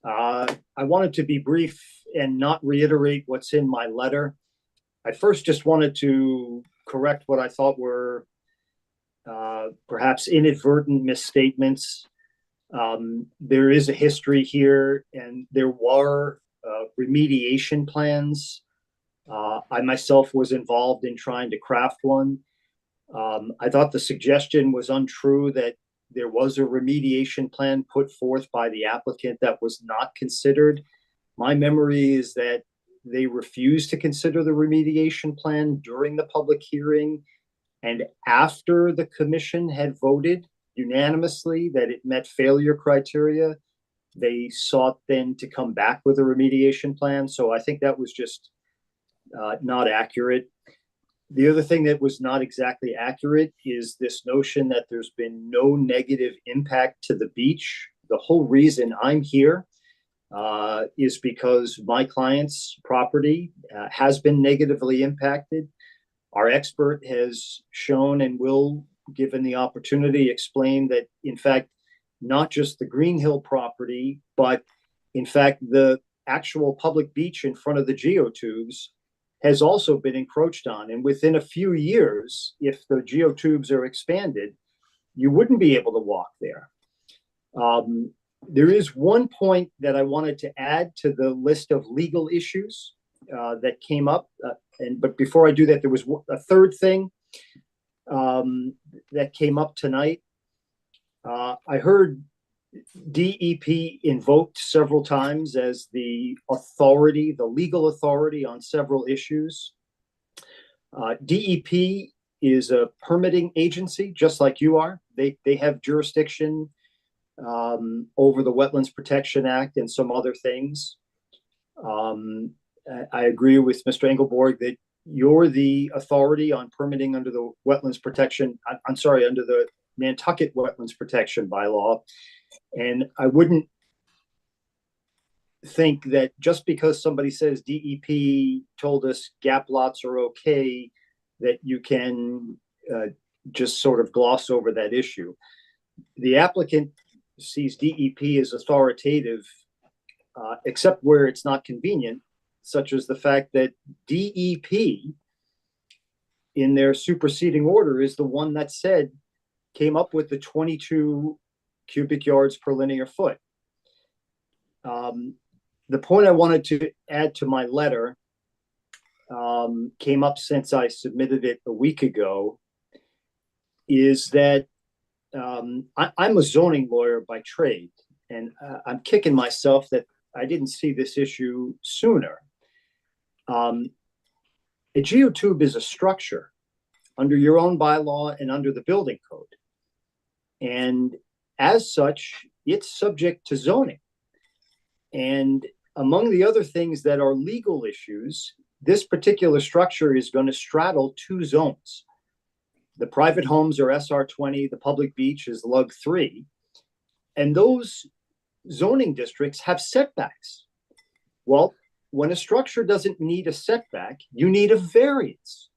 I wanted to be brief and not reiterate what's in my letter. I first just wanted to correct what I thought were perhaps inadvertent misstatements. There is a history here, and there were remediation plans. I myself was involved in trying to craft one. I thought the suggestion was untrue that there was a remediation plan put forth by the applicant that was not considered. My memory is that they refused to consider the remediation plan during the public hearing, and after the commission had voted unanimously that it met failure criteria, they sought then to come back with a remediation plan. So I think that was just not accurate. The other thing that was not exactly accurate is this notion that there's been no negative impact to the beach. The whole reason I'm here is because my client's property has been negatively impacted. Our expert has shown and will, given the opportunity, explain that, in fact, not just the Green Hill property, but in fact, the actual public beach in front of the geotubes has also been encroached on. And within a few years, if the geotubes are expanded, you wouldn't be able to walk there. There is one point that I wanted to add to the list of legal issues that came up. But before I do that, there was a third thing that came up tonight. I heard DEP invoked several times as the authority, the legal authority on several issues. DEP is a permitting agency, just like you are. They have jurisdiction over the Wetlands Protection Act and some other things. I agree with Mr. Engelborg that you're the authority on permitting under the Wetlands Protection, under the Nantucket Wetlands Protection Bylaw. And I wouldn't think that just because somebody says DEP told us gap lots are okay, that you can just sort of gloss over that issue. The applicant sees DEP as authoritative, except where it's not convenient, such as the fact that DEP in their superseding order is the one that came up with the 22 cubic yards per linear foot. The point I wanted to add to my letter came up since I submitted it a week ago, is that I'm a zoning lawyer by trade, and I'm kicking myself that I didn't see this issue sooner. A geotube is a structure under your own bylaw and under the building code. And as such, it's subject to zoning. And among the other things that are legal issues, this particular structure is going to straddle two zones. The private homes are SR20, the public beach is Lug 3. And those zoning districts have setbacks. Well, when a structure doesn't need a setback, you need a variance.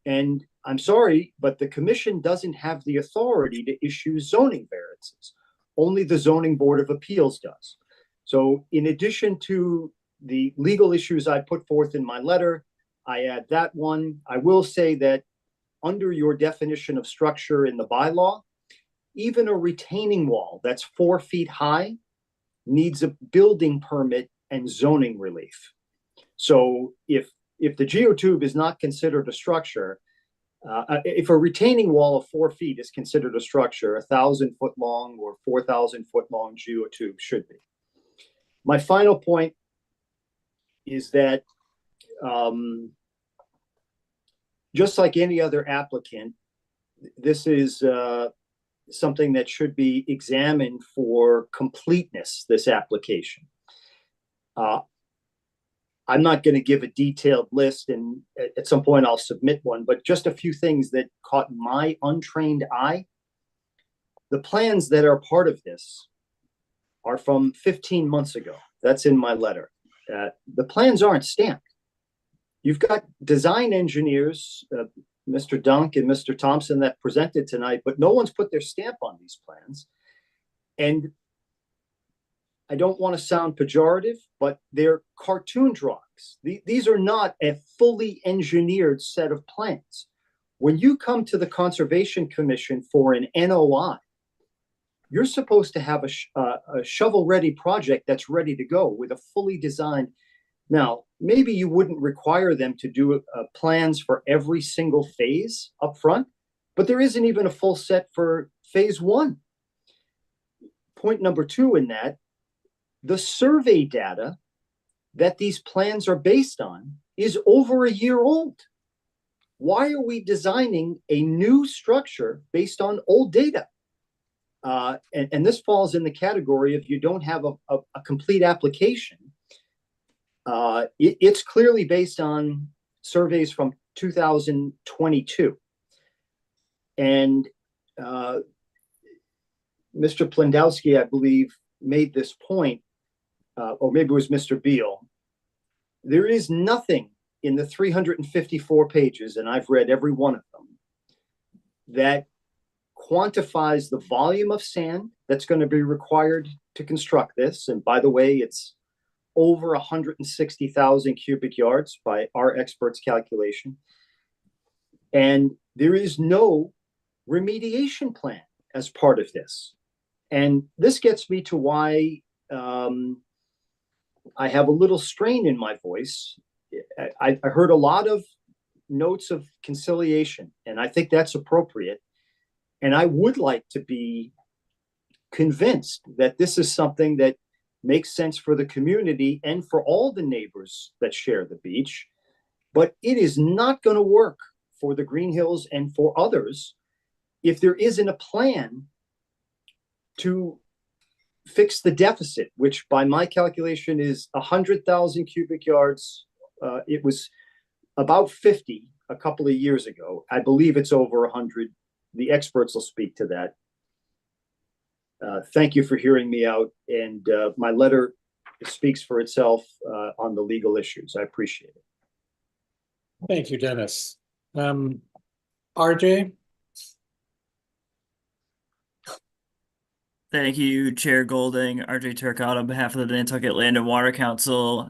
And I'm sorry, but the commission doesn't have the authority to issue zoning variances. Only the Zoning Board of Appeals does. So in addition to the legal issues I put forth in my letter, I add that one. I will say that under your definition of structure in the bylaw, even a retaining wall that's 4 feet high needs a building permit and zoning relief. So if the geotube is not considered a structure, if a retaining wall of 4 feet is considered a structure, 1,000 foot long or 4,000 foot long geotube should be. My final point is that just like any other applicant, this is something that should be examined for completeness, this application. I'm not going to give a detailed list, and at some point I'll submit one, but just a few things that caught my untrained eye. The plans that are part of this are from 15 months ago. That's in my letter. The plans aren't stamped. You've got design engineers, Mr. Dunk and Mr. Thompson, that presented tonight, but no one's put their stamp on these plans. And I don't want to sound pejorative, but they're cartoon drawings. These are not a fully engineered set of plans. When you come to the Conservation Commission for an NOI, you're supposed to have a shovel-ready project that's ready to go with a fully designed. Now, maybe you wouldn't require them to do plans for every single phase up front, but there isn't even a full set for phase 1. Point number 2 in that, the survey data that these plans are based on is over a year old. Why are we designing a new structure based on old data? And this falls in the category if you don't have a complete application. It's clearly based on surveys from 2022. And Mr. Plendowski, I believe, made this point, or maybe it was Mr. Beal. There is nothing in the 354 pages, and I've read every one of them, that quantifies the volume of sand that's going to be required to construct this. And by the way, it's over 160,000 cubic yards by our experts' calculation. And there is no remediation plan as part of this. And this gets me to why I have a little strain in my voice. I heard a lot of notes of conciliation, and I think that's appropriate. And I would like to be convinced that this is something that makes sense for the community and for all the neighbors that share the beach. But it is not going to work for the Green Hills and for others if there isn't a plan to fix the deficit, which by my calculation is 100,000 cubic yards. It was about 50 a couple of years ago. I believe it's over 100. The experts will speak to that. Thank you for hearing me out. And my letter speaks for itself on the legal issues. I appreciate it. Thank you, Dennis. RJ? Thank you, Chair Golding, RJ Turcotte on behalf of the Nantucket Land and Water Council.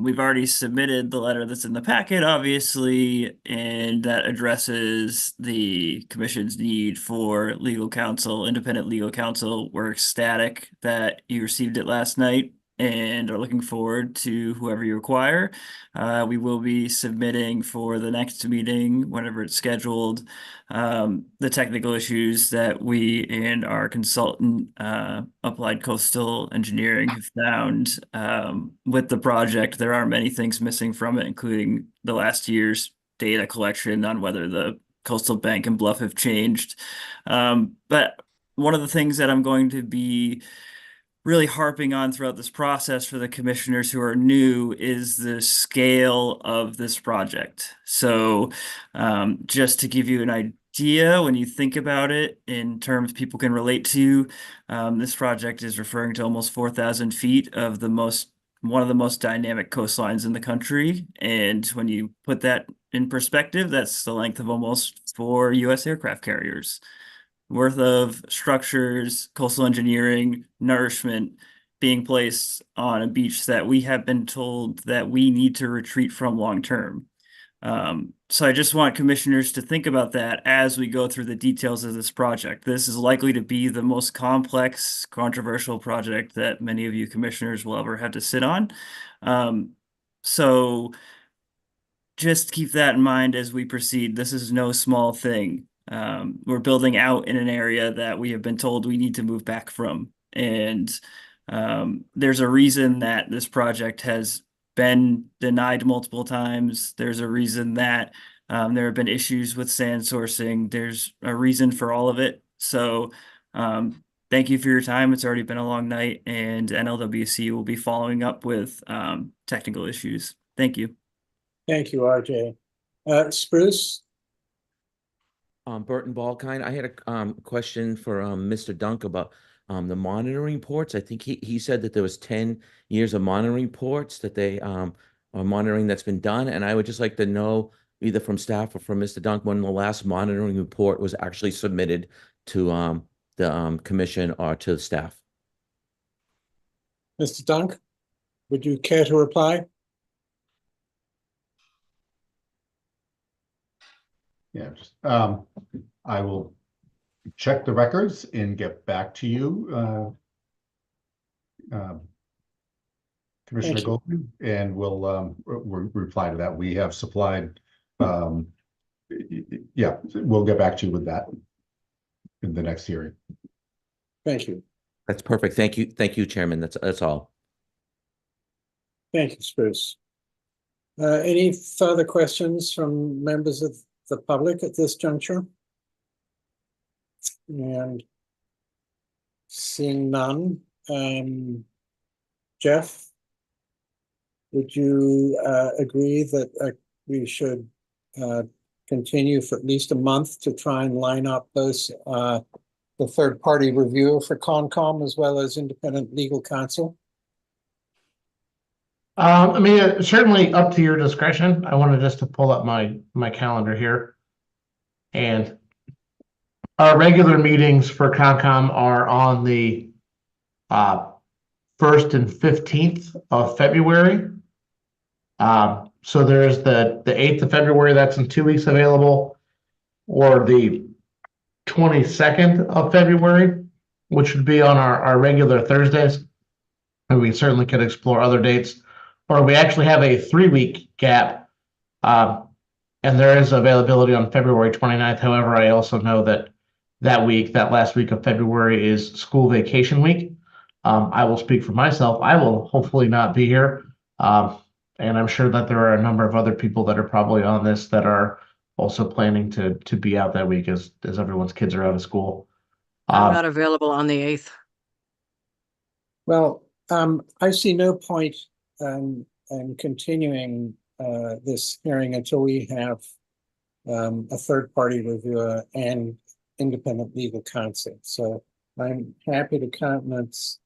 We've already submitted the letter that's in the packet, obviously, and that addresses the commission's need for legal counsel, independent legal counsel. We're ecstatic that you received it last night and are looking forward to whoever you require. We will be submitting for the next meeting, whenever it's scheduled, the technical issues that we and our consultant, Applied Coastal Engineering, have found with the project. There are many things missing from it, including the last year's data collection on whether the coastal bank and bluff have changed. But one of the things that I'm going to be really harping on throughout this process for the commissioners who are new is the scale of this project. So just to give you an idea, when you think about it in terms people can relate to, this project is referring to almost 4,000 feet of one of the most dynamic coastlines in the country. And when you put that in perspective, that's the length of almost 4 U.S. aircraft carriers worth of structures, coastal engineering, nourishment being placed on a beach that we have been told that we need to retreat from long term. So I just want commissioners to think about that as we go through the details of this project. This is likely to be the most complex, controversial project that many of you commissioners will ever have to sit on. So just keep that in mind as we proceed. This is no small thing. We're building out in an area that we have been told we need to move back from. And there's a reason that this project has been denied multiple times. There's a reason that there have been issues with sand sourcing. There's a reason for all of it. So thank you for your time. It's already been a long night, and NLWC will be following up with technical issues. Thank you. Thank you, RJ. Spruce? Burton Balkine. I had a question for Mr. Dunk about the monitoring reports. I think he said that there was 10 years of monitoring reports that they are monitoring that's been done. And I would just like to know, either from staff or from Mr. Dunk, when the last monitoring report was actually submitted to the commission or to the staff. Mr. Dunk, would you care to reply? Yeah, just I will check the records and get back to you, Commissioner Goldman, and we'll reply to that. We have supplied, yeah, we'll get back to you with that in the next hearing. Thank you. That's perfect. Thank you, Chairman. That's all. Thank you, Spruce. Any further questions from members of the public at this juncture? And seeing none, Jeff, would you agree that we should continue for at least a month to try and line up those the third-party reviewer for Concom as well as independent legal counsel? I mean, certainly up to your discretion. I wanted just to pull up my calendar here. And our regular meetings for Concom are on the 1st and 15th of February. So there's the 8th of February, that's in 2 weeks available, or the 22nd of February, which would be on our regular Thursdays. And we certainly could explore other dates. Or we actually have a 3-week gap, and there is availability on February 29th. However, I also know that that last week of February is school vacation week. I will speak for myself. I will hopefully not be here. And I'm sure that there are a number of other people that are probably on this that are also planning to be out that week as everyone's kids are out of school. I'm not available on the 8th. Well, I see no point in continuing this hearing until we have a third-party reviewer and independent legal counsel. So I'm happy to countenance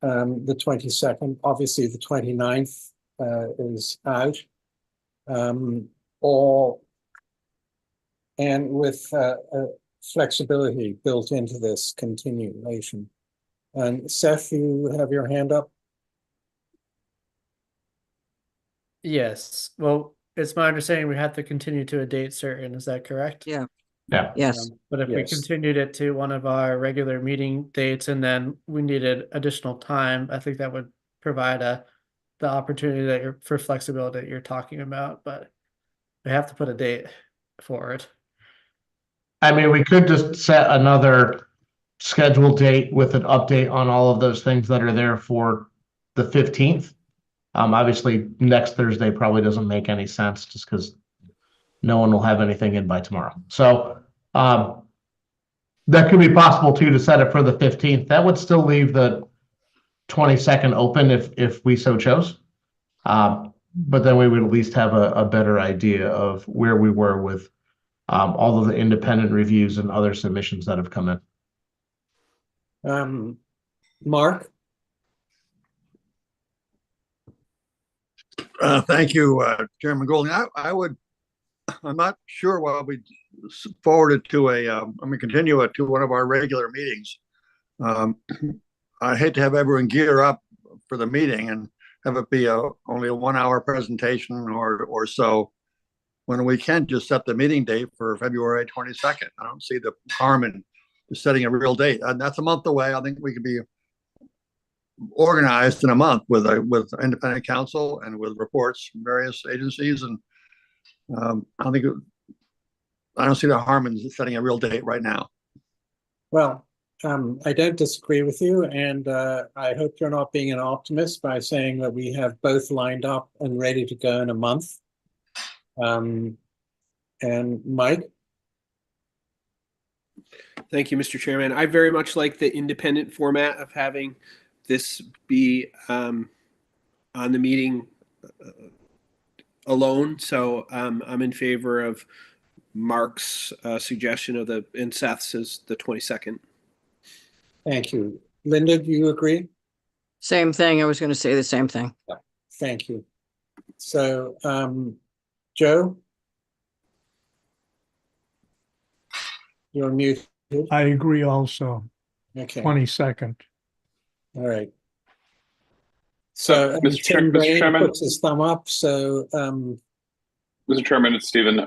the 22nd. Obviously, the 29th is out. Or and with flexibility built into this continuation. And Seth, you have your hand up? Yes. Well, it's my understanding we have to continue to a date certain. Is that correct? Yeah. Yeah. Yes. But if we Yes. continued it to one of our regular meeting dates and then we needed additional time, I think that would provide the opportunity that for flexibility that you're talking about, but we have to put a date for it. I mean, we could just set another scheduled date with an update on all of those things that are there for the 15th. Obviously, next Thursday probably doesn't make any sense just because no one will have anything in by tomorrow. So that could be possible too, to set it for the 15th. That would still leave the 22nd open if we so chose. But then we would at least have a better idea of where we were with all of the independent reviews and other submissions that have come in. Mark? Thank you, Chairman Golding. I'm not sure why we forwarded to continue it to one of our regular meetings. I hate to have everyone gear up for the meeting and have it be only a 1 hour presentation or so, when we can just set the meeting date for February 22nd. I don't see the harm in just setting a real date. And that's a month away. I think we could be organized in a month with independent counsel and with reports from various agencies. And I don't see the harm in setting a real date right now. Well, I don't disagree with you, and I hope you're not being an optimist by saying that we have both lined up and ready to go in a month. And Mike? Thank you, Mr. Chairman. I very much like the independent format of having this be on the meeting alone. So I'm in favor of Mark's suggestion of and Seth's is the 22nd. Thank you. Linda, do you agree? Same thing. I was going to say the same thing. Yeah. Thank you. So, Joe? You're muted. I agree also. Okay. 22nd. All right. So Mr. Tim Brain Chairman, puts his thumb up. So, Mr. Chairman, it's Stephen.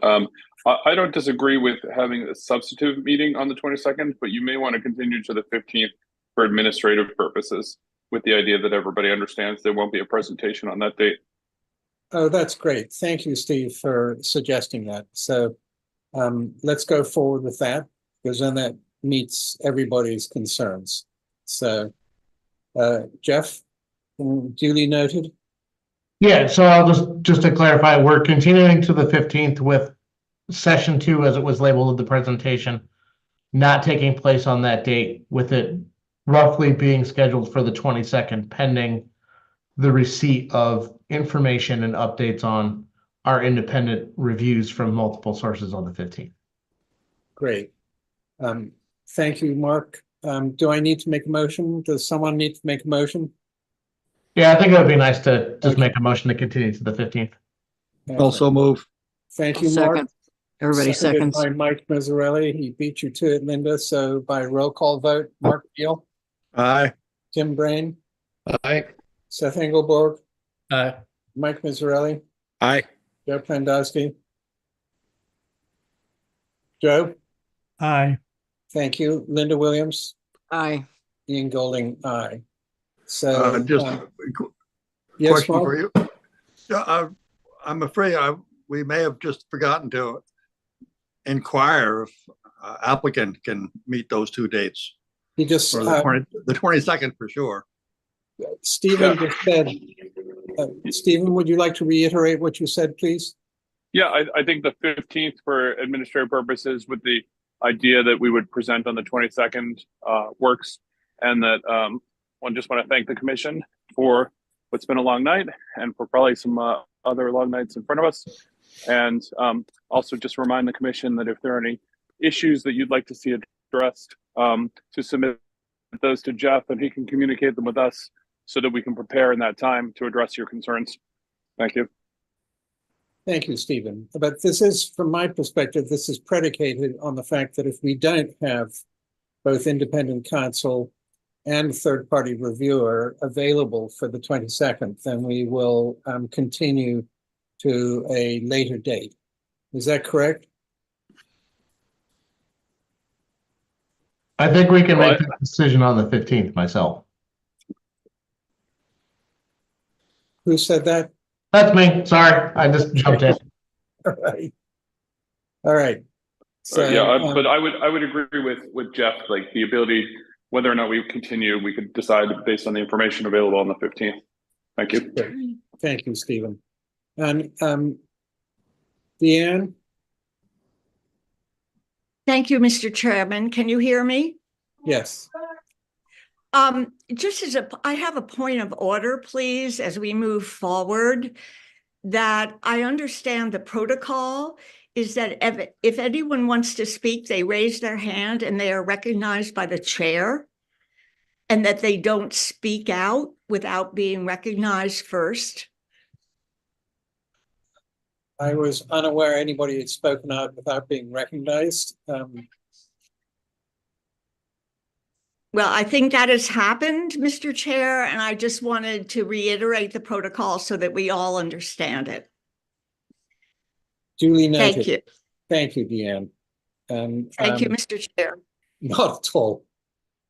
I don't disagree with having a substitute meeting on the 22nd, but you may want to continue to the 15th for administrative purposes, with the idea that everybody understands there won't be a presentation on that date. oh, that's great. Thank you, Steve, for suggesting that. So let's go forward with that, because then that meets everybody's concerns. So, Jeff, duly noted. Yeah, so I'll just to clarify, we're continuing to the 15th with session 2, as it was labeled in the presentation, not taking place on that date, with it roughly being scheduled for the 22nd, pending the receipt of information and updates on our independent reviews from multiple sources on the 15th. Great. Thank you, Mark. Do I need to make a motion? Does someone need to make a motion? Yeah, I think it would be nice to just make a motion to continue to the 15th. Also move. Thank you, Mark. Second. Everybody Seconded seconds. by Mike Mazzarelli. He beat you to it, Linda. So by roll call vote, Mark Beal, Aye. Tim Brain, Aye. Seth Engelborg, Aye. Mike Mazzarelli, Aye. Joe Prandowski. Joe, Aye. thank you. Linda Williams, Aye. Ian Golding, aye. So Just yes, question Mark? for you. I'm afraid we may have just forgotten to inquire if applicant can meet those 2 dates. He just Or the 22nd for sure. Stephen just said. Stephen, would you like to reiterate what you said, please? Yeah, I think the 15th for administrative purposes, with the idea that we would present on the 22nd works, and that I just want to thank the commission for what's been a long night and for probably some other long nights in front of us. And also just remind the commission that if there are any issues that you'd like to see addressed, to submit those to Jeff, and he can communicate them with us so that we can prepare in that time to address your concerns. Thank you. Thank you, Stephen. But this is, from my perspective, this is predicated on the fact that if we don't have both independent counsel and third-party reviewer available for the 22nd, then we will continue to a later date. Is that correct? I think we can make Well, that decision on the 15th myself. Who said that? That's me. Sorry, I just jumped in. All right. All right. So, but I would agree with Jeff, like the ability, whether or not we continue, we could decide based on the information available on the 15th. Thank you. Thank you, Stephen. And Deanne? Thank you, Mr. Chairman. Can you hear me? Yes. Just I have a point of order, please, as we move forward, that I understand the protocol is that if anyone wants to speak, they raise their hand and they are recognized by the chair, and that they don't speak out without being recognized first. I was unaware anybody had spoken out without being recognized. Well, I think that has happened, Mr. Chair, and I just wanted to reiterate the protocol so that we all understand it. Duly noted. Thank you. Thank you, Deanne. Thank you, Mr. Chair. Not at all.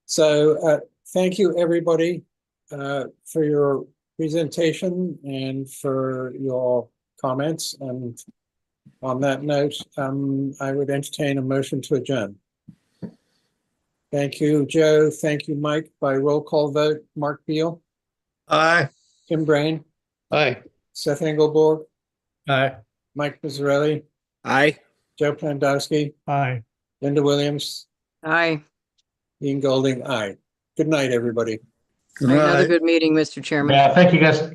So thank you, everybody, for your presentation and for your comments. And on that note, I would entertain a motion to adjourn. Thank you, Joe. Thank you, Mike. By roll call vote, Mark Beal. Aye. Tim Brain. Aye. Seth Engelborg. Aye. Mike Pizzarelli. Aye. Joe Plandowski. Aye. Linda Williams. Aye. Ian Golding. Aye. Good night, everybody. Good Another night. good meeting, Mr. Chairman. Yeah, thank you guys.